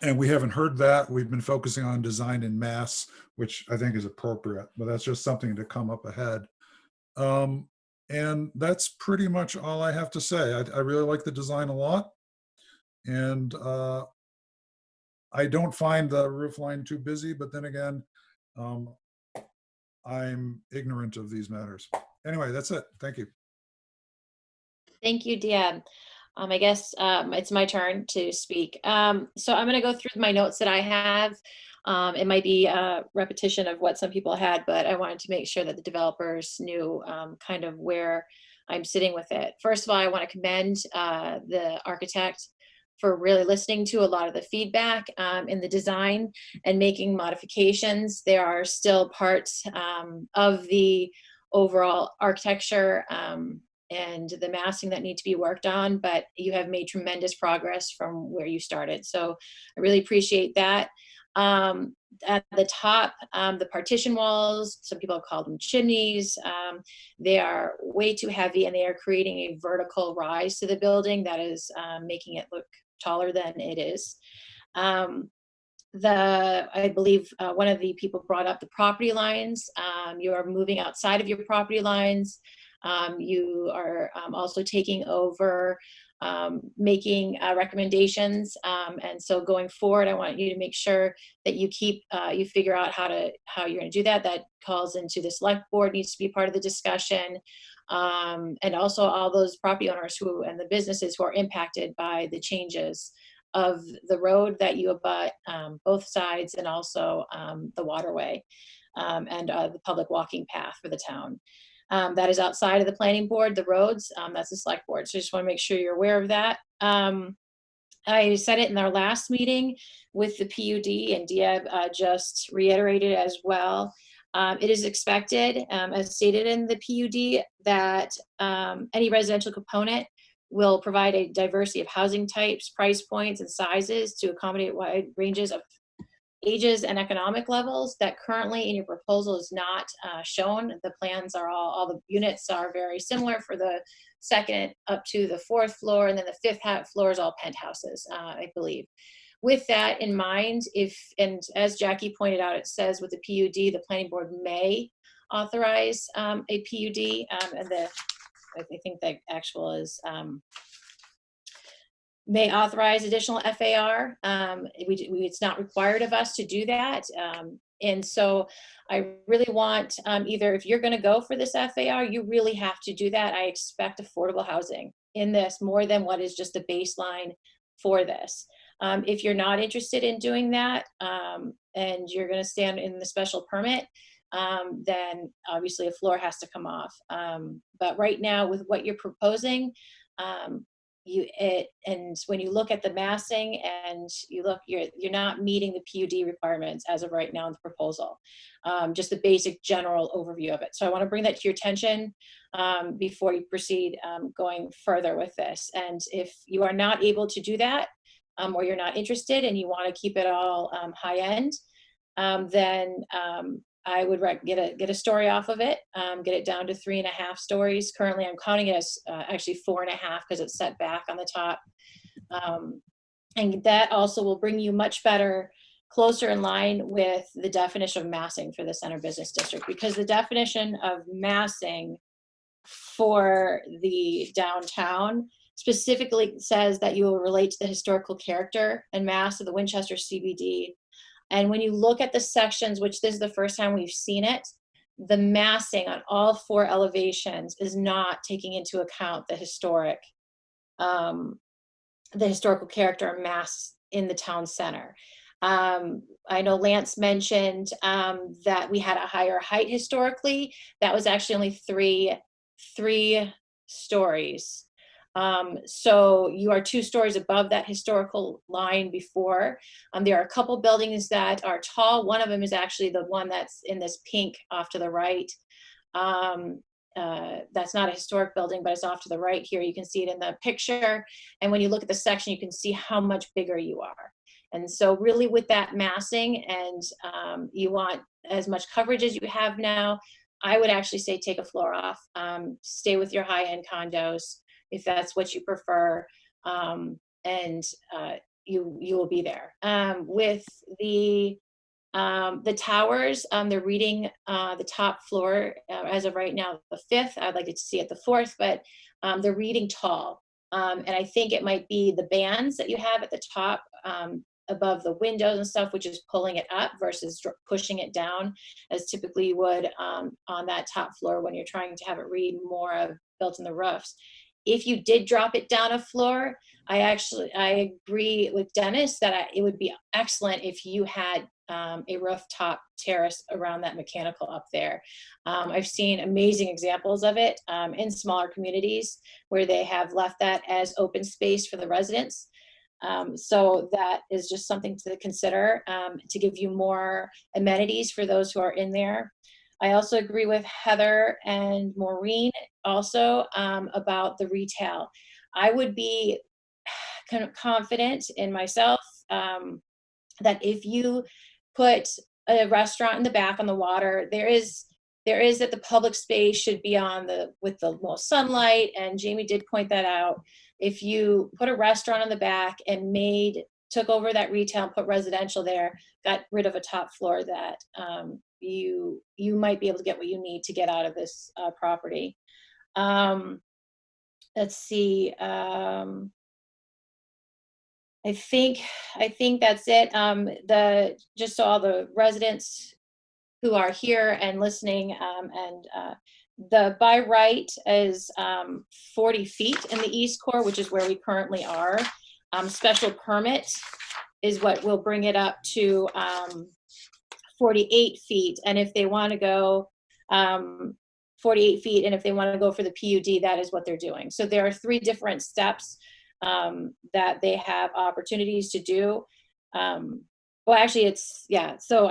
And we haven't heard that. We've been focusing on design in mass, which I think is appropriate, but that's just something to come up ahead. And that's pretty much all I have to say. I really like the design a lot. And I don't find the roof line too busy, but then again, I'm ignorant of these matters. Anyway, that's it. Thank you. Thank you, Deanne. I guess it's my turn to speak. So I'm going to go through my notes that I have. It might be a repetition of what some people had, but I wanted to make sure that the developers knew kind of where I'm sitting with it. First of all, I want to commend the architect for really listening to a lot of the feedback in the design and making modifications. There are still parts of the overall architecture and the massing that need to be worked on, but you have made tremendous progress from where you started. So I really appreciate that. At the top, the partition walls, some people have called them chimneys. They are way too heavy, and they are creating a vertical rise to the building that is making it look taller than it is. I believe one of the people brought up the property lines. You are moving outside of your property lines. You are also taking over, making recommendations. And so going forward, I want you to make sure that you figure out how you're going to do that. That calls into the select board, needs to be part of the discussion. And also all those property owners and the businesses who are impacted by the changes of the road that you abut, both sides, and also the waterway and the public walking path for the town. That is outside of the planning board, the roads, that's the select board. So I just want to make sure you're aware of that. I said it in our last meeting with the PUD, and Diab just reiterated as well. It is expected, as stated in the PUD, that any residential component will provide a diversity of housing types, price points, and sizes to accommodate wide ranges of ages and economic levels that currently in your proposal is not shown. The plans are all the units are very similar for the second up to the fourth floor, and then the fifth floor is all penthouses, I believe. With that in mind, and as Jackie pointed out, it says with the PUD, the planning board may authorize a PUD, and I think the actual is may authorize additional FAR. It's not required of us to do that. And so I really want, either if you're going to go for this FAR, you really have to do that. I expect affordable housing in this more than what is just a baseline for this. If you're not interested in doing that, and you're going to stand in the special permit, then obviously a floor has to come off. But right now with what you're proposing, and when you look at the massing and you're not meeting the PUD requirements as of right now in the proposal. Just the basic general overview of it. So I want to bring that to your attention before you proceed going further with this. And if you are not able to do that, or you're not interested and you want to keep it all high end, then I would get a story off of it, get it down to 3.5 stories. Currently, I'm counting it as actually 4.5 because it's set back on the top. And that also will bring you much better, closer in line with the definition of massing for the Center Business District, because the definition of massing for the downtown specifically says that you will relate to the historical character and mass of the Winchester CBD. And when you look at the sections, which this is the first time we've seen it, the massing on all 4 elevations is not taking into account the historical character and mass in the town center. I know Lance mentioned that we had a higher height historically. That was actually only three stories. So you are 2 stories above that historical line before. There are a couple buildings that are tall. One of them is actually the one that's in this pink off to the right. That's not a historic building, but it's off to the right here. You can see it in the picture. And when you look at the section, you can see how much bigger you are. And so really with that massing, and you want as much coverage as you have now, I would actually say take a floor off, stay with your high-end condos, if that's what you prefer, and you will be there. With the towers, they're reading the top floor as of right now, the 5th. I'd like to see it the 4th, but they're reading tall. And I think it might be the bands that you have at the top above the windows and stuff, which is pulling it up versus pushing it down, as typically you would on that top floor when you're trying to have it read more of built in the roofs. If you did drop it down a floor, I agree with Dennis that it would be excellent if you had a rooftop terrace around that mechanical up there. I've seen amazing examples of it in smaller communities where they have left that as open space for the residents. So that is just something to consider to give you more amenities for those who are in there. I also agree with Heather and Maureen also about the retail. I would be kind of confident in myself that if you put a restaurant in the back on the water, there is that the public space should be with the most sunlight, and Jamie did point that out. If you put a restaurant in the back and took over that retail and put residential there, got rid of a top floor, that you might be able to get what you need to get out of this property. Let's see. I think that's it. Just so all the residents who are here and listening, and the by right is 40 feet in the East Core, which is where we currently are. Special permit is what will bring it up to 48 feet. And if they want to go 48 feet, and if they want to go for the PUD, that is what they're doing. So there are 3 different steps that they have opportunities to do. Well, actually, so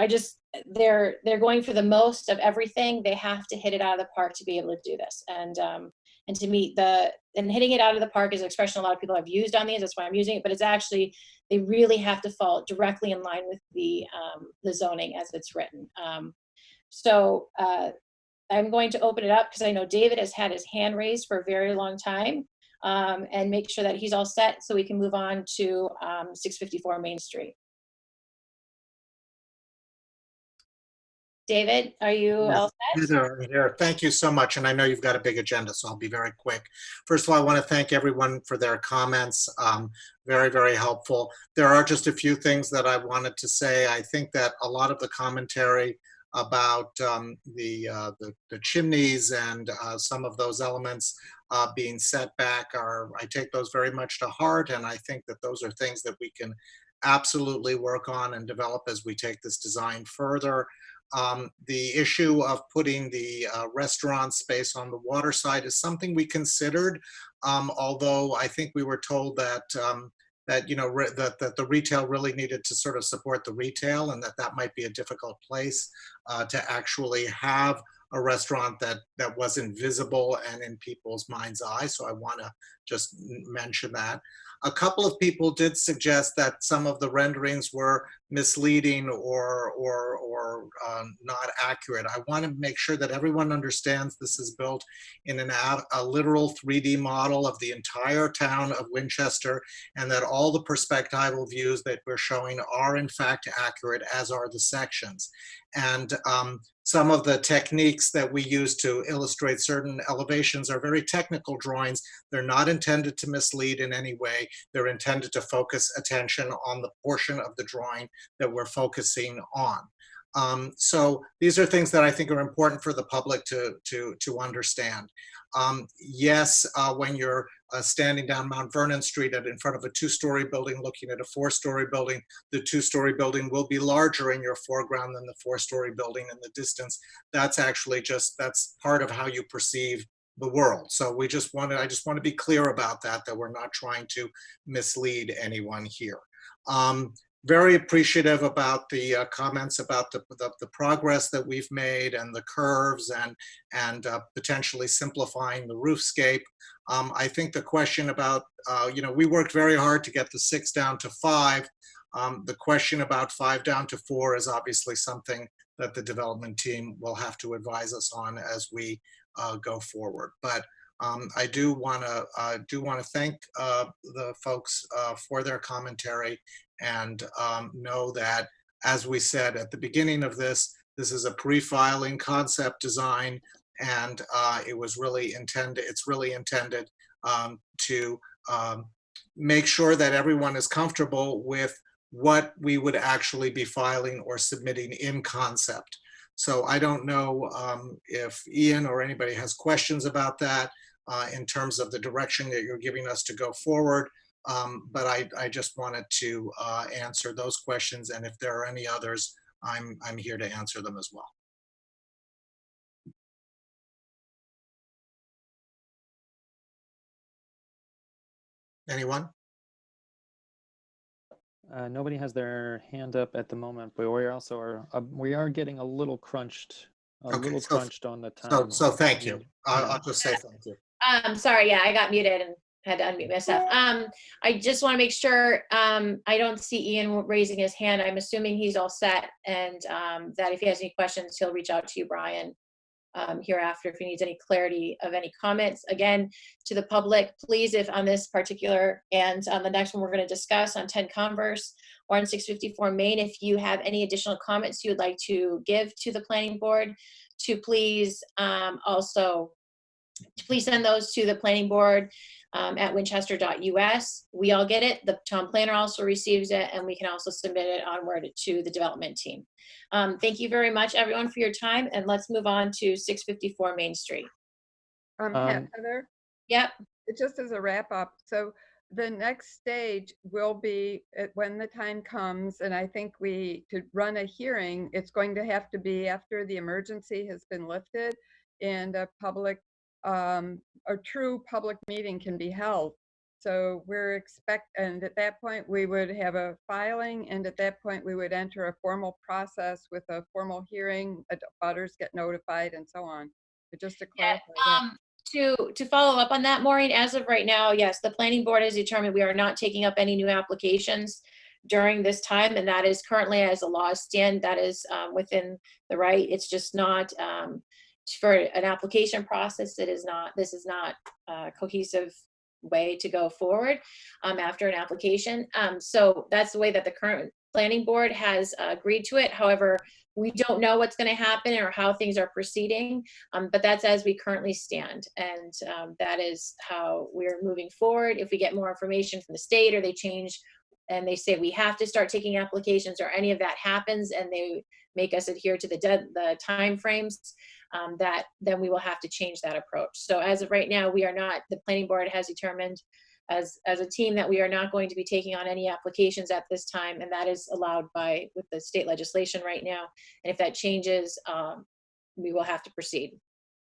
they're going for the most of everything. They have to hit it out of the park to be able to do this. And and to meet and hitting it out of the park is an expression a lot of people have used on these. That's why I'm using it, but it's actually, they really have to fall directly in line with the zoning as it's written. So I'm going to open it up because I know David has had his hand raised for a very long time, and make sure that he's all set so we can move on to 654 Main Street. David, are you all set? Here. Thank you so much. And I know you've got a big agenda, so I'll be very quick. First of all, I want to thank everyone for their comments. Very, very helpful. There are just a few things that I wanted to say. I think that a lot of the commentary about the chimneys and some of those elements being set back I take those very much to heart. And I think that those are things that we can absolutely work on and develop as we take this design further. The issue of putting the restaurant space on the water side is something we considered, although I think we were told that that the retail really needed to sort of support the retail, and that might be a difficult place to actually have a restaurant that wasn't visible and in people's mind's eye. So I want to just mention that. A couple of people did suggest that some of the renderings were misleading or not accurate. I want to make sure that everyone understands this is built in a literal 3D model of the entire town of Winchester, and that all the perspectival views that we're showing are in fact accurate, as are the sections. And some of the techniques that we use to illustrate certain elevations are very technical drawings. They're not intended to mislead in any way. They're intended to focus attention on the portion of the drawing that we're focusing on. So these are things that I think are important for the public to understand. Yes, when you're standing down Mount Vernon Street in front of a 2-story building looking at a 4-story building, the 2-story building will be larger in your foreground than the 4-story building in the distance. That's actually that's part of how you perceive the world. So I just want to be clear about that we're not trying to mislead anyone here. Very appreciative about the comments about the progress that we've made and the curves and potentially simplifying the roofscape. I think the question about, we worked very hard to get the 6 down to 5. The question about 5 down to 4 is obviously something that the development team will have to advise us on as we go forward. But I do want to thank the folks for their commentary, and know that, as we said at the beginning of this is a pre-filing concept design, and it's really intended to make sure that everyone is comfortable with what we would actually be filing or submitting in concept. So I don't know if Ian or anybody has questions about that in terms of the direction that you're giving us to go forward. But I just wanted to answer those questions, and if there are any others, I'm here to answer them as well. Anyone? Nobody has their hand up at the moment, but we are getting a little crunched, crunched on the time. So thank you. I'll just say thank you. Sorry, yeah, I got muted and had to unmute myself. I just want to make sure, I don't see Ian raising his hand. I'm assuming he's all set, and that if he has any questions, he'll reach out to you, Brian, hereafter if he needs any clarity of any comments. Again, to the public, please, if on this particular and on the next one we're going to discuss on 10 Converse or on 654 Main, if you have any additional comments you would like to give to the planning board, to please please send those to the planning board at winchester.us. We all get it. The town planner also receives it, and we can also submit it onward to the development team. Thank you very much, everyone, for your time, and let's move on to 654 Main Street. Heather? Yep. Just as a wrap up, so the next stage will be when the time comes, and I think to run a hearing, it's going to have to be after the emergency has been lifted and a true public meeting can be held. So and at that point we would have a filing, and at that point we would enter a formal process with a formal hearing, butters get notified and so on. But just to clarify that. To follow up on that, Maureen, as of right now, yes, the planning board has determined we are not taking up any new applications during this time, and that is currently, as the laws stand, that is within the right. It's just not for an application process. This is not a cohesive way to go forward after an application. So that's the way that the current planning board has agreed to it. However, we don't know what's going to happen or how things are proceeding, but that's as we currently stand. And that is how we're moving forward. If we get more information from the state or they change and they say we have to start taking applications or any of that happens and they make us adhere to the time frames, that then we will have to change that approach. So as of right now, we are not, the planning board has determined as a team that we are not going to be taking on any applications at this time, and that is allowed with the state legislation right now. And if that changes, we will have to proceed.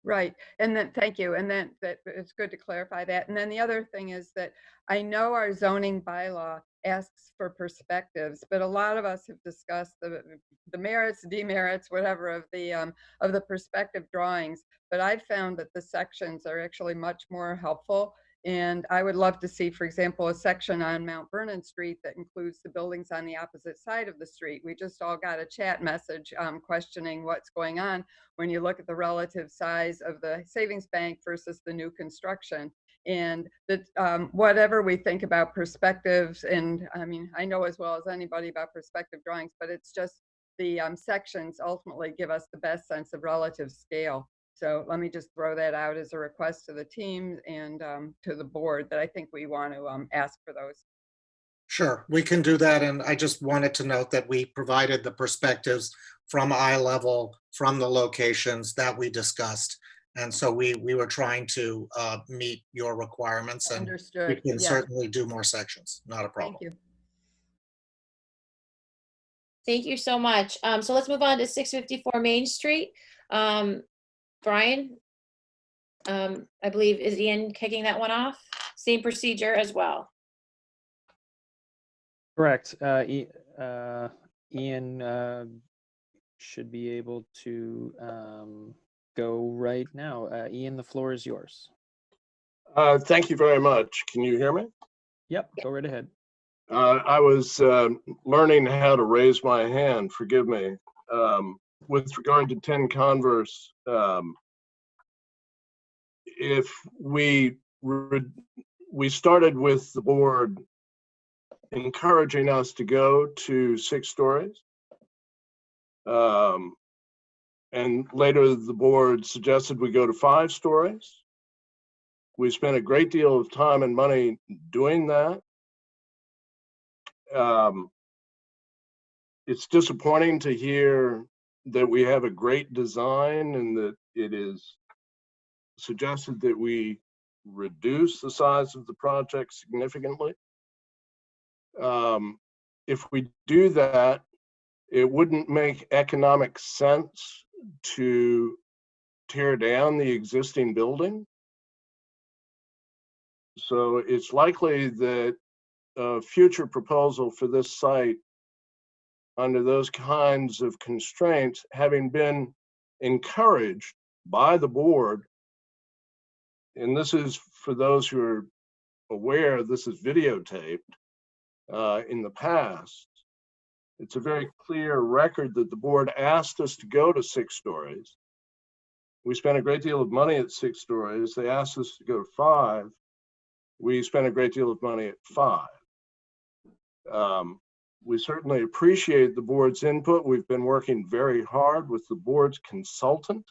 Right. And then, thank you. And then that it's good to clarify that. And then the other thing is that I know our zoning bylaw asks for perspectives, but a lot of us have discussed the merits, demerits, whatever of the perspective drawings. But I've found that the sections are actually much more helpful. And I would love to see, for example, a section on Mount Vernon Street that includes the buildings on the opposite side of the street. We just all got a chat message questioning what's going on when you look at the relative size of the savings bank versus the new construction. And that whatever we think about perspectives, and I mean, I know as well as anybody about perspective drawings, but it's just the sections ultimately give us the best sense of relative scale. So let me just throw that out as a request to the team and to the board that I think we want to ask for those. Sure, we can do that. And I just wanted to note that we provided the perspectives from eye level, from the locations that we discussed. And so we were trying to meet your requirements, and Understood. we can Yeah. certainly do more sections, not a problem. Thank you. Thank you so much. So let's move on to 654 Main Street. Brian, I believe, is Ian kicking that one off? Same procedure as well. Correct. Ian should be able to go right now. Ian, the floor is yours. Thank you very much. Can you hear me? Yep, go right ahead. I was learning how to raise my hand, forgive me. With regard to 10 Converse, if we started with the board encouraging us to go to 6 stories, and later the board suggested we go to 5 stories. We spent a great deal of time and money doing that. It's disappointing to hear that we have a great design and that it is suggested that we reduce the size of the project significantly. If we do that, it wouldn't make economic sense to tear down the existing building. So it's likely that a future proposal for this site under those kinds of constraints, having been encouraged by the board, and this is for those who are aware, this is videotaped in the past. It's a very clear record that the board asked us to go to 6 stories. We spent a great deal of money at 6 stories. They asked us to go to 5. We spent a great deal of money at 5. We certainly appreciate the board's input. We've been working very hard with the board's consultant.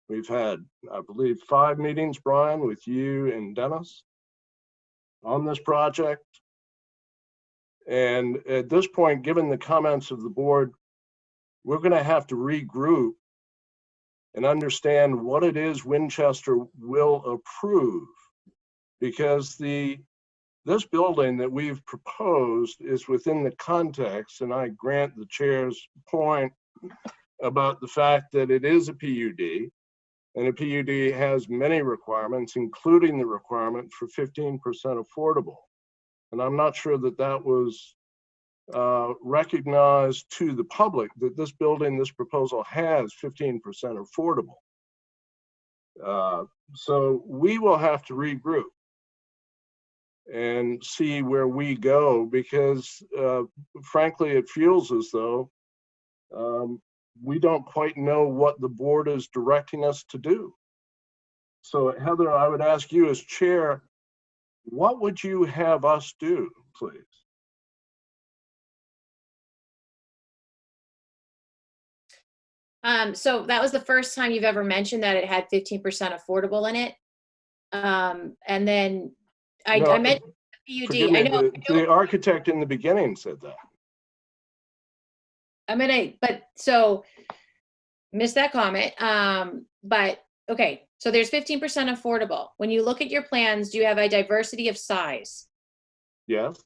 We've had, I believe, 5 meetings, Brian, with you and Dennis on this project. And at this point, given the comments of the board, we're going to have to regroup and understand what it is Winchester will approve, because this building that we've proposed is within the context, and I grant the chair's point about the fact that it is a PUD, and a PUD has many requirements, including the requirement for 15% affordable. And I'm not sure that that was recognized to the public, that this building, this proposal has 15% affordable. So we will have to regroup and see where we go, because frankly, it feels as though we don't quite know what the board is directing us to do. So Heather, I would ask you as chair, what would you have us do, please? So that was the first time you've ever mentioned that it had 15% affordable in it. And then I mentioned the PUD. Forgive me, I know the architect in the beginning said that. so missed that comment. But okay, so there's 15% affordable. When you look at your plans, do you have a diversity of size? Yes.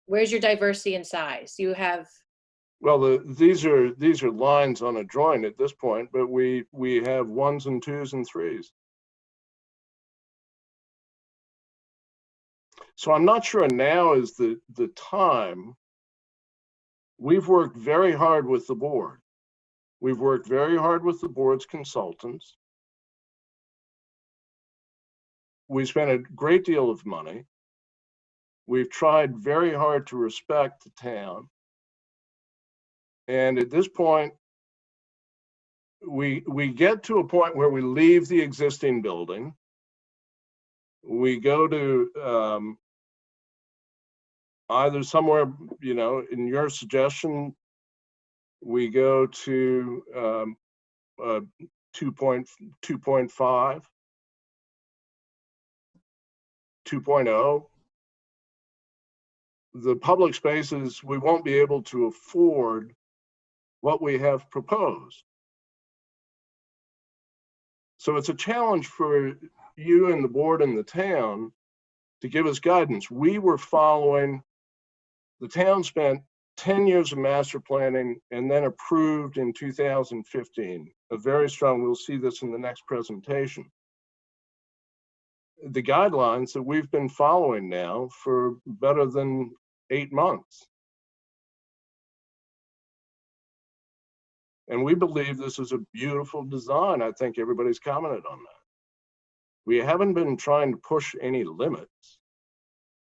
Where's your diversity in size? You have. Well, these are lines on a drawing at this point, but we have 1s and 2s and 3s. So I'm not sure now is the time. We've worked very hard with the board. We've worked very hard with the board's consultants. We spent a great deal of money. We've tried very hard to respect the town. And at this point, we get to a point where we leave the existing building. We go to either somewhere, you know, in your suggestion, we go to 2.5, 2.0. The public spaces, we won't be able to afford what we have proposed. So it's a challenge for you and the board and the town to give us guidance. We were following, the town spent 10 years of master planning and then approved in 2015. A very strong, we'll see this in the next presentation. The guidelines that we've been following now for better than 8 months. And we believe this is a beautiful design. I think everybody's commented on that. We haven't been trying to push any limits.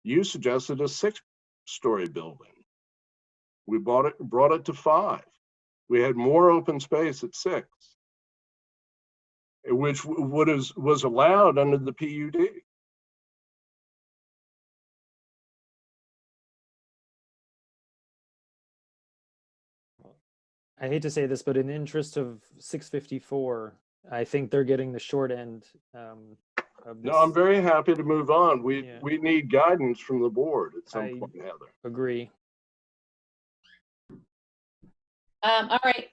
You suggested a 6-story building. We brought it to 5. We had more open space at 6, which was allowed under the PUD. I hate to say this, but in the interest of 654, I think they're getting the short end of this. No, I'm very happy to move on. We need guidance from the board at some point, Heather. Agree. All right.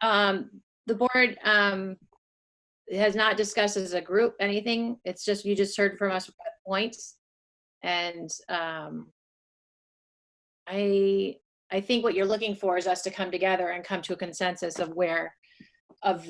The board has not discussed as a group anything. It's just, you just heard from us points. And I think what you're looking for is us to come together and come to a consensus of of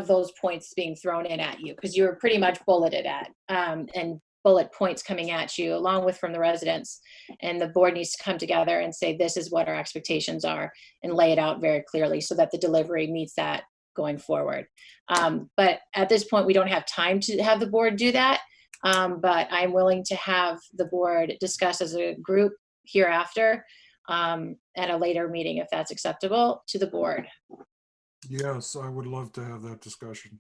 those points being thrown in at you, because you were pretty much bulleted at, and bullet points coming at you along with from the residents. And the board needs to come together and say, this is what our expectations are, and lay it out very clearly so that the delivery meets that going forward. But at this point, we don't have time to have the board do that. But I'm willing to have the board discuss as a group hereafter at a later meeting, if that's acceptable to the board. Yes, I would love to have that discussion.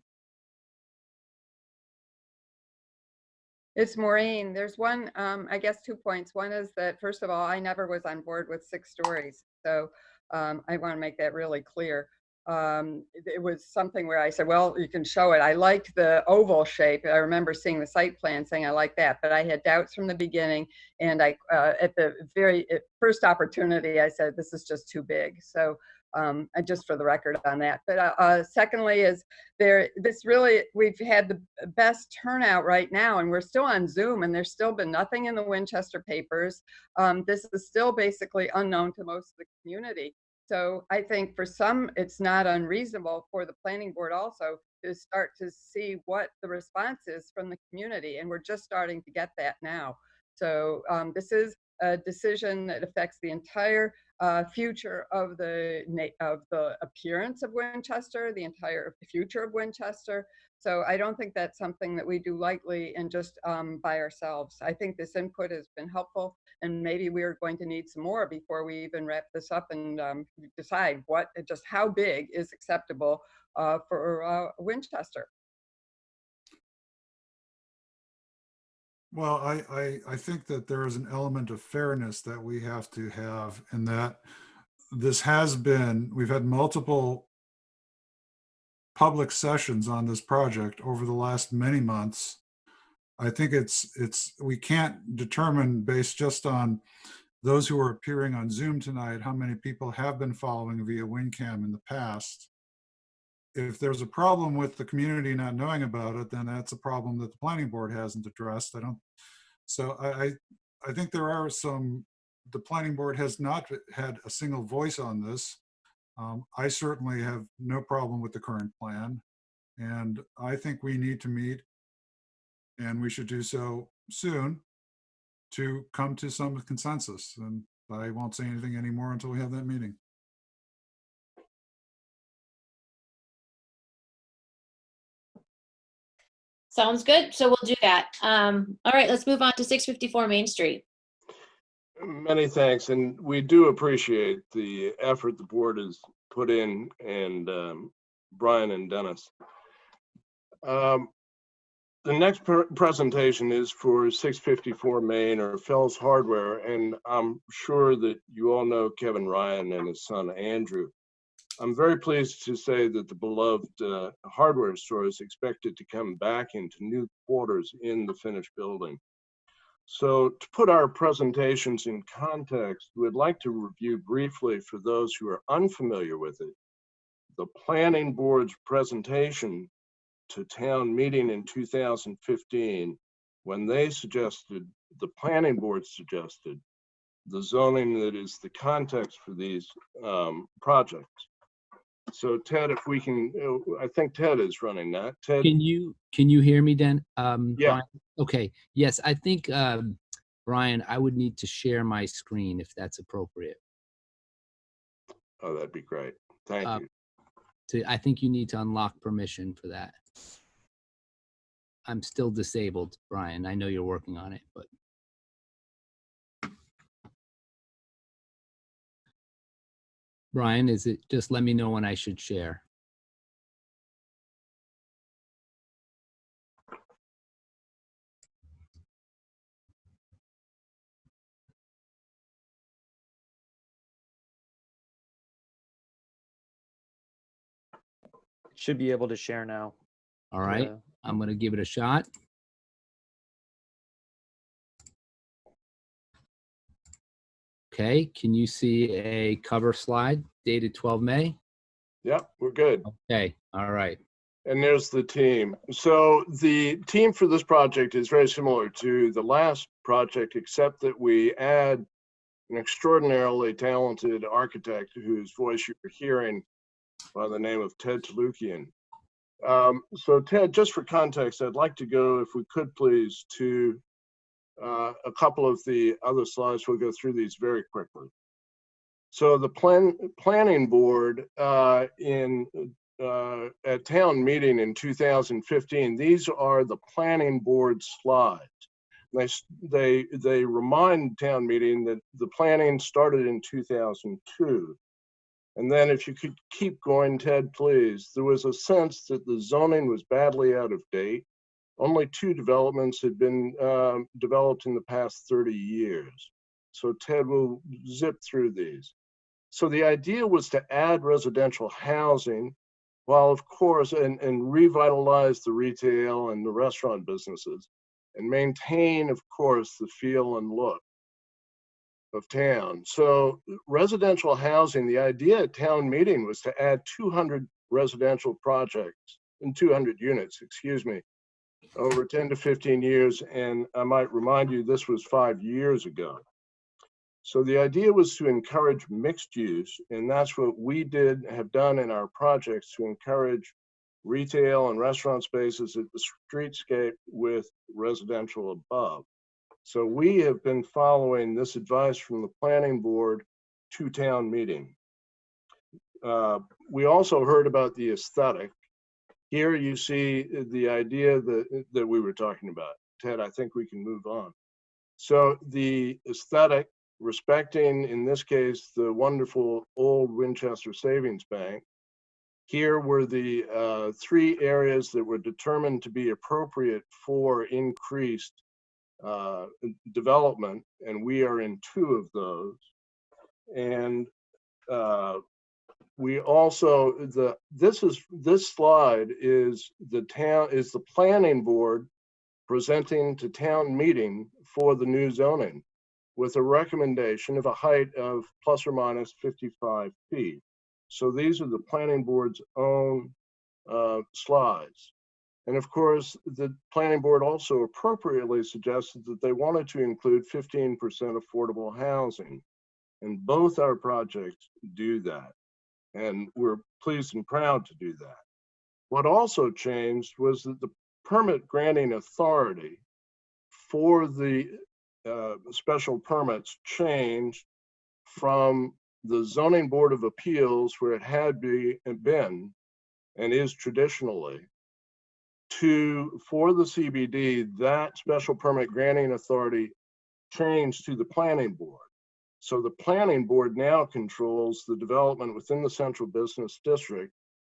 It's Maureen. There's one, I guess 2 points. One is that, first of all, I never was on board with 6 stories. So I want to make that really clear. It was something where I said, well, you can show it. I liked the oval shape. I remember seeing the site plan saying I like that, but I had doubts from the beginning. And I, at the very first opportunity, I said, this is just too big. So just for the record on that. But secondly is we've had the best turnout right now, and we're still on Zoom, and there's still been nothing in the Winchester papers. This is still basically unknown to most of the community. So I think for some, it's not unreasonable for the planning board also to start to see what the response is from the community. And we're just starting to get that now. So this is a decision that affects the entire future of the appearance of Winchester, the entire future of Winchester. So I don't think that's something that we do lightly and just by ourselves. I think this input has been helpful, and maybe we're going to need some more before we even wrap this up and decide just how big is acceptable for Winchester. Well, I think that there is an element of fairness that we have to have, in that we've had multiple public sessions on this project over the last many months. I think we can't determine based just on those who are appearing on Zoom tonight how many people have been following via WinCam in the past. If there's a problem with the community not knowing about it, then that's a problem that the planning board hasn't addressed. I think there are the planning board has not had a single voice on this. I certainly have no problem with the current plan, and I think we need to meet, and we should do so soon, to come to some consensus. And I won't say anything anymore until we have that meeting. Sounds good. So we'll do that. All right, let's move on to 654 Main Street. Many thanks, and we do appreciate the effort the board has put in, and Brian and Dennis. The next presentation is for 654 Main, or Fells Hardware, and I'm sure that you all know Kevin Ryan and his son Andrew. I'm very pleased to say that the beloved hardware store is expected to come back into new quarters in the finished building. So to put our presentations in context, we'd like to review briefly, for those who are unfamiliar with it, the planning board's presentation to town meeting in 2015, when the planning board suggested the zoning that is the context for these projects. So Ted, if we can, I think Ted is running that. Ted, can you hear me, Dan? Yeah. Brian? Okay. Yes, I think Brian, I would need to share my screen if that's appropriate. Oh, that'd be great. Thank you. I think you need to unlock permission for that. I'm still disabled, Brian. I know you're working on it, but. Brian, is it just let me know when I should share? Should be able to share now. All right, I'm going to give it a shot. Okay, can you see a cover slide dated 12 May? Yep, we're good. Okay, all right. And there's the team. So the team for this project is very similar to the last project, except that we add an extraordinarily talented architect whose voice you're hearing by the name of Ted Talukian. So Ted, just for context, I'd like to go, if we could please, to a couple of the other slides. We'll go through these very quickly. So the planning board at town meeting in 2015, these are the planning board slides. They remind town meeting that the planning started in 2002. And then if you could keep going, Ted, please, there was a sense that the zoning was badly out of date. Only 2 developments had been developed in the past 30 years. So Ted will zip through these. So the idea was to add residential housing, while of course, and revitalize the retail and the restaurant businesses, and maintain, of course, the feel and look of town. So residential housing, the idea at town meeting was to add 200 residential projects and 200 units, excuse me, over 10 to 15 years. And I might remind you, this was 5 years ago. So the idea was to encourage mixed use, and that's what we have done in our projects, to encourage retail and restaurant spaces at the streetscape with residential above. So we have been following this advice from the planning board to town meeting. We also heard about the aesthetic. Here you see the idea that we were talking about. Ted, I think we can move on. So the aesthetic, respecting, in this case, the wonderful old Winchester Savings Bank. Here were the 3 areas that were determined to be appropriate for increased development, and we are in 2 of those. And we also, this slide is the planning board presenting to town meeting for the new zoning with a recommendation of a height of plus or minus 55 feet. So these are the planning board's own slides. And of course, the planning board also appropriately suggested that they wanted to include 15% affordable housing. And both our projects do that. And we're pleased and proud to do that. What also changed was that the permit granting authority for the special permits changed from the Zoning Board of Appeals, where it had been and is traditionally, to, for the CBD, that special permit granting authority changed to the planning board. So the planning board now controls the development within the central business district.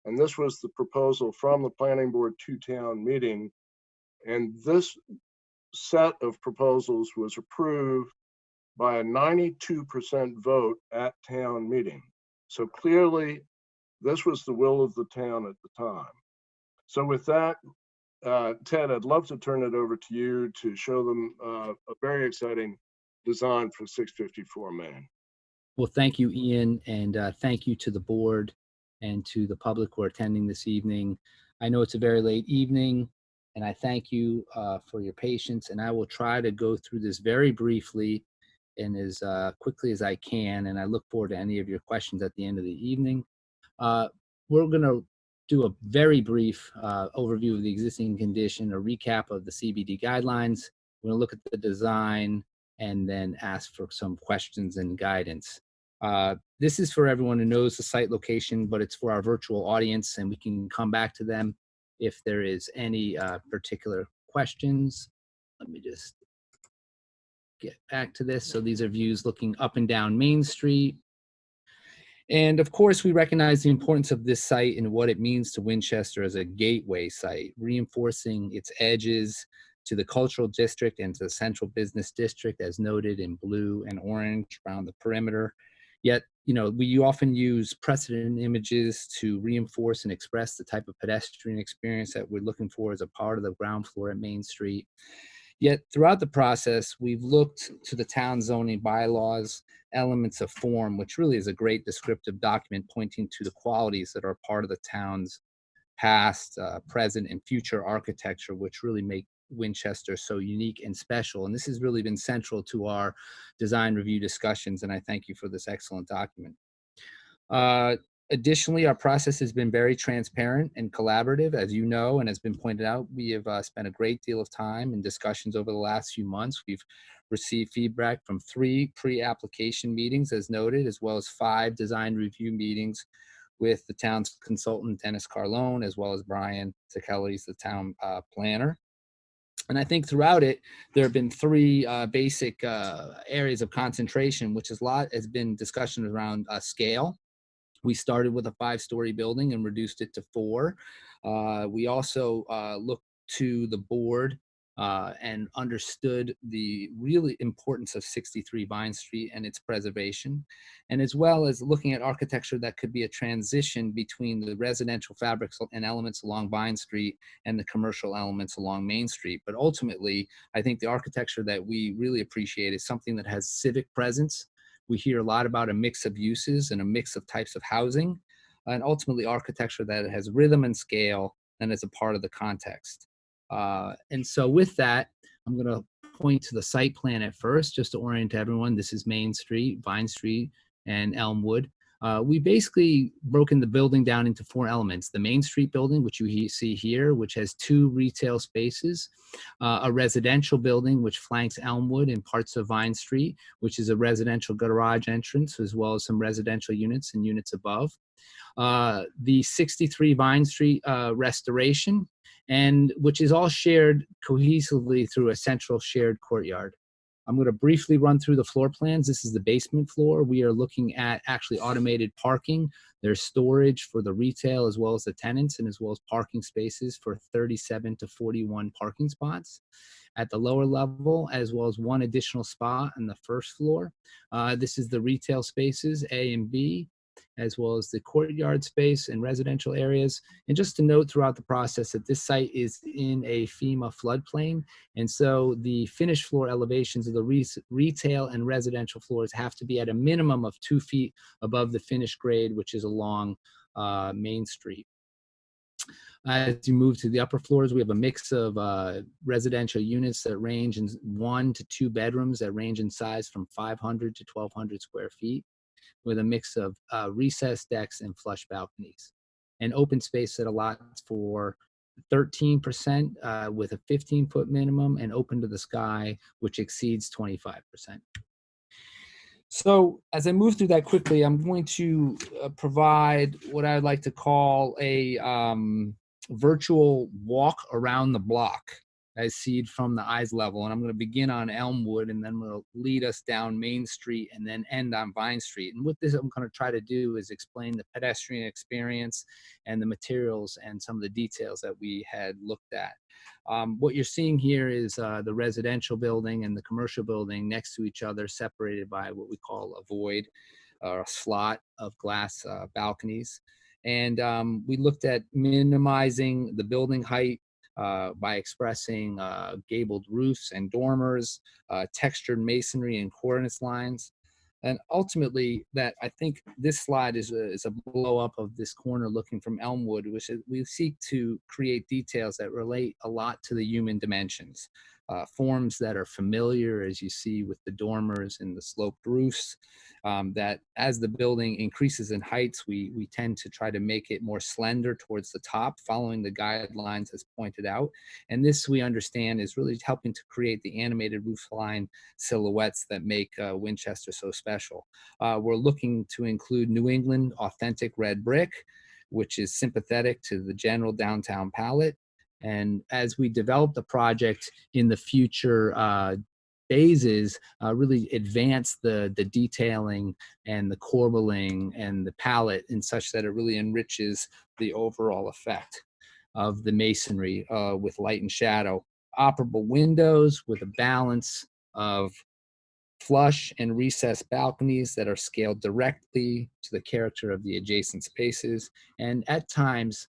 And this was the proposal from the planning board to town meeting. And this set of proposals was approved by a 92% vote at town meeting. So clearly, this was the will of the town at the time. So with that, Ted, I'd love to turn it over to you to show them a very exciting design for 654 Main. Well, thank you, Ian, and thank you to the board and to the public who are attending this evening. I know it's a very late evening, and I thank you for your patience, and I will try to go through this very briefly and as quickly as I can, and I look forward to any of your questions at the end of the evening. We're going to do a very brief overview of the existing condition, a recap of the CBD guidelines. We're going to look at the design and then ask for some questions and guidance. This is for everyone who knows the site location, but it's for our virtual audience, and we can come back to them if there is any particular questions. Let me just get back to this. So these are views looking up and down Main Street. And of course, we recognize the importance of this site and what it means to Winchester as a gateway site, reinforcing its edges to the cultural district and to the central business district, as noted in blue and orange around the perimeter. Yet, you know, we often use precedent images to reinforce and express the type of pedestrian experience that we're looking for as a part of the ground floor at Main Street. Yet throughout the process, we've looked to the town zoning bylaws, elements of form, which really is a great descriptive document pointing to the qualities that are part of the town's past, present, and future architecture, which really make Winchester so unique and special. And this has really been central to our design review discussions, and I thank you for this excellent document. Additionally, our process has been very transparent and collaborative. As you know, and has been pointed out, we have spent a great deal of time in discussions over the last few months. We've received feedback from 3 pre-application meetings, as noted, as well as 5 design review meetings with the town's consultant, Dennis Carlone, as well as Brian Zakelis, the town planner. And I think throughout it, there have been 3 basic areas of concentration, which has been discussion around scale. We started with a 5-story building and reduced it to 4. We also looked to the board and understood the really importance of 63 Vine Street and its preservation, and as well as looking at architecture that could be a transition between the residential fabrics and elements along Vine Street and the commercial elements along Main Street. But ultimately, I think the architecture that we really appreciate is something that has civic presence. We hear a lot about a mix of uses and a mix of types of housing, and ultimately architecture that has rhythm and scale and is a part of the context. And so with that, I'm going to point to the site plan at first, just to orient everyone. This is Main Street, Vine Street, and Elmwood. We basically broken the building down into 4 elements. The Main Street building, which you see here, which has 2 retail spaces, a residential building, which flanks Elmwood and parts of Vine Street, which is a residential garage entrance, as well as some residential units and units above. The 63 Vine Street restoration, and which is all shared cohesively through a central shared courtyard. I'm going to briefly run through the floor plans. This is the basement floor. We are looking at actually automated parking. There's storage for the retail as well as the tenants, and as well as parking spaces for 37 to 41 parking spots at the lower level, as well as 1 additional spot on the first floor. This is the retail spaces, A and B, as well as the courtyard space and residential areas. And just to note throughout the process that this site is in a FEMA floodplain. And so the finished floor elevations of the retail and residential floors have to be at a minimum of 2 feet above the finished grade, which is along Main Street. As you move to the upper floors, we have a mix of residential units that range in 1 to 2 bedrooms that range in size from 500 to 1,200 square feet, with a mix of recessed decks and flush balconies. And open space that allots for 13% with a 15-foot minimum, and open to the sky, which exceeds 25%. So as I move through that quickly, I'm going to provide what I'd like to call a virtual walk around the block as seen from the eyes level. And I'm going to begin on Elmwood, and then we'll lead us down Main Street and then end on Vine Street. And what this I'm going to try to do is explain the pedestrian experience and the materials and some of the details that we had looked at. What you're seeing here is the residential building and the commercial building next to each other, separated by what we call a void or a slot of glass balconies. And we looked at minimizing the building height by expressing gabled roofs and dormers, textured masonry and cornice lines. And ultimately, that I think this slide is a blow up of this corner looking from Elmwood, which we seek to create details that relate a lot to the human dimensions. Forms that are familiar, as you see with the dormers and the sloped roofs, that as the building increases in heights, we tend to try to make it more slender towards the top, following the guidelines as pointed out. And this, we understand, is really helping to create the animated roofline silhouettes that make Winchester so special. We're looking to include New England authentic red brick, which is sympathetic to the general downtown palette. And as we develop the project in the future phases, really advance the detailing and the corbelling and the palette in such that it really enriches the overall effect of the masonry with light and shadow. Operable windows with a balance of flush and recessed balconies that are scaled directly to the character of the adjacent spaces, and at times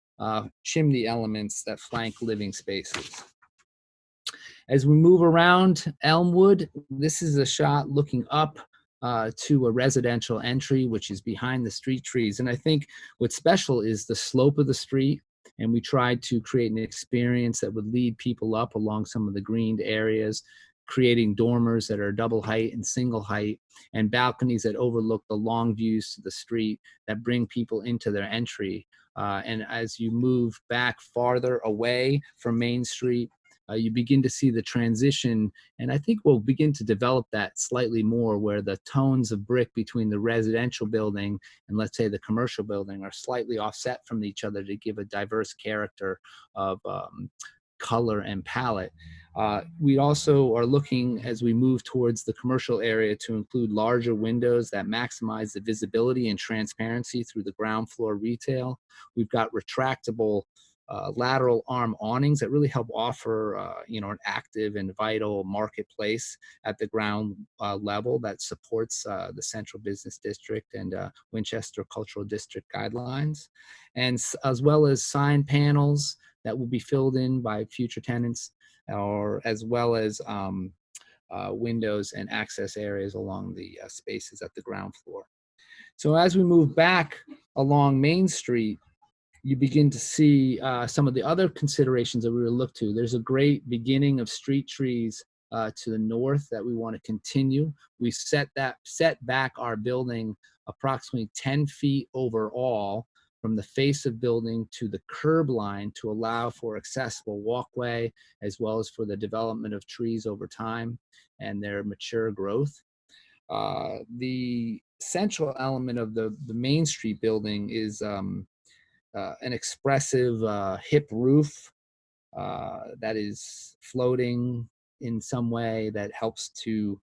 chimney elements that flank living spaces. As we move around Elmwood, this is a shot looking up to a residential entry, which is behind the street trees. And I think what's special is the slope of the street. And we tried to create an experience that would lead people up along some of the greened areas, creating dormers that are double height and single height, and balconies that overlook the long views to the street that bring people into their entry. And as you move back farther away from Main Street, you begin to see the transition, and I think we'll begin to develop that slightly more, where the tones of brick between the residential building and, let's say, the commercial building are slightly offset from each other to give a diverse character of color and palette. We also are looking, as we move towards the commercial area, to include larger windows that maximize the visibility and transparency through the ground floor retail. We've got retractable lateral arm awnings that really help offer an active and vital marketplace at the ground level that supports the Central Business District and Winchester Cultural District guidelines, and as well as sign panels that will be filled in by future tenants, or as well as windows and access areas along the spaces at the ground floor. So as we move back along Main Street, you begin to see some of the other considerations that we will look to. There's a great beginning of street trees to the north that we want to continue. We set back our building approximately 10 feet overall from the face of building to the curb line to allow for accessible walkway, as well as for the development of trees over time and their mature growth. The central element of the Main Street building is an expressive hip roof that is floating in some way that helps to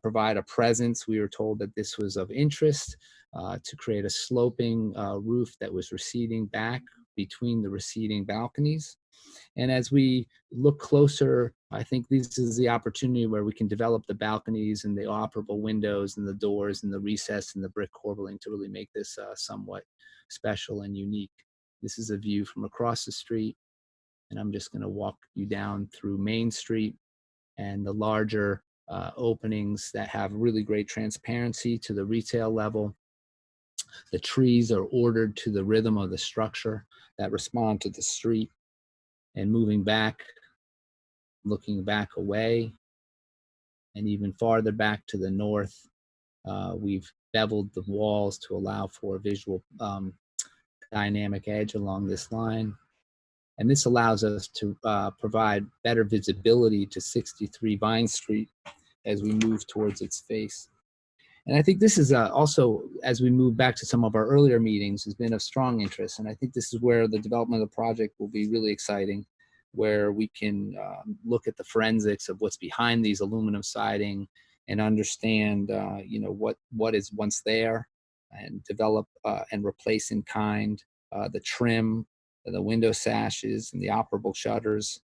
provide a presence. We were told that this was of interest to create a sloping roof that was receding back between the receding balconies. And as we look closer, I think this is the opportunity where we can develop the balconies and the operable windows and the doors and the recess and the brick corbelling to really make this somewhat special and unique. This is a view from across the street, and I'm just going to walk you down through Main Street and the larger openings that have really great transparency to the retail level. The trees are ordered to the rhythm of the structure that respond to the street. And moving back, looking back away, and even farther back to the north, we've beveled the walls to allow for visual dynamic edge along this line. And this allows us to provide better visibility to 63 Vine Street as we move towards its face. And I think this is also, as we move back to some of our earlier meetings, has been of strong interest. And I think this is where the development of the project will be really exciting, where we can look at the forensics of what's behind these aluminum siding and understand, what is once there, and develop and replace in kind the trim, the window sashes, and the operable shutters.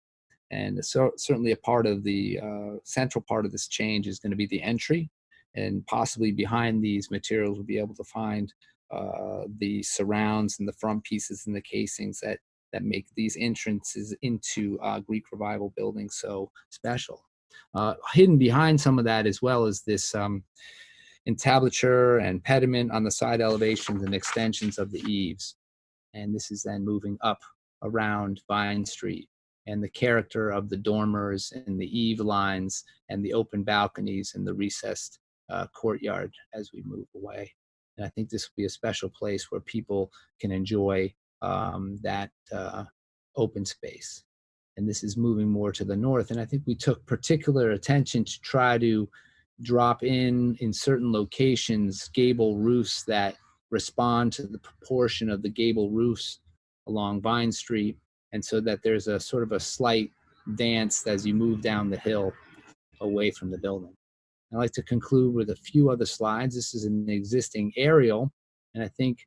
And so certainly a part of the central part of this change is going to be the entry. And possibly behind these materials, we'll be able to find the surrounds and the front pieces and the casings that make these entrances into Greek Revival buildings so special. Hidden behind some of that, as well as this entablature and pediment on the side elevations and extensions of the eaves. And this is then moving up around Vine Street, and the character of the dormers and the eave lines and the open balconies and the recessed courtyard as we move away. And I think this will be a special place where people can enjoy that open space. And this is moving more to the north. And I think we took particular attention to try to drop in certain locations, gable roofs that respond to the proportion of the gable roofs along Vine Street. And so that there's a sort of a slight dance as you move down the hill away from the building. I'd like to conclude with a few other slides. This is an existing aerial, and I think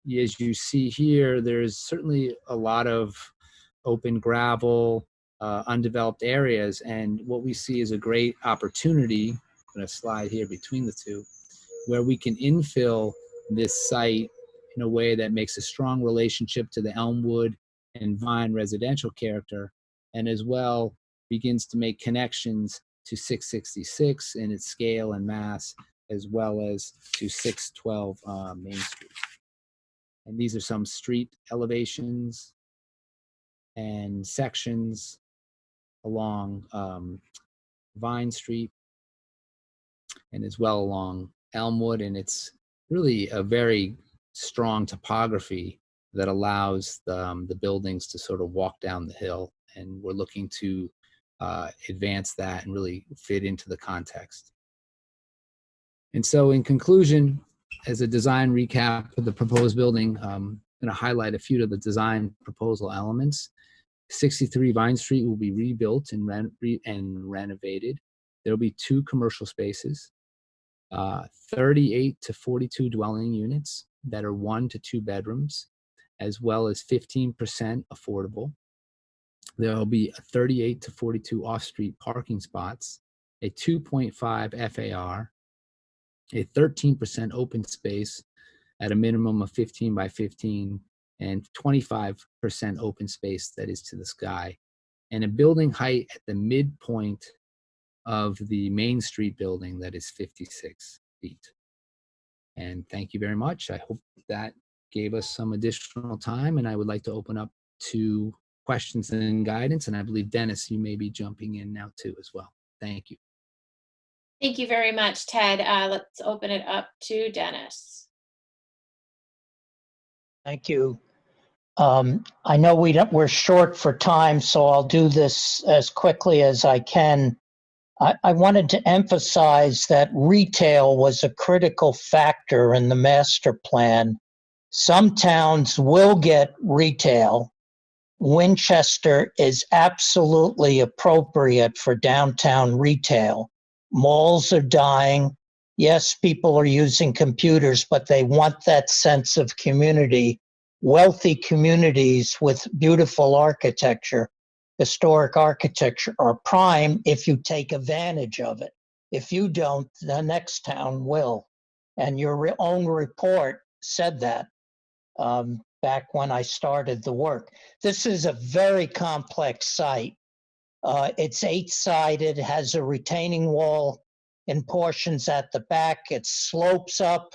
as you see here, there's certainly a lot of open gravel, undeveloped areas, and what we see is a great opportunity. I'm going to slide here between the two, where we can infill this site in a way that makes a strong relationship to the Elmwood and Vine residential character, and as well begins to make connections to 666 in its scale and mass, as well as to 612 Main Street. And these are some street elevations and sections along Vine Street, and as well along Elmwood. And it's really a very strong topography that allows the buildings to sort of walk down the hill. And we're looking to advance that and really fit into the context. And so in conclusion, as a design recap of the proposed building, I'm going to highlight a few of the design proposal elements. 63 Vine Street will be rebuilt and renovated. There will be 2 commercial spaces, 38 to 42 dwelling units that are 1 to 2 bedrooms, as well as 15% affordable. There will be 38 to 42 off-street parking spots, a 2.5 FAR, a 13% open space at a minimum of 15 by 15, and 25% open space that is to the sky, and a building height at the midpoint of the Main Street building that is 56 feet. And thank you very much. I hope that gave us some additional time, and I would like to open up to questions and guidance. And I believe, Dennis, you may be jumping in now too as well. Thank you. Thank you very much, Ted. Let's open it up to Dennis. Thank you. I know we're short for time, so I'll do this as quickly as I can. I wanted to emphasize that retail was a critical factor in the master plan. Some towns will get retail. Winchester is absolutely appropriate for downtown retail. Malls are dying. Yes, people are using computers, but they want that sense of community. Wealthy communities with beautiful architecture, historic architecture, are prime if you take advantage of it. If you don't, the next town will. And your own report said that back when I started the work. This is a very complex site. It's 8-sided, has a retaining wall in portions at the back. It slopes up.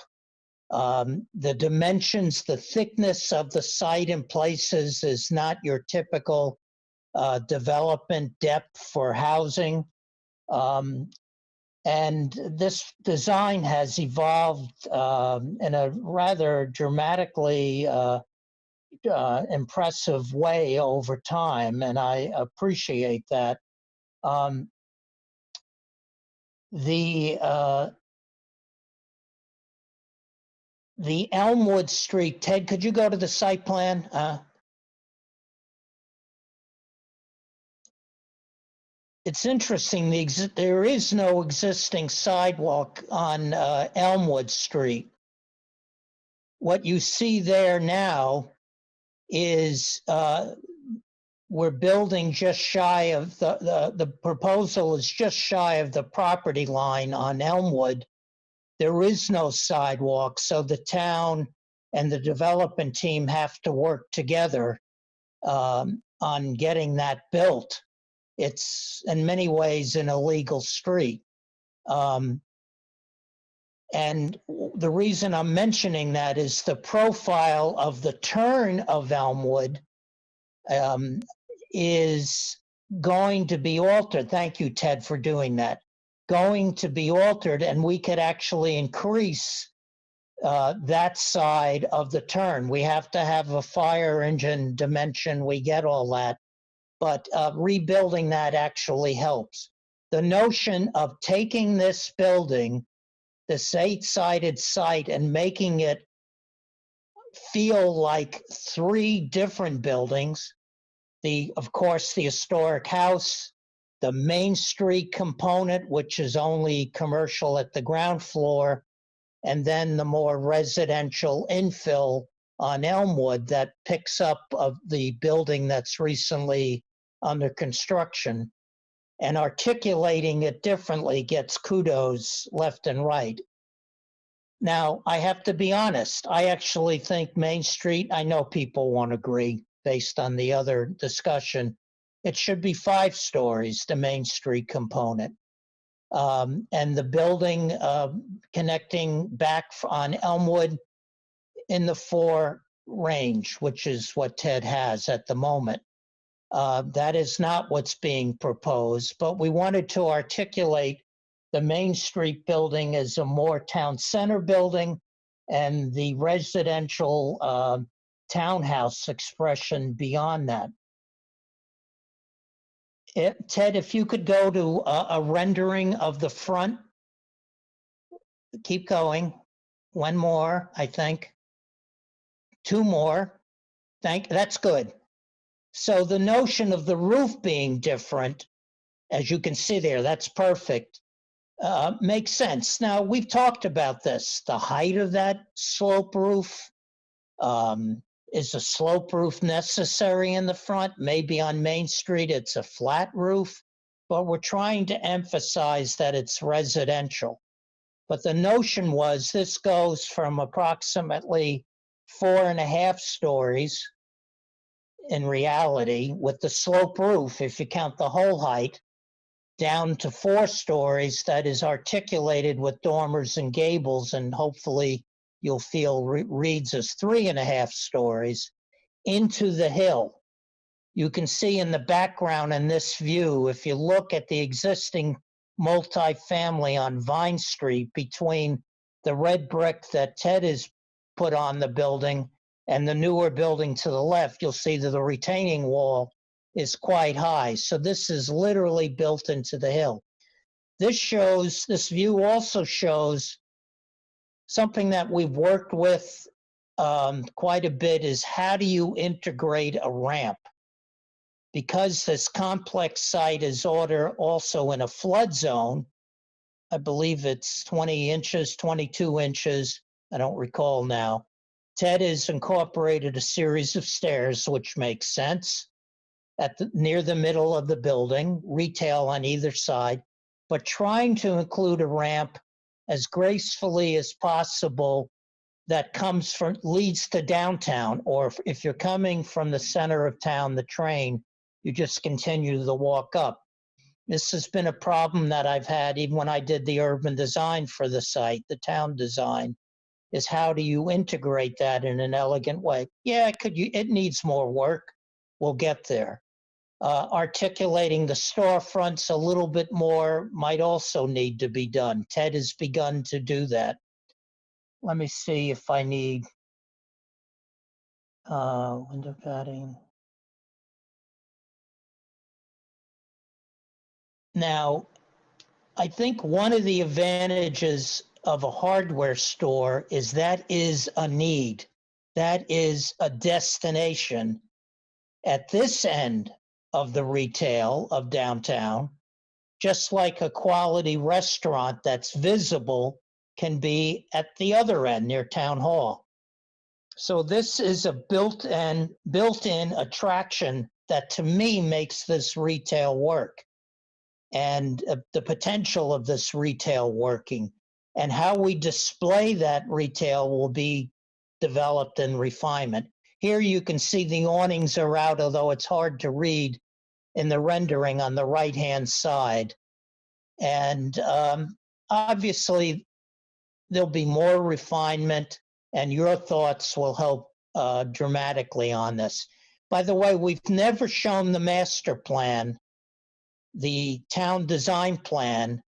The dimensions, the thickness of the site in places is not your typical development depth for housing. And this design has evolved in a rather dramatically impressive way over time, and I appreciate that. The Elmwood Street, Ted, could you go to the site plan? It's interesting, there is no existing sidewalk on Elmwood Street. What you see there now is we're building just shy of the proposal is just shy of the property line on Elmwood. There is no sidewalk, so the town and the development team have to work together on getting that built. It's in many ways an illegal street. And the reason I'm mentioning that is the profile of the turn of Elmwood is going to be altered. Thank you, Ted, for doing that. Going to be altered, and we could actually increase that side of the turn. We have to have a fire engine dimension. We get all that, but rebuilding that actually helps. The notion of taking this building, this 8-sided site, and making it feel like 3 different buildings, of course, the historic house, the Main Street component, which is only commercial at the ground floor, and then the more residential infill on Elmwood that picks up of the building that's recently under construction. And articulating it differently gets kudos left and right. Now, I have to be honest, I actually think Main Street, I know people won't agree based on the other discussion, it should be 5 stories, the Main Street component. And the building connecting back on Elmwood in the 4 range, which is what Ted has at the moment. That is not what's being proposed, but we wanted to articulate the Main Street building as a more town center building and the residential townhouse expression beyond that. Ted, if you could go to a rendering of the front. Keep going. 1 more, I think. 2 more. That's good. So the notion of the roof being different, as you can see there, that's perfect. Makes sense. Now, we've talked about this. The height of that slope roof. Is a slope roof necessary in the front? Maybe on Main Street it's a flat roof, but we're trying to emphasize that it's residential. But the notion was this goes from approximately 4.5 stories in reality with the slope roof, if you count the whole height, down to 4 stories that is articulated with dormers and gables, and hopefully you'll feel reads as 3.5 stories into the hill. You can see in the background in this view, if you look at the existing multifamily on Vine Street between the red brick that Ted has put on the building and the newer building to the left. You'll see that the retaining wall is quite high. So this is literally built into the hill. This view also shows something that we've worked with quite a bit, is how do you integrate a ramp? Because this complex site is also in a flood zone, I believe it's 20 inches, 22 inches, I don't recall now. Ted has incorporated a series of stairs, which makes sense, near the middle of the building, retail on either side, but trying to include a ramp as gracefully as possible that leads to downtown, or if you're coming from the center of town, the train, you just continue the walk up. This has been a problem that I've had even when I did the urban design for the site, the town design, is how do you integrate that in an elegant way? Yeah, it needs more work. We'll get there. Articulating the storefronts a little bit more might also need to be done. Ted has begun to do that. Let me see if I need window padding. Now, I think one of the advantages of a hardware store is that is a need. That is a destination at this end of the retail of downtown, just like a quality restaurant that's visible can be at the other end near Town Hall. So this is a built-in attraction that to me makes this retail work, and the potential of this retail working, and how we display that retail will be developed in refinement. Here you can see the awnings are out, although it's hard to read in the rendering on the right-hand side. And obviously there'll be more refinement, and your thoughts will help dramatically on this. By the way, we've never shown the master plan, the town design plan,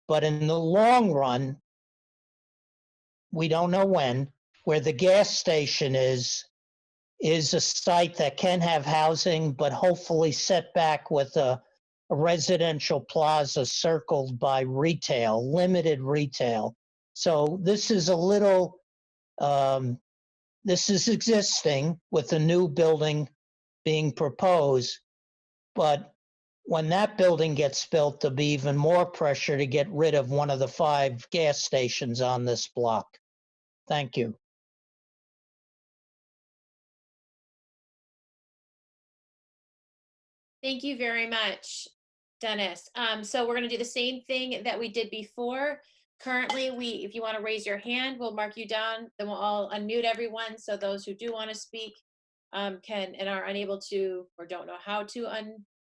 but in the long run, we don't know when, where the gas station is a site that can have housing, but hopefully set back with a residential plaza circled by retail, limited retail. So this is this is existing with the new building being proposed, but when that building gets built, there'll be even more pressure to get rid of one of the 5 gas stations on this block. Thank you. Thank you very much, Dennis. So we're going to do the same thing that we did before. Currently, if you want to raise your hand, we'll mark you down. Then we'll all unmute everyone. So those who do want to speak can and are unable to or don't know how to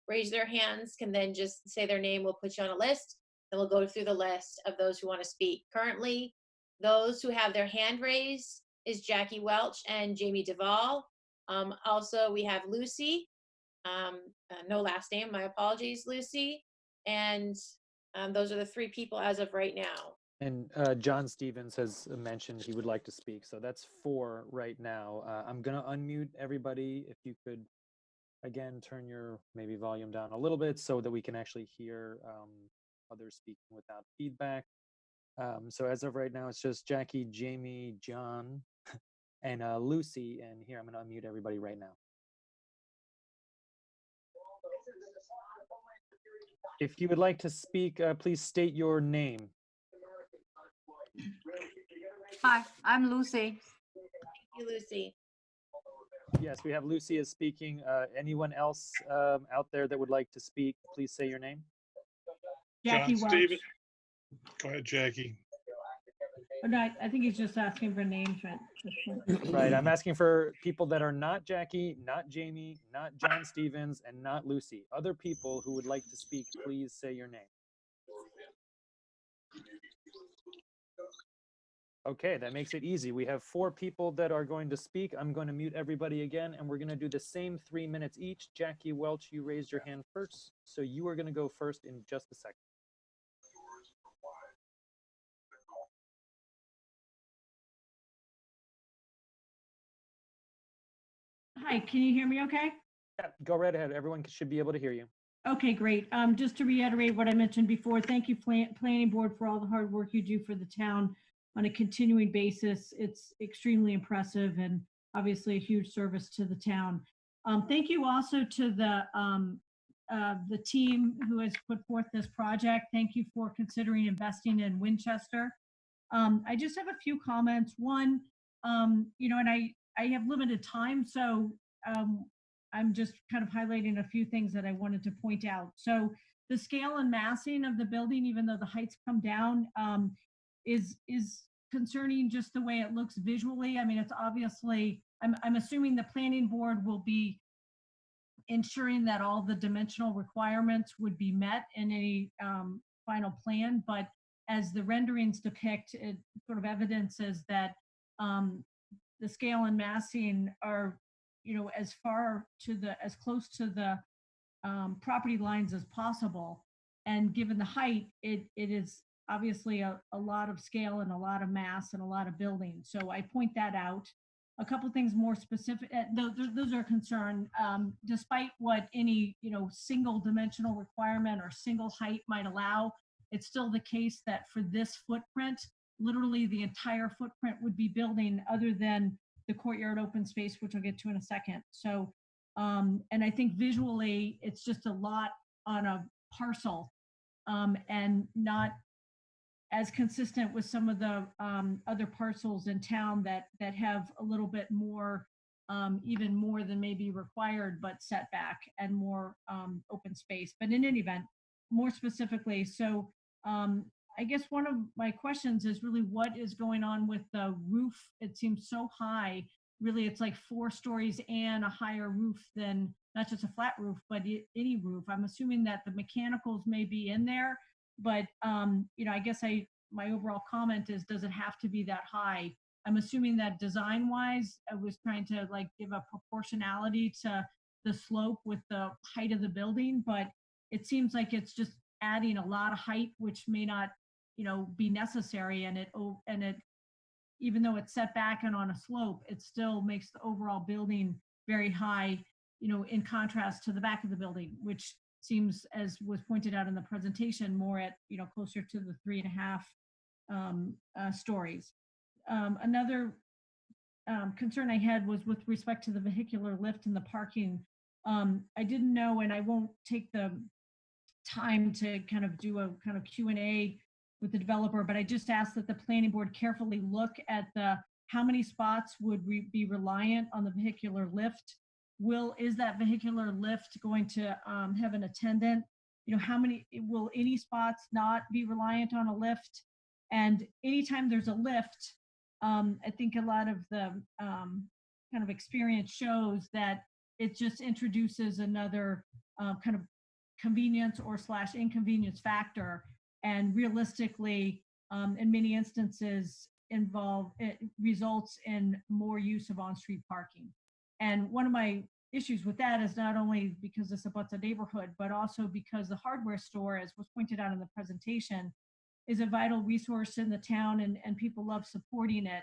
raise their hands can then just say their name. We'll put you on a list. Then we'll go through the list of those who want to speak. Currently, those who have their hand raised is Jackie Welch and Jamie Duvall. Also, we have Lucy. No last name, my apologies, Lucy. And those are the 3 people as of right now. And John Stevens has mentioned he would like to speak. So that's 4 right now. I'm going to unmute everybody. If you could, again, turn your maybe volume down a little bit so that we can actually hear others speaking without feedback. So as of right now, it's just Jackie, Jamie, John, and Lucy. And here, I'm going to unmute everybody right now. If you would like to speak, please state your name. Hi, I'm Lucy. Thank you, Lucy. Yes, we have Lucy is speaking. Anyone else out there that would like to speak, please say your name. Jackie John Welch. Steven. Go ahead, Jackie. Oh, no, I think he's just asking for names. Right, I'm asking for people that are not Jackie, not Jamie, not John Stevens, and not Lucy. Other people who would like to speak, please say your name. Okay, that makes it easy. We have 4 people that are going to speak. I'm going to mute everybody again, and we're going to do the same 3 minutes each. Jackie Welch, you raised your hand first, so you are going to go first in just a second. Hi, can you hear me okay? Yeah, go right ahead. Everyone should be able to hear you. Okay, great. Just to reiterate what I mentioned before, thank you, Planning Board, for all the hard work you do for the town on a continuing basis. It's extremely impressive and obviously a huge service to the town. Thank you also to the team who has put forth this project. Thank you for considering investing in Winchester. I just have a few comments. One, and I have limited time, so I'm just kind of highlighting a few things that I wanted to point out. So the scale and massing of the building, even though the heights come down, is concerning just the way it looks visually. I mean, it's obviously, I'm assuming the planning board will be ensuring that all the dimensional requirements would be met in any final plan, but as the renderings depict, it sort of evidences that the scale and massing are, as close to the property lines as possible. And given the height, it is obviously a lot of scale and a lot of mass and a lot of building. So I point that out. A couple things more specific, those are a concern. Despite what any single dimensional requirement or single height might allow, it's still the case that for this footprint, literally the entire footprint would be building other than the courtyard open space, which I'll get to in a second. So, and I think visually it's just a lot on a parcel and not as consistent with some of the other parcels in town that have a little bit more, even more than maybe required, but setback and more open space. But in any event, more specifically, so I guess one of my questions is really what is going on with the roof? It seems so high. Really, it's like 4 stories and a higher roof than not just a flat roof, but any roof. I'm assuming that the mechanicals may be in there, but I guess my overall comment is, does it have to be that high? I'm assuming that design-wise, I was trying to like give a proportionality to the slope with the height of the building, but it seems like it's just adding a lot of height, which may not, be necessary, and it even though it's set back and on a slope, it still makes the overall building very high, in contrast to the back of the building, which seems, as was pointed out in the presentation, more at, closer to the 3.5 stories. Another concern I had was with respect to the vehicular lift and the parking. I didn't know, and I won't take the time to kind of do a kind of Q&A with the developer, but I just asked that the planning board carefully look at how many spots would be reliant on the vehicular lift. Is that vehicular lift going to have an attendant? Will any spots not be reliant on a lift? And anytime there's a lift, I think a lot of the kind of experience shows that it just introduces another kind of convenience or / inconvenience factor. And realistically, in many instances, it results in more use of on-street parking. And one of my issues with that is not only because this abuts a neighborhood, but also because the hardware store, as was pointed out in the presentation, is a vital resource in the town, and people love supporting it.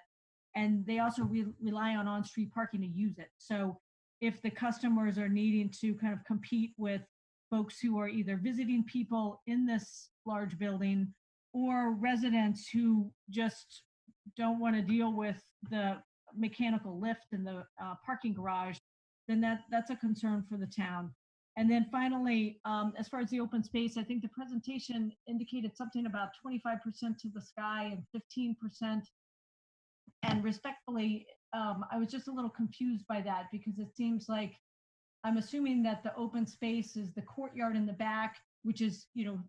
And they also rely on street parking to use it. So if the customers are needing to kind of compete with folks who are either visiting people in this large building or residents who just don't want to deal with the mechanical lift in the parking garage, then that's a concern for the town. And then finally, as far as the open space, I think the presentation indicated something about 25% to the sky and 15%. And respectfully, I was just a little confused by that, because it seems like I'm assuming that the open space is the courtyard in the back, which is,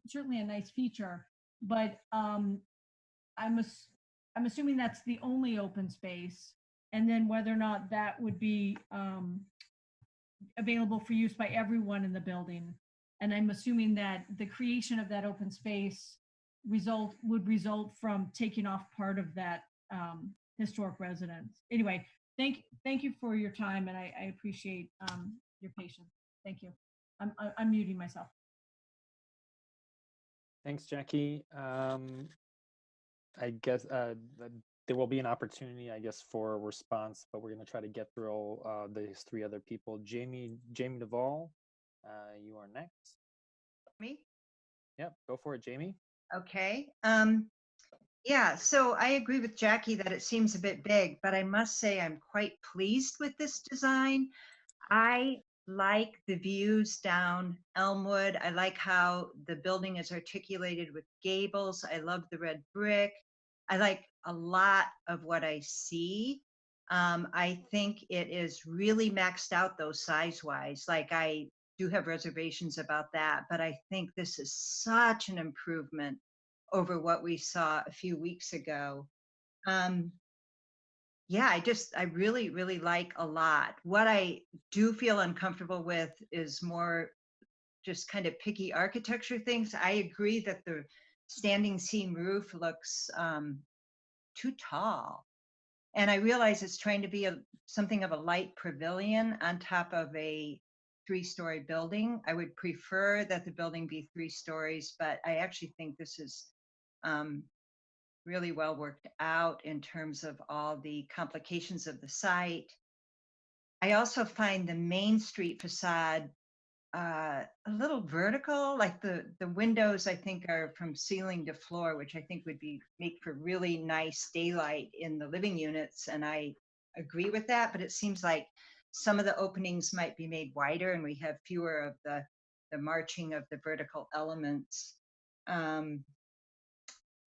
certainly a nice feature, but I'm assuming that's the only open space, and then whether or not that would be available for use by everyone in the building. And I'm assuming that the creation of that open space would result from taking off part of that historic residence. Anyway, thank you for your time, and I appreciate your patience. Thank you. I'm muting myself. Thanks, Jackie. I guess there will be an opportunity, I guess, for a response, but we're going to try to get through all these three other people. Jamie Duvall, you are next. Me? Yep, go for it, Jamie. Okay. Yeah, so I agree with Jackie that it seems a bit big, but I must say I'm quite pleased with this design. I like the views down Elmwood. I like how the building is articulated with gables. I love the red brick. I like a lot of what I see. I think it is really maxed out though size-wise. Like I do have reservations about that, but I think this is such an improvement over what we saw a few weeks ago. Yeah, I really, really like a lot. What I do feel uncomfortable with is more just kind of picky architecture things. I agree that the standing seam roof looks too tall. And I realize it's trying to be something of a light pavilion on top of a 3-story building. I would prefer that the building be 3 stories, but I actually think this is really well worked out in terms of all the complications of the site. I also find the Main Street facade a little vertical, like the windows I think are from ceiling to floor, which I think would make for really nice daylight in the living units. And I agree with that, but it seems like some of the openings might be made wider and we have fewer of the marching of the vertical elements.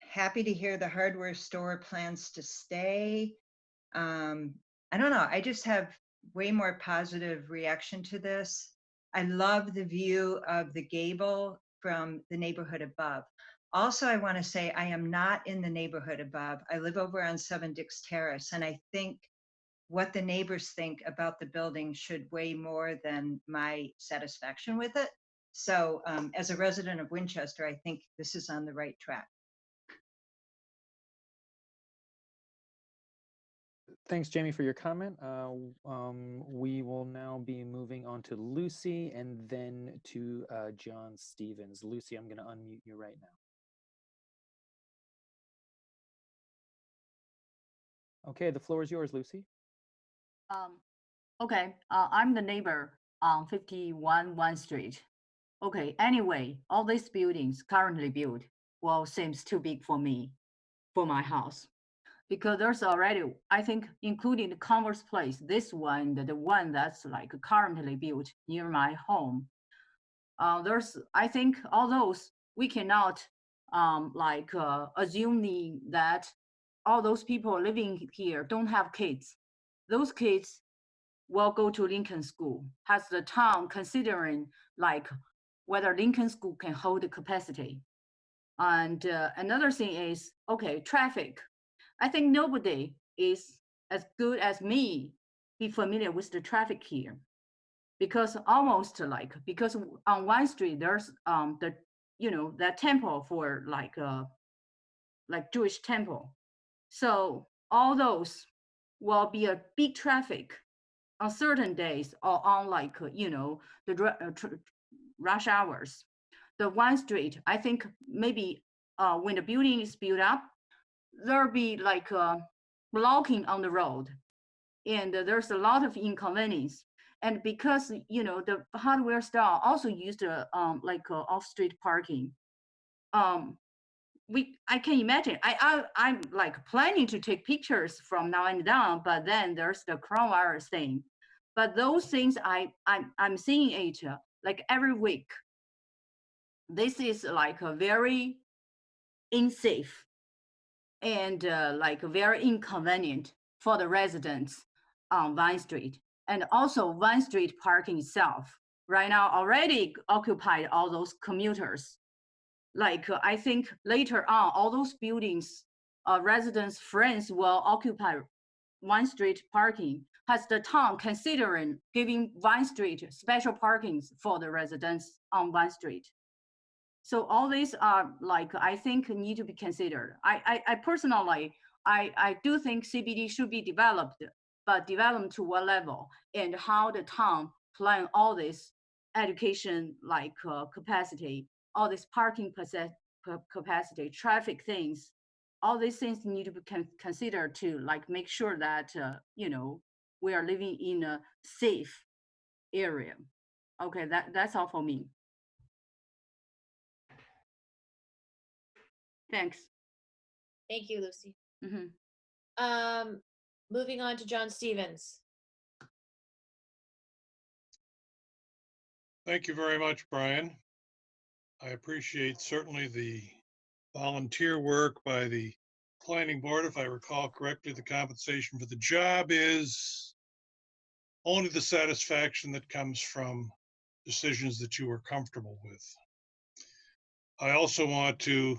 Happy to hear the hardware store plans to stay. I don't know, I just have way more positive reaction to this. I love the view of the gable from the neighborhood above. Also, I want to say I am not in the neighborhood above. I live over on 7 Dix Terrace, and I think what the neighbors think about the building should weigh more than my satisfaction with it. So as a resident of Winchester, I think this is on the right track. Thanks, Jamie, for your comment. We will now be moving on to Lucy and then to John Stevens. Lucy, I'm going to unmute you right now. Okay, the floor is yours, Lucy. Okay, I'm the neighbor on 51 1 Street. Okay, anyway, all these buildings currently built, well, seems too big for me, for my house. Because there's already, I think, including the Converse place, this one, the one that's like currently built near my home. I think all those, we cannot assuming that all those people living here don't have kids. Those kids will go to Lincoln School. Has the town considering like whether Lincoln School can hold the capacity? And another thing is, okay, traffic. I think nobody is as good as me be familiar with the traffic here, because because on 1 street there's that temple for like Jewish temple, so all those will be a big traffic on certain days or on the rush hours. The 1 street, I think maybe when the building is built up, there'll be like blocking on the road, and there's a lot of inconvenience. And because the hardware store also used off-street parking, I can imagine. I'm like planning to take pictures from now and down, but then there's the coronavirus thing. But those things I'm seeing it like every week. This is like a very unsafe and like very inconvenient for the residents on 1 Street. And also 1 Street parking itself right now already occupied all those commuters. Like I think later on, all those buildings, residents' friends will occupy 1 Street parking. Has the town considering giving 1 Street special parkings for the residents on 1 Street? So all these are like, I think need to be considered. I personally, I do think CBD should be developed, but developed to what level and how the town plan all this education capacity, all this parking capacity, traffic things, all these things need to be considered to like make sure that, we are living in a safe area. Okay, that's all for me. Thanks. Thank you, Lucy. Mhm. Moving on to John Stevens. Thank you very much, Brian. I appreciate certainly the volunteer work by the planning board. If I recall correctly, the compensation for the job is only the satisfaction that comes from decisions that you are comfortable with. I also want to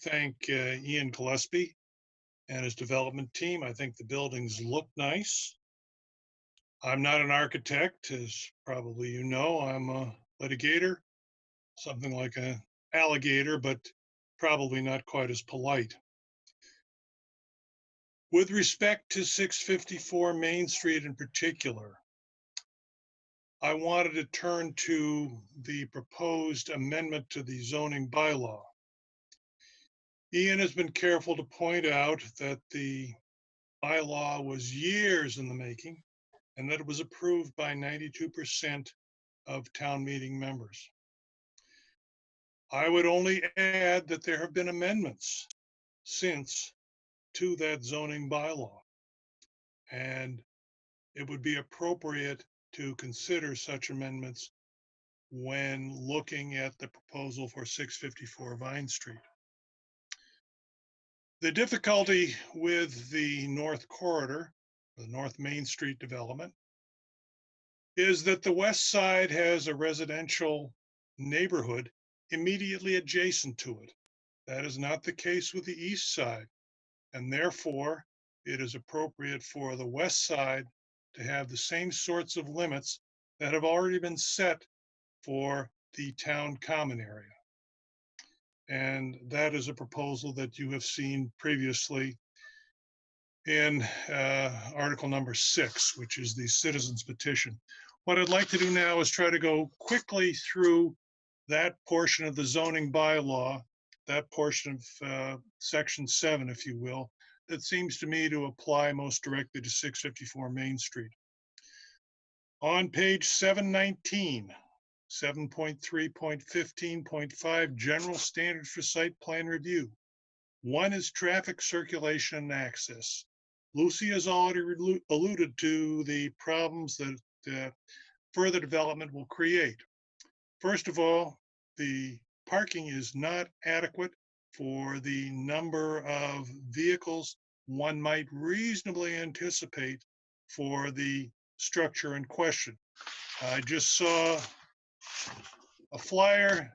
thank Ian Gillespie and his development team. I think the buildings look nice. I'm not an architect, as probably you know. I'm a litigator, something like an alligator, but probably not quite as polite. With respect to 654 Main Street in particular, I wanted to turn to the proposed amendment to the zoning bylaw. Ian has been careful to point out that the bylaw was years in the making and that it was approved by 92% of town meeting members. I would only add that there have been amendments since to that zoning bylaw, and it would be appropriate to consider such amendments when looking at the proposal for 654 Vine Street. The difficulty with the North Corridor, the North Main Street development, is that the west side has a residential neighborhood immediately adjacent to it. That is not the case with the east side, and therefore it is appropriate for the west side to have the same sorts of limits that have already been set for the town common area. And that is a proposal that you have seen previously in article number 6, which is the citizens petition. What I'd like to do now is try to go quickly through that portion of the zoning bylaw, that portion of section 7, if you will, that seems to me to apply most directly to 654 Main Street. On page 719, 7.3.15.5, general standards for site plan review. One is traffic circulation and access. Lucy has already alluded to the problems that further development will create. First of all, the parking is not adequate for the number of vehicles one might reasonably anticipate for the structure in question. I just saw a flyer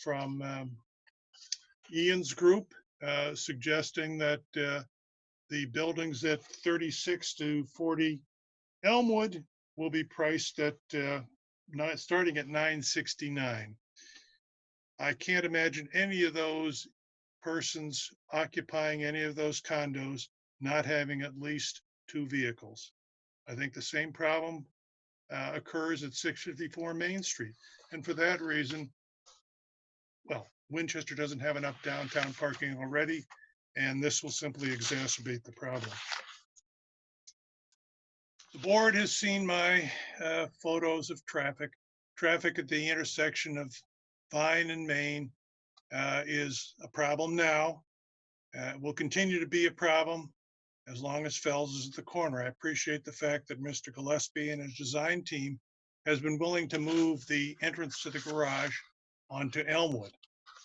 from Ian's group suggesting that the buildings at 36 to 40 Elmwood will be priced at starting at $969. I can't imagine any of those persons occupying any of those condos not having at least 2 vehicles. I think the same problem occurs at 654 Main Street. And for that reason, well, Winchester doesn't have enough downtown parking already, and this will simply exacerbate the problem. The board has seen my photos of traffic. Traffic at the intersection of Vine and Main is a problem now. Will continue to be a problem as long as Fells is at the corner. I appreciate the fact that Mr. Gillespie and his design team has been willing to move the entrance to the garage onto Elmwood.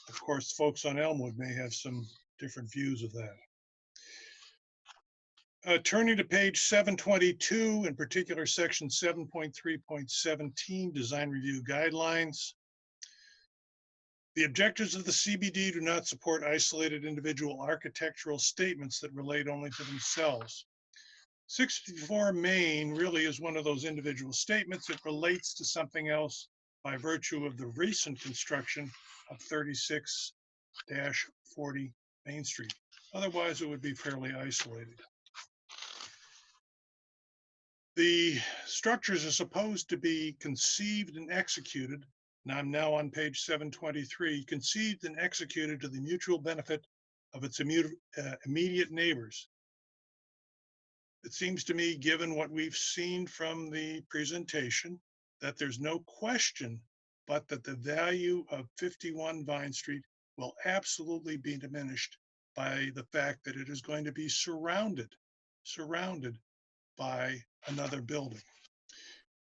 Of course, folks on Elmwood may have some different views of that. Turning to page 722, in particular section 7.3.17, design review guidelines. The objectives of the CBD do not support isolated individual architectural statements that relate only to themselves. 654 Main really is one of those individual statements. It relates to something else by virtue of the recent construction of 36-40 Main Street. Otherwise, it would be fairly isolated. The structures are supposed to be conceived and executed, and I'm now on page 723, conceived and executed to the mutual benefit of its immediate neighbors. It seems to me, given what we've seen from the presentation, that there's no question but that the value of 51 Vine Street will absolutely be diminished by the fact that it is going to be surrounded by another building.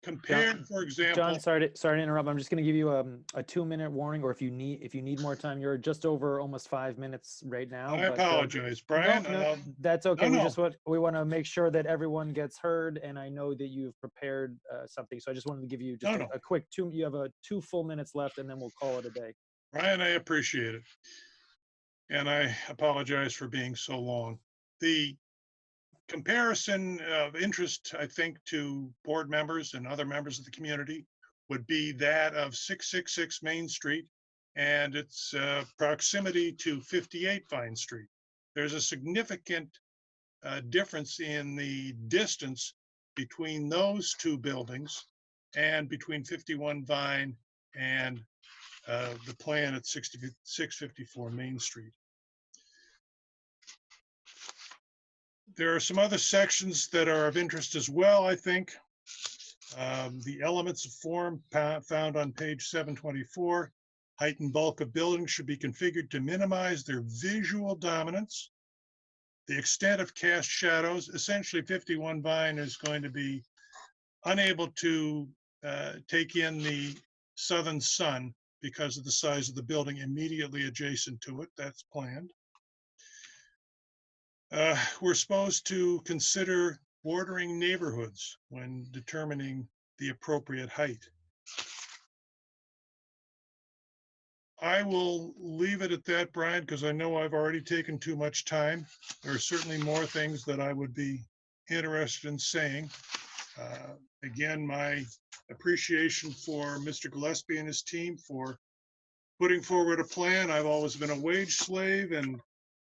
Compared, for example, John, sorry to interrupt. I'm just going to give you a 2-minute warning, or if you need more time, you're just over almost 5 minutes right now. I apologize, Brian. No, that's okay. No, no. We want to make sure that everyone gets heard, and I know that you've prepared something, so I just wanted to give you just a quick you have 2 full minutes left, and then we'll call it a day. Brian, I appreciate it. And I apologize for being so long. The comparison of interest, I think, to board members and other members of the community would be that of 666 Main Street and its proximity to 58 Vine Street. There's a significant difference in the distance between those two buildings and between 51 Vine and the plan at 654 Main Street. There are some other sections that are of interest as well, I think. The elements of form found on page 724, height and bulk of buildings should be configured to minimize their visual dominance. The extent of cast shadows, essentially 51 Vine is going to be unable to take in the southern sun because of the size of the building immediately adjacent to it. That's planned. We're supposed to consider bordering neighborhoods when determining the appropriate height. I will leave it at that, Brian, because I know I've already taken too much time. There are certainly more things that I would be interested in saying. Again, my appreciation for Mr. Gillespie and his team for putting forward a plan. I've always been a wage slave, and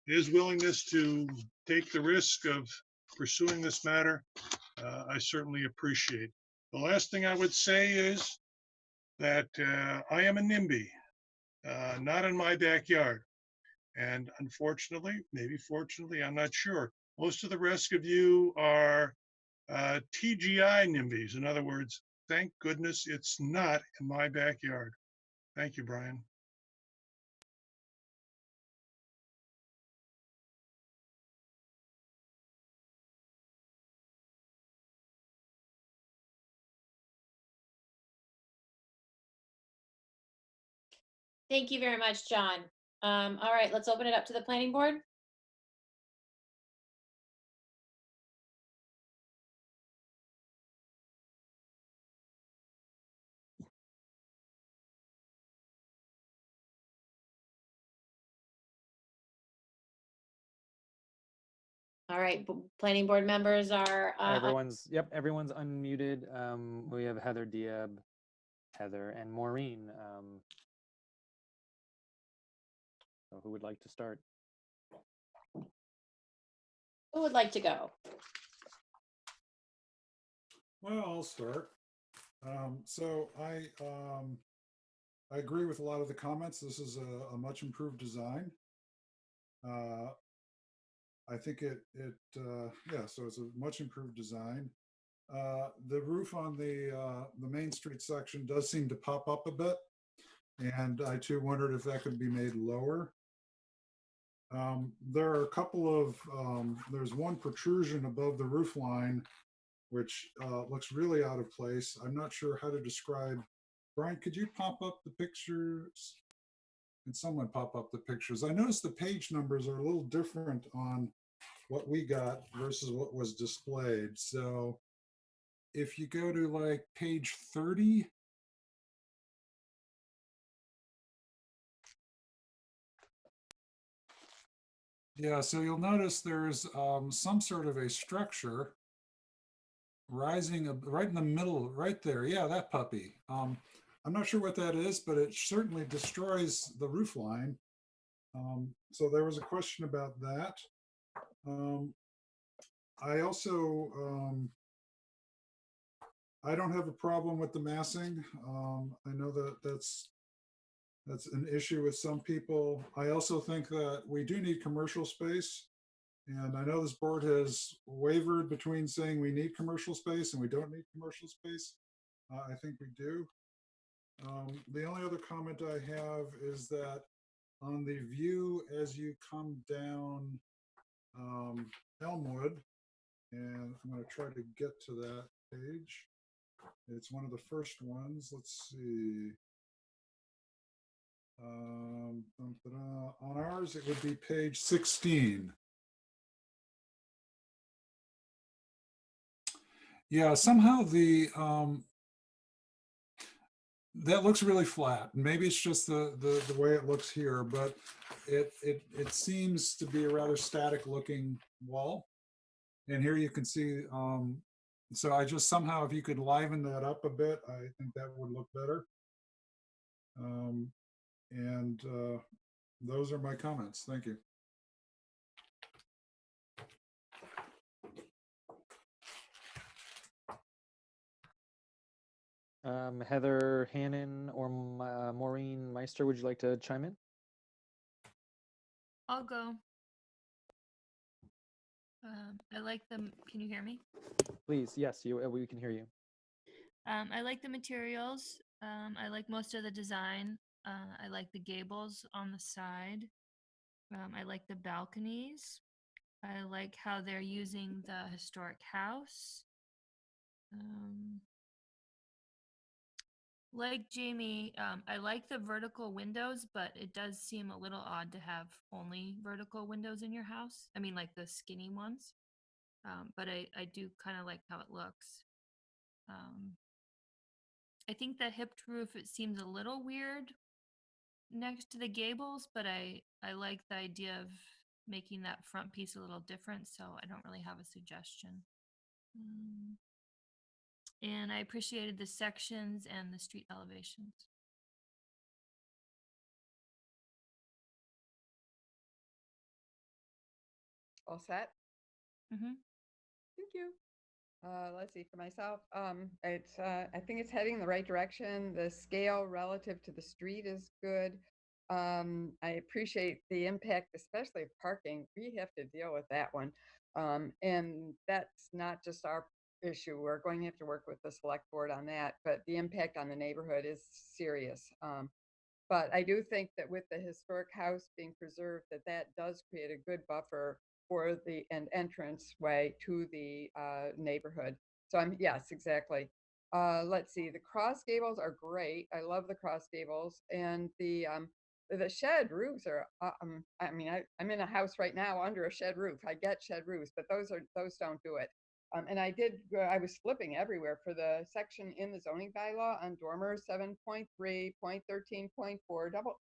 his willingness to take the risk of pursuing this matter, I certainly appreciate. The last thing I would say is that I am a NIMBY, not in my backyard. And unfortunately, maybe fortunately, I'm not sure, most of the rest of you are TGI NIMBYs. In other words, thank goodness it's not in my backyard. Thank you, Brian. Thank you very much, John. All right, let's open it up to the planning board. All right, planning board members are. Everyone's unmuted. We have Heather Diab, Heather, and Maureen. So who would like to start? Who would like to go? Well, I'll start. So I agree with a lot of the comments. This is a much improved design. I think yeah, so it's a much improved design. The roof on the Main Street section does seem to pop up a bit, and I too wondered if that could be made lower. There are a couple of, there's one protrusion above the roof line, which looks really out of place. I'm not sure how to describe. Brian, could you pop up the pictures? Can someone pop up the pictures? I noticed the page numbers are a little different on what we got versus what was displayed. So if you go to like page 30, yeah, so you'll notice there's some sort of a structure rising right in the middle, right there. Yeah, that puppy. I'm not sure what that is, but it certainly destroys the roof line. So there was a question about that. I also, I don't have a problem with the massing. I know that That's an issue with some people. I also think that we do need commercial space. And I know this board has wavered between saying we need commercial space and we don't need commercial space. I think we do. The only other comment I have is that on the view as you come down Elmwood, and I'm going to try to get to that page. It's one of the first ones. Let's see. On ours, it would be page 16. Yeah, somehow the that looks really flat. Maybe it's just the way it looks here, but it seems to be a rather static looking wall. And here you can see, so I just somehow, if you could liven that up a bit, I think that would look better. And those are my comments. Thank you. Heather Hannon or Maureen Meister, would you like to chime in? I'll go. I like them. Can you hear me? Please, yes, we can hear you. I like the materials. I like most of the design. I like the gables on the side. I like the balconies. I like how they're using the historic house. Like Jamie, I like the vertical windows, but it does seem a little odd to have only vertical windows in your house. I mean, like the skinny ones. But I do kind of like how it looks. I think the hipped roof, it seems a little weird next to the gables, but I like the idea of making that front piece a little different, so I don't really have a suggestion. And I appreciated the sections and the street elevations. All set? Mm-hmm. Thank you. Let's see, for myself, I think it's heading in the right direction. The scale relative to the street is good. I appreciate the impact, especially of parking. We have to deal with that one. And that's not just our issue. We're going to have to work with the select board on that, but the impact on the neighborhood is serious. But I do think that with the historic house being preserved, that does create a good buffer for the entrance way to the neighborhood. So yes, exactly. Let's see, the cross gables are great. I love the cross gables, and the shed roofs are. I mean, I'm in a house right now under a shed roof. I get shed roofs, but those don't do it. And I was flipping everywhere for the section in the zoning bylaw on dormers 7.3, 0.13.4.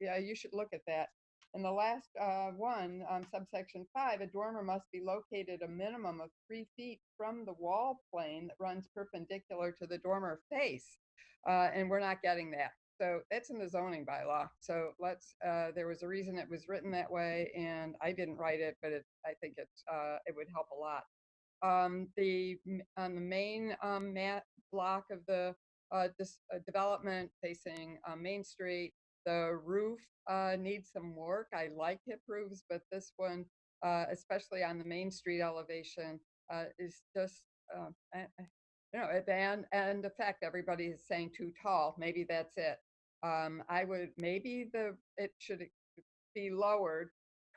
Yeah, you should look at that. And the last one, subsection 5, a dormer must be located a minimum of 3 feet from the wall plane that runs perpendicular to the dormer face. And we're not getting that. So that's in the zoning bylaw. So there was a reason it was written that way, and I didn't write it, but I think it would help a lot. On the main mat block of the development facing Main Street, the roof needs some work. I like hip roofs, but this one, especially on the Main Street elevation, is just, you know, and the fact everybody is saying too tall. Maybe that's it. Maybe it should be lowered.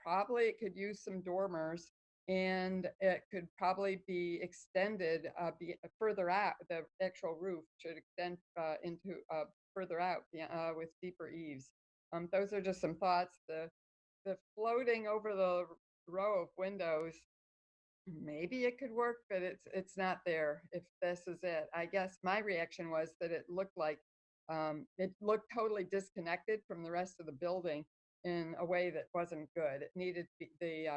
Probably it could use some dormers, and it could probably be extended further out. The actual roof should extend into further out with deeper eaves. Those are just some thoughts. The floating over the row of windows, maybe it could work, but it's not there. If this is it, I guess my reaction was that it looked totally disconnected from the rest of the building in a way that wasn't good. It needed the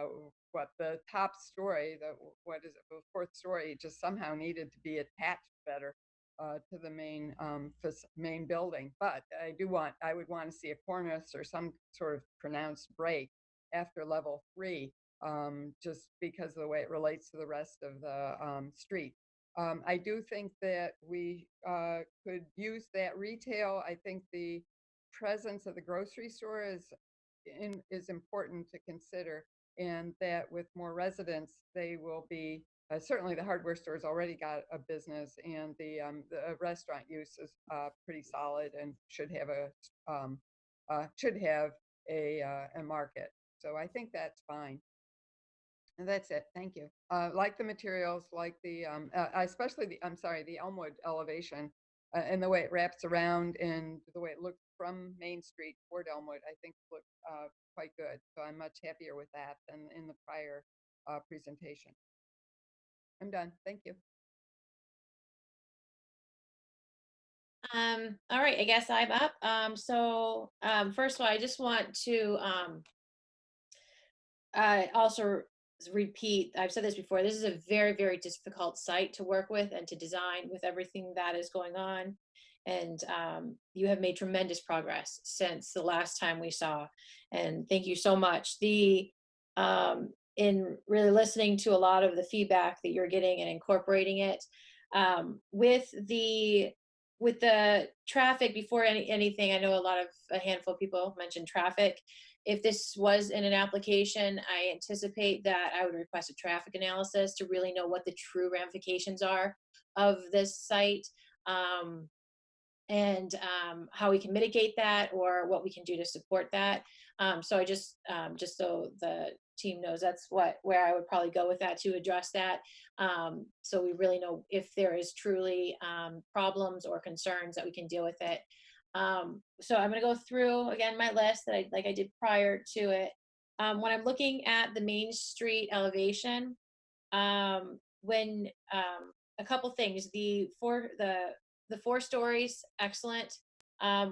top story, the fourth story, just somehow needed to be attached better to the main building. But I would want to see a cornice or some sort of pronounced break after level 3, just because of the way it relates to the rest of the street. I do think that we could use that retail. I think the presence of the grocery store is important to consider, and that with more residents, they will be, certainly the hardware store's already got a business, and the restaurant use is pretty solid and should have a market. So I think that's fine. And that's it. Thank you. Like the materials, like the especially the Elmwood elevation, and the way it wraps around and the way it looks from Main Street toward Elmwood, I think looked quite good. So I'm much happier with that than in the prior presentation. I'm done. Thank you. All right, I guess I'm up. First of all, I just want to also repeat, I've said this before, this is a very, very difficult site to work with and to design with everything that is going on. And you have made tremendous progress since the last time we saw. And thank you so much. In really listening to a lot of the feedback that you're getting and incorporating it, with the traffic, before anything, I know a handful of people mentioned traffic. If this was in an application, I anticipate that I would request a traffic analysis to really know what the true ramifications are of this site, and how we can mitigate that or what we can do to support that. So I just so the team knows, that's where I would probably go with that to address that. So we really know if there is truly problems or concerns that we can deal with it. So I'm going to go through again my list that I did prior to it. When I'm looking at the Main Street elevation, a couple things. The 4 stories, excellent.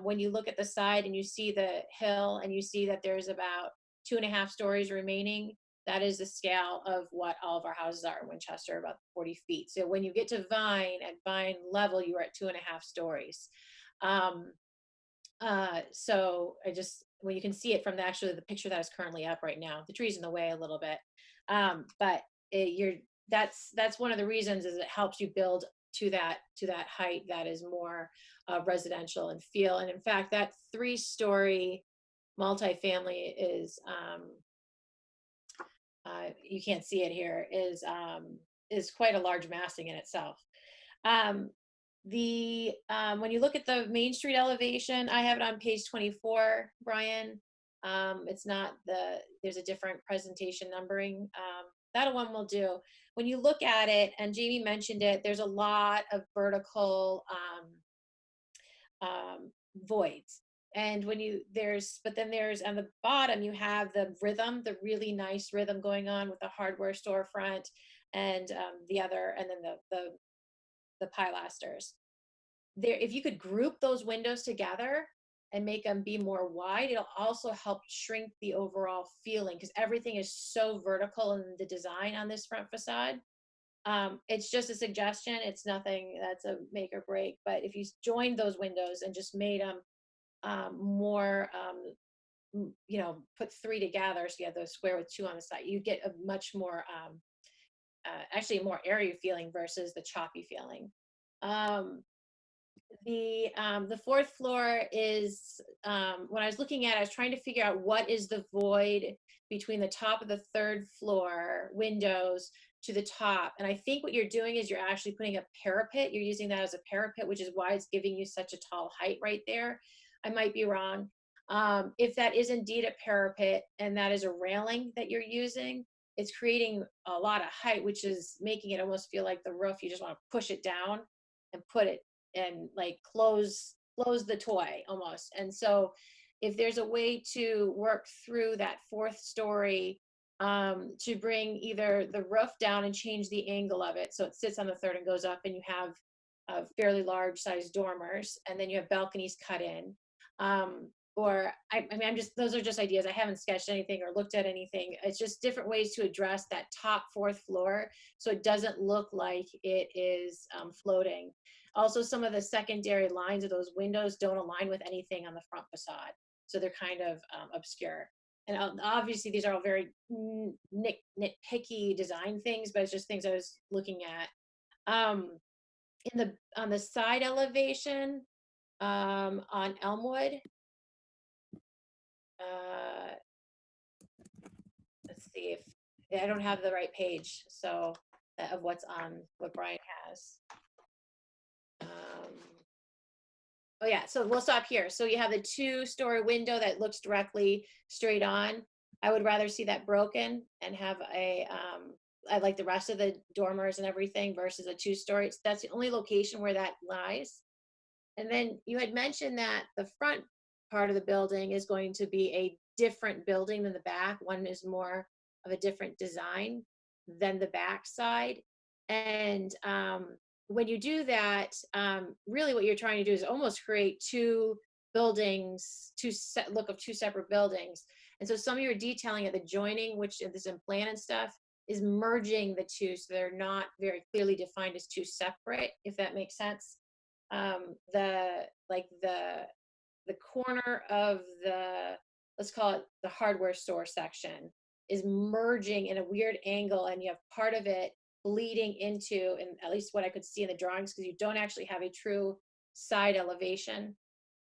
When you look at the side and you see the hill and you see that there's about 2.5 stories remaining, that is the scale of what all of our houses are in Winchester, about 40 feet. So when you get to Vine, at Vine level, you are at 2.5 stories. So when you can see it from the picture that is currently up right now, the tree's in the way a little bit, but that's one of the reasons, is it helps you build to that height that is more residential and feel. And in fact, that 3-story multifamily is you can't see it here, is quite a large massing in itself. When you look at the Main Street elevation, I have it on page 24, Brian. It's not there's a different presentation numbering. That one will do. When you look at it, and Jamie mentioned it, there's a lot of vertical voids. And but then there's on the bottom, you have the really nice rhythm going on with the hardware storefront and then the pilasters. If you could group those windows together and make them be more wide, it'll also help shrink the overall feeling, because everything is so vertical in the design on this front facade. It's just a suggestion. It's nothing that's a make or break, but if you joined those windows and just made them more, put 3 together, so you have the square with 2 on the side, you get a much more, actually a more airy feeling versus the choppy feeling. The 4th floor is, when I was looking at it, I was trying to figure out what is the void between the top of the 3rd floor windows to the top. And I think what you're doing is you're actually putting a parapet. You're using that as a parapet, which is why it's giving you such a tall height right there. I might be wrong. If that is indeed a parapet and that is a railing that you're using, it's creating a lot of height, which is making it almost feel like the roof, you just want to push it down and put it and like close the toy almost. And so if there's a way to work through that 4th story, to bring either the roof down and change the angle of it so it sits on the 3rd and goes up, and you have fairly large sized dormers, and then you have balconies cut in, or those are just ideas. I haven't sketched anything or looked at anything. It's just different ways to address that top 4th floor so it doesn't look like it is floating. Also, some of the secondary lines of those windows don't align with anything on the front facade, so they're kind of obscure. And obviously these are all very nitpicky design things, but it's just things I was looking at. On the side elevation, on Elmwood, let's see if I don't have the right page, so of what's on what Brian has. Oh yeah, so we'll stop here. So you have the 2-story window that looks directly straight on. I would rather see that broken and have a, I like the rest of the dormers and everything versus a 2-story. That's the only location where that lies. And then you had mentioned that the front part of the building is going to be a different building than the back. One is more of a different design than the back side. And when you do that, really what you're trying to do is almost create 2 buildings, look of 2 separate buildings. And so some of your detailing at the joining, which is in plan and stuff, is merging the 2, so they're not very clearly defined as 2 separate, if that makes sense. The corner of the, let's call it the hardware store section, is merging in a weird angle, and you have part of it bleeding into, and at least what I could see in the drawings, because you don't actually have a true side elevation,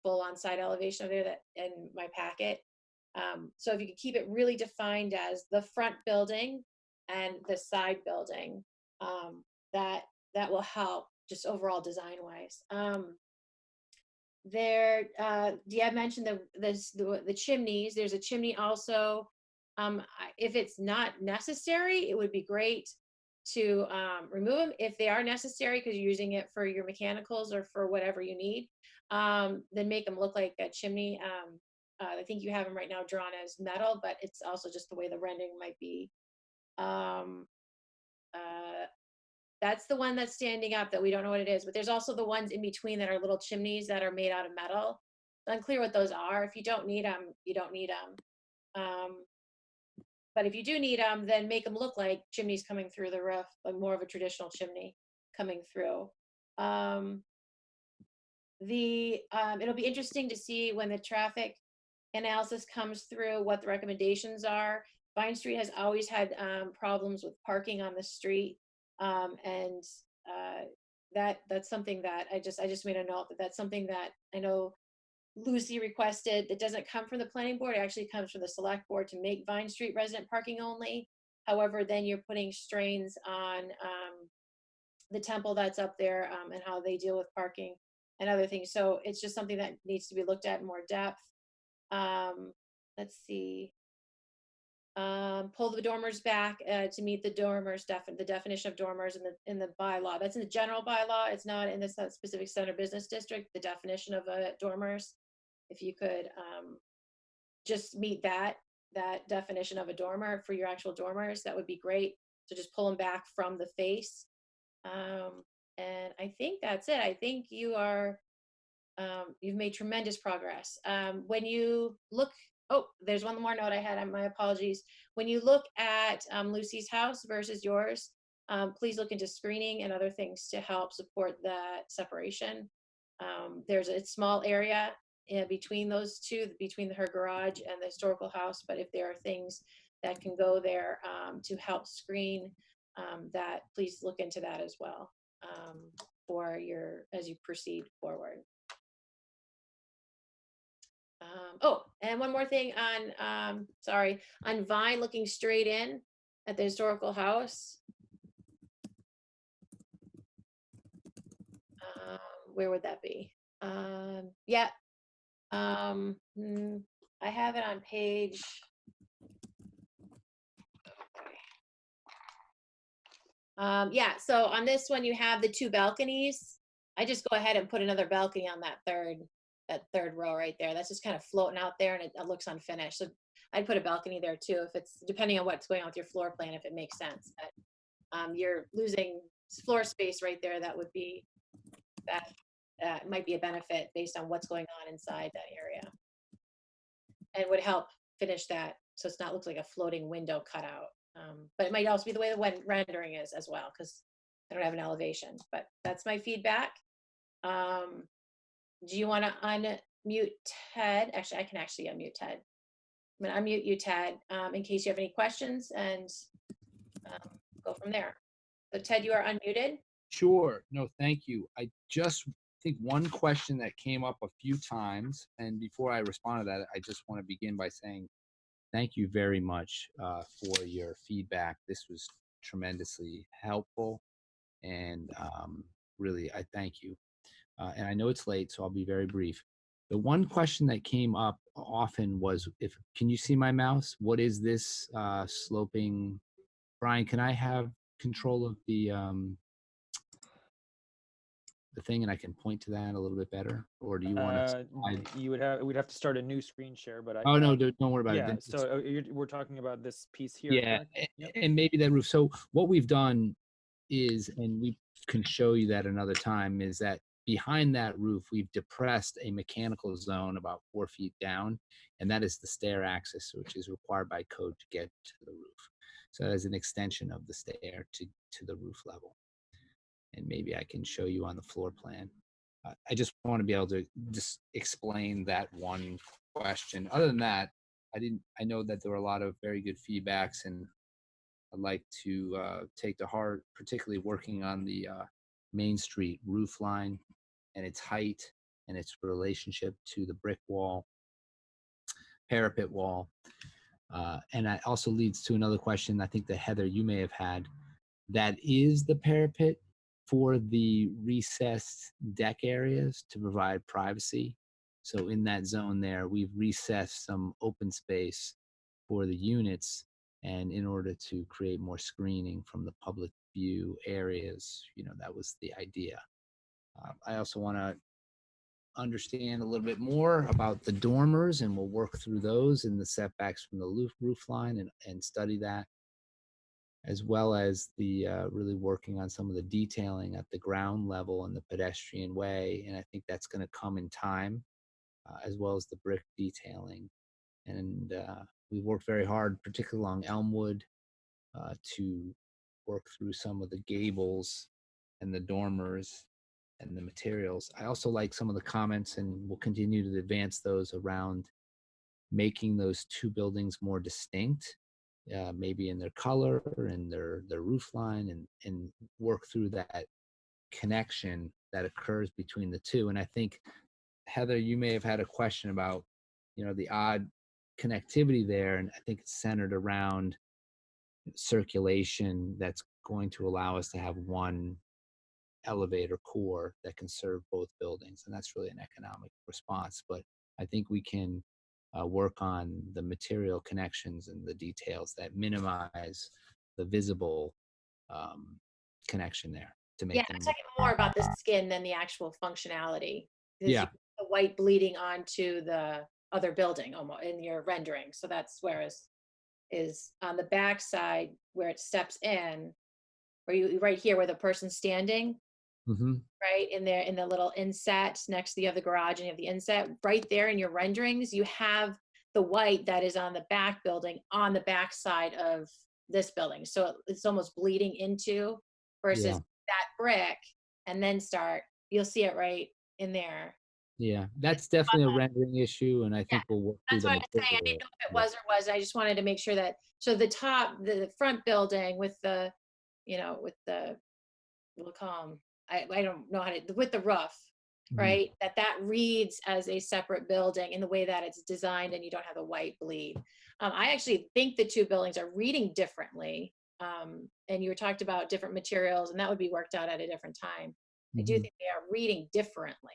full on side elevation there that in my packet. So if you could keep it really defined as the front building and the side building, that will help just overall design wise. Diab mentioned the chimneys. There's a chimney also. If it's not necessary, it would be great to remove them. If they are necessary because you're using it for your mechanicals or for whatever you need, then make them look like a chimney. I think you have them right now drawn as metal, but it's also just the way the rendering might be. That's the one that's standing up that we don't know what it is, but there's also the ones in between that are little chimneys that are made out of metal. It's unclear what those are. If you don't need them, you don't need them. But if you do need them, then make them look like chimneys coming through the roof, like more of a traditional chimney coming through. It'll be interesting to see when the traffic analysis comes through what the recommendations are. Vine Street has always had problems with parking on the street. That's something that I just made a note that's something that I know Lucy requested. That doesn't come from the planning board. It actually comes from the select board to make Vine Street resident parking only. However, then you're putting strains on the temple that's up there and how they deal with parking and other things. So it's just something that needs to be looked at in more depth. Let's see. Pull the dormers back to meet the dormers, the definition of dormers in the bylaw. That's in the general bylaw. It's not in this specific center business district, the definition of dormers. If you could just meet that definition of a dormer for your actual dormers, that would be great. So just pull them back from the face. And I think that's it. I think you are, you've made tremendous progress. When you look, oh, there's one more note I had, my apologies. When you look at Lucy's house versus yours, please look into screening and other things to help support that separation. There's a small area between those two, between her garage and the historical house, but if there are things that can go there to help screen that, please look into that as well as you proceed forward. Oh, and one more thing on, on Vine, looking straight in at the historical house. Where would that be? Yeah. I have it on page. Yeah, so on this one, you have the 2 balconies. I just go ahead and put another balcony on that third row right there. That's just kind of floating out there and it looks unfinished. So I'd put a balcony there too, if it's depending on what's going on with your floor plan, if it makes sense. But you're losing floor space right there. That would be, that might be a benefit based on what's going on inside that area. And would help finish that so it's not looks like a floating window cutout. But it might also be the way the rendering is as well, because I don't have an elevation. But that's my feedback. Do you want to unmute Ted? Actually, I can actually unmute Ted. I'm going to unmute you, Ted, in case you have any questions, and go from there. So Ted, you are unmuted. Sure. No, thank you. I just think one question that came up a few times, and before I respond to that, I just want to begin by saying thank you very much for your feedback. This was tremendously helpful, and really, I thank you. And I know it's late, so I'll be very brief. The one question that came up often was, can you see my mouse? What is this sloping? Brian, can I have control of the thing and I can point to that a little bit better? Or do you want to? We'd have to start a new screen share, but Oh, no, don't worry about yeah, it. so we're talking about this piece here, Yeah, correct? Yep. and maybe that roof. So what we've done is, and we can show you that another time, is that behind that roof, we've depressed a mechanical zone about 4 feet down, and that is the stair access, which is required by code to get to the roof. So as an extension of the stair to the roof level. And maybe I can show you on the floor plan. I just want to be able to just explain that one question. Other than that, I know that there were a lot of very good feedbacks, and I'd like to take to heart, particularly working on the Main Street roof line and its height and its relationship to the brick wall, parapet wall. And that also leads to another question I think that Heather, you may have had. That is the parapet for the recessed deck areas to provide privacy. So in that zone there, we've recessed some open space for the units, and in order to create more screening from the public view areas, that was the idea. I also want to understand a little bit more about the dormers, and we'll work through those and the setbacks from the roof line and study that, as well as the really working on some of the detailing at the ground level and the pedestrian way. And I think that's going to come in time, as well as the brick detailing. And we worked very hard, particularly along Elmwood, to work through some of the gables and the dormers and the materials. I also like some of the comments, and we'll continue to advance those around making those two buildings more distinct, maybe in their color and their roof line, and work through that connection that occurs between the two. And I think, Heather, you may have had a question about, the odd connectivity there, and I think it's centered around circulation that's going to allow us to have one elevator core that can serve both buildings, and that's really an economic response. But I think we can work on the material connections and the details that minimize the visible connection there to make them. I'm talking more about the skin than the actual functionality. Because Yeah. you put the white bleeding onto the other building almost in your rendering. So that's is on the back side where it steps in, where you right here where the person's standing. Mm-hmm. Right in there in the little inset next to the other garage, and you have the inset right there in your renderings. You have the white that is on the back building on the back side of this building, so it's almost bleeding into versus that brick, and then you'll see it right in there. Yeah, that's definitely a rendering issue, and I think we'll work through That's what I'm saying. I didn't know if it was or wasn't. I just wanted to make sure that the front building with the we'll call them, I don't know how to, with the roof, right? That reads as a separate building in the way that it's designed, and you don't have the white bleed. I actually think the two buildings are reading differently. And you were talked about different materials, and that would be worked out at a different time. I do think they are reading differently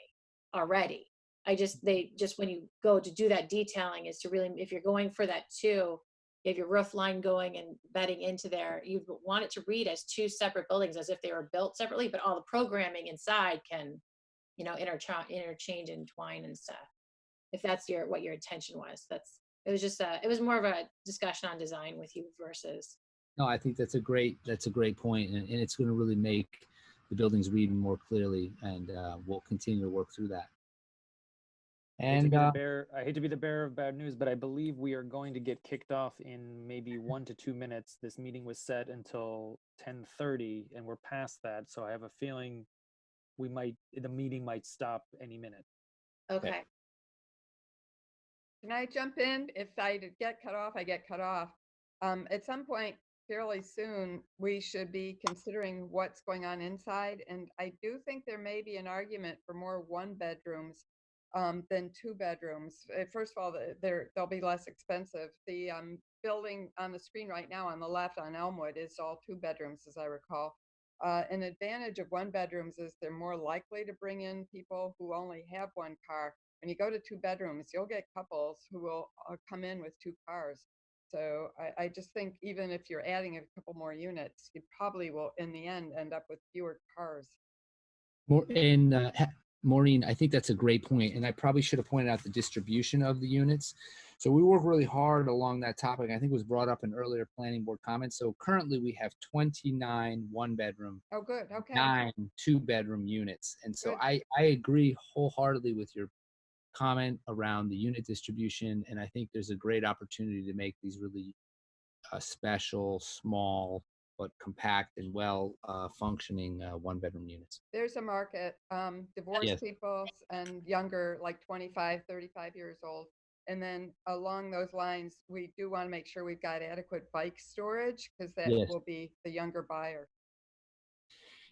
already. When you go to do that detailing is to really, if you're going for that you have your roof line going and bedding into there, you want it to read as two separate buildings, as if they were built separately, but all the programming inside can, interchange and entwine and stuff. If that's what your intention was. It was more of a discussion on design with you versus. No, I think that's a great point, and it's going to really make the buildings read more clearly, and we'll continue to work through that. And I hate to be the bearer of bad news, but I believe we are going to get kicked off in maybe 1 to 2 minutes. This meeting was set until 10:30, and we're past that. So I have a feeling the meeting might stop any minute. Okay. Can I jump in? If I get cut off, I get cut off. At some point, fairly soon, we should be considering what's going on inside. And I do think there may be an argument for more one bedrooms than two bedrooms. First of all, they'll be less expensive. The building on the screen right now on the left on Elmwood is all two bedrooms, as I recall. An advantage of one bedrooms is they're more likely to bring in people who only have one car. When you go to two bedrooms, you'll get couples who will come in with two cars. So I just think even if you're adding a couple more units, you probably will, in the end, end up with fewer cars. Maureen, I think that's a great point, and I probably should have pointed out the distribution of the units. So we work really hard along that topic. I think it was brought up in earlier planning board comments. So currently we have 29 one-bedroom, Oh, good. Okay. 9 two-bedroom units. And so Good. I agree wholeheartedly with your comment around the unit distribution, and I think there's a great opportunity to make these really special, small, but compact and well functioning one-bedroom units. There's a market, divorced Yes. people and younger, like 25, 35 years old. And then along those lines, we do want to make sure we've got adequate bike storage because that Yes. will be the younger buyer.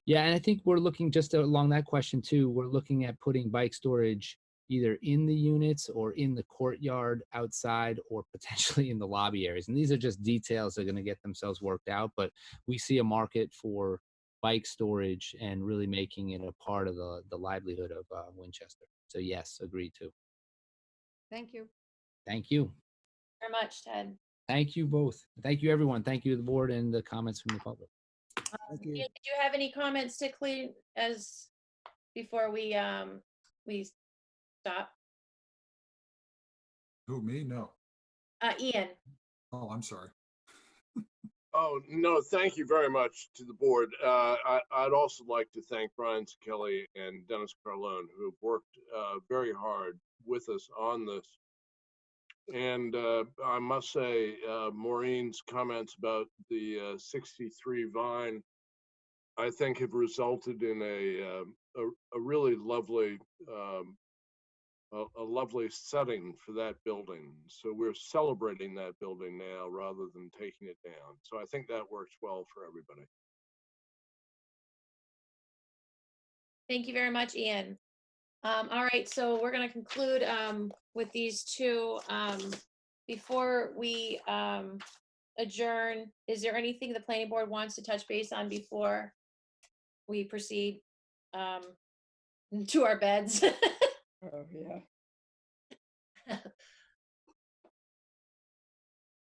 Yeah, and I think we're looking just along that question too. We're looking at putting bike storage either in the units or in the courtyard outside or potentially in the lobby areas. And these are just details that are going to get themselves worked out, but we see a market for bike storage and really making it a part of the livelihood of Winchester. So yes, agreed too. Thank you. Thank you. Very much, Ted. Thank you both. Thank you, everyone. Thank you to the board and the comments from the public. Ian, did you have any comments to clean as before we stop? Who, me? No. Ian. Oh, I'm sorry. Oh, no, thank you very much to the board. I'd also like to thank Brian Kelly and Dennis Carlone, who have worked very hard with us on this. And I must say, Maureen's comments about the 63 Vine, I think have resulted in a really lovely a lovely setting for that building. So we're celebrating that building now rather than taking it down. So I think that works well for everybody. Thank you very much, Ian. All right, so we're going to conclude with these two. Before we adjourn, is there anything the planning board wants to touch base on before we proceed to our beds? Oh, yeah.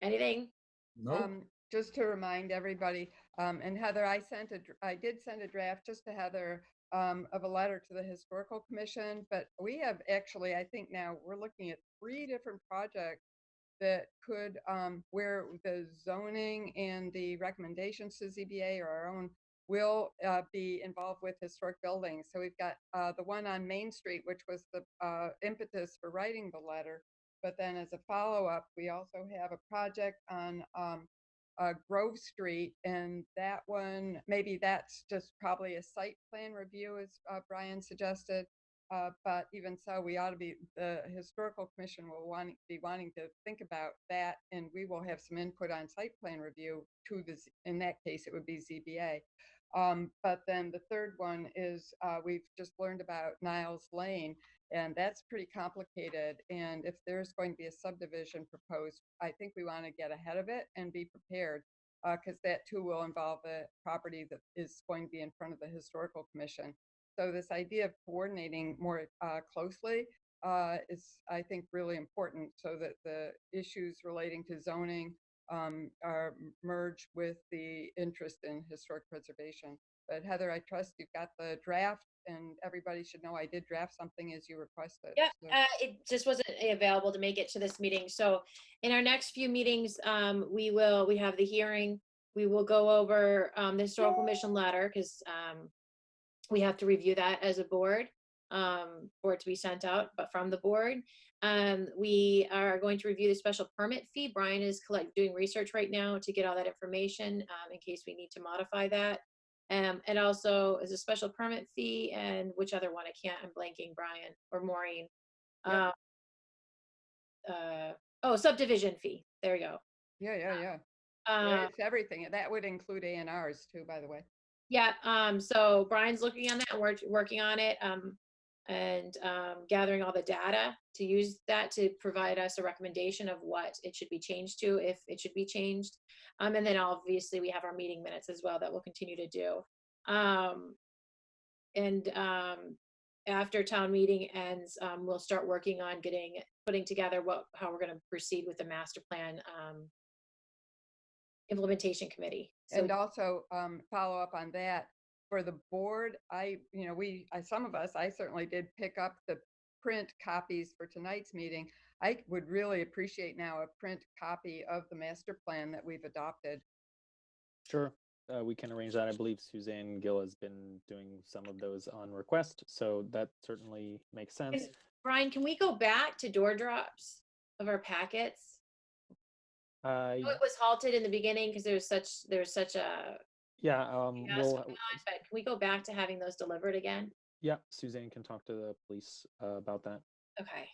Anything? No. Just to remind everybody, and Heather, I did send a draft just to Heather of a letter to the Historical Commission, but we have actually, I think now we're looking at 3 different projects that could, where the zoning and the recommendations to ZBA or our own will be involved with historic buildings. So we've got the one on Main Street, which was the impetus for writing the letter. But then as a follow-up, we also have a project on Grove Street, and that one, maybe that's just probably a site plan review, as Brian suggested. But even so, we ought to be, the Historical Commission will be wanting to think about that, and we will have some input on site plan review to this. In that case, it would be ZBA. But then the third one is we've just learned about Niles Lane, and that's pretty complicated. And if there's going to be a subdivision proposed, I think we want to get ahead of it and be prepared, because that too will involve a property that is going to be in front of the Historical Commission. So this idea of coordinating more closely is, I think, really important, so that the issues relating to zoning are merged with the interest in historic preservation. But Heather, I trust you've got the draft, and everybody should know I did draft something as you requested. Yeah, So. it just wasn't available to make it to this meeting. So in our next few meetings, we have the hearing. We will go over the Historical Commission letter, because we have to review that as a board for it to be sent out, but from the board. We are going to review the special permit fee. Brian is doing research right now to get all that information in case we need to modify that. And also is a special permit fee, and which other one? I'm blanking, Brian or Maureen. Yep. Oh, subdivision fee. There you go. Yeah. Yeah, it's everything. That would include A&Rs too, by the way. Yeah, so Brian's looking on that, and we're working on it, and gathering all the data to use that to provide us a recommendation of what it should be changed to, if it should be changed. And then obviously we have our meeting minutes as well that we'll continue to do. After town meeting ends, we'll start working on putting together how we're gonna proceed with the master plan implementation committee. So And also follow up on that for the board. Some of us, I certainly did pick up the print copies for tonight's meeting. I would really appreciate now a print copy of the master plan that we've adopted. Sure, we can arrange that. I believe Suzanne Gill has been doing some of those on request, so that certainly makes sense. Brian, can we go back to door drops of our packets? It was halted in the beginning because there was such a yeah. chaos going on, but can we go back to having those delivered again? Yeah, Suzanne can talk to the police about that. Okay.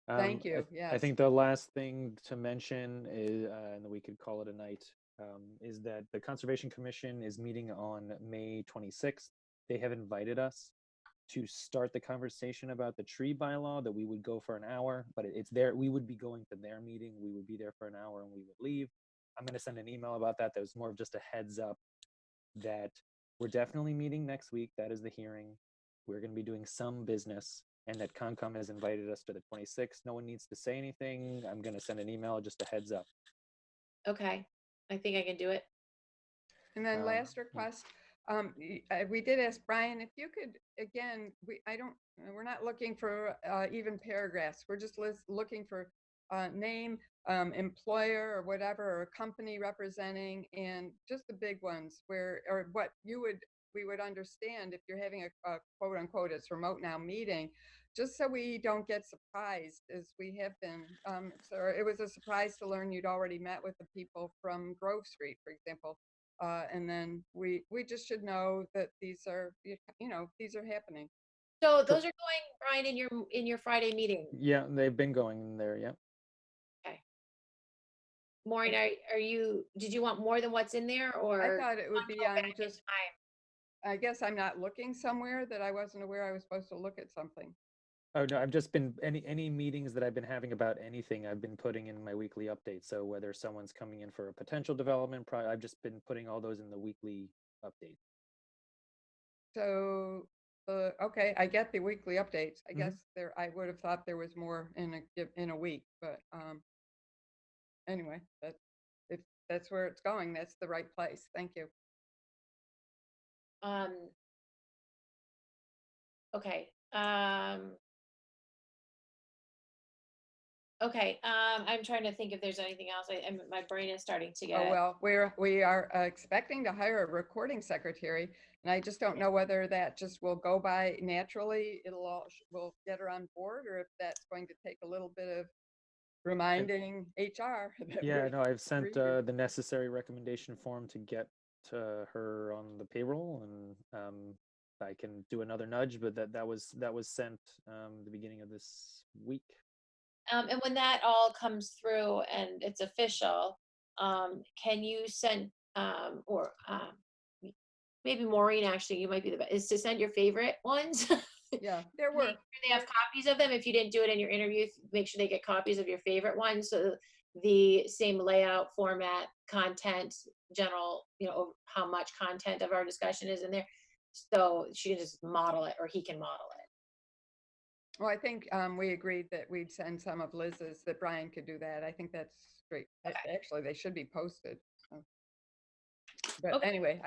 Thank you. I think the last thing to mention is, and we could call it a night, is that the Conservation Commission is meeting on May 26th. They have invited us to start the conversation about the tree bylaw, that we would go for an hour, but it's there. We would be going to their meeting. We would be there for an hour and we would leave. I'm going to send an email about that. That was more of just a heads up that we're definitely meeting next week. That is the hearing. We're going to be doing some business, and that Concom has invited us to the 26th. No one needs to say anything. I'm going to send an email, just a heads up. Okay, I think I can do it. And then last request, we did ask Brian if you could, again, we're not looking for even paragraphs. We're just looking for name, employer or whatever, or company representing, and just the big ones or what we would understand if you're having a quote unquote, it's remote now meeting, just so we don't get surprised as we have been. So it was a surprise to learn you'd already met with the people from Grove Street, for example. And then we just should know that these are happening. So those are going, Brian, in your Friday meeting. Yeah, they've been going in there. Yeah. Okay. Maureen, did you want more than what's in there, or? I thought it would be on just. I guess I'm not looking somewhere that I wasn't aware I was supposed to look at something. Oh no, I've just been any meetings that I've been having about anything, I've been putting in my weekly update. So whether someone's coming in for a potential development I've just been putting all those in the weekly update. So okay, I get the weekly updates. I guess I would have thought there was more in a week, but anyway, if that's where it's going, that's the right place. Thank you. Okay. Okay. I'm trying to think if there's anything else. My brain is starting to get. Oh, well, we are expecting to hire a recording secretary, and I just don't know whether that just will go by naturally. We'll get her on board, or if that's going to take a little bit of reminding HR. Yeah, no, I've sent the necessary recommendation form to get her on the payroll, and I can do another nudge, but that was sent the beginning of this week. And when that all comes through and it's official, can you send or maybe Maureen, actually, you might be the best, is to send your favorite ones. Yeah, there were. They have copies of them. If you didn't do it in your interview, make sure they get copies of your favorite ones. So the same layout, format, content, general, how much content of our discussion is in there. So she can just model it, or he can model it. Well, I think we agreed that we'd send some of Liz's, that Brian could do that. I think that's great. Okay. Actually, they should be posted. But okay. Anyway,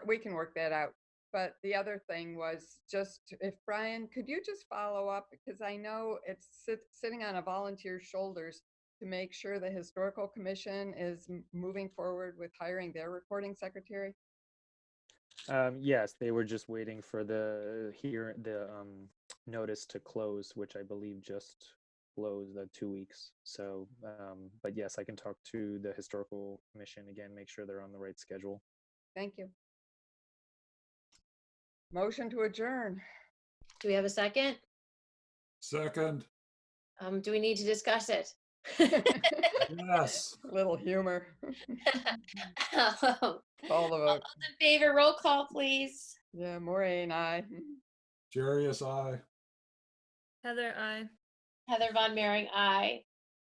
we can work that out. But the other thing was just, if Brian, could you just follow up? Because I know it's sitting on a volunteer's shoulders to make sure the Historical Commission is moving forward with hiring their recording secretary. Yes, they were just waiting for the notice to close, which I believe just closed 2 weeks. So, but yes, I can talk to the Historical Commission again, make sure they're on the right schedule. Thank you. Motion to adjourn. Do we have a second? Second. Do we need to discuss it? Yes. A little humor. All Call the vote. those in favor, roll call, please. Yeah, Maureen, aye. Jarius, aye. Heather, I. Heather Von Mering, aye.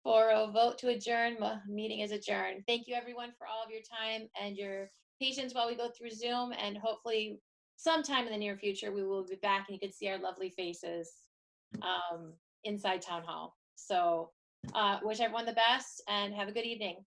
4-0 vote to adjourn. Meeting is adjourned. Thank you, everyone, for all of your time and your patience while we go through Zoom. And hopefully, sometime in the near future, we will be back and you can see our lovely faces inside Town Hall. So, wish everyone the best and have a good evening.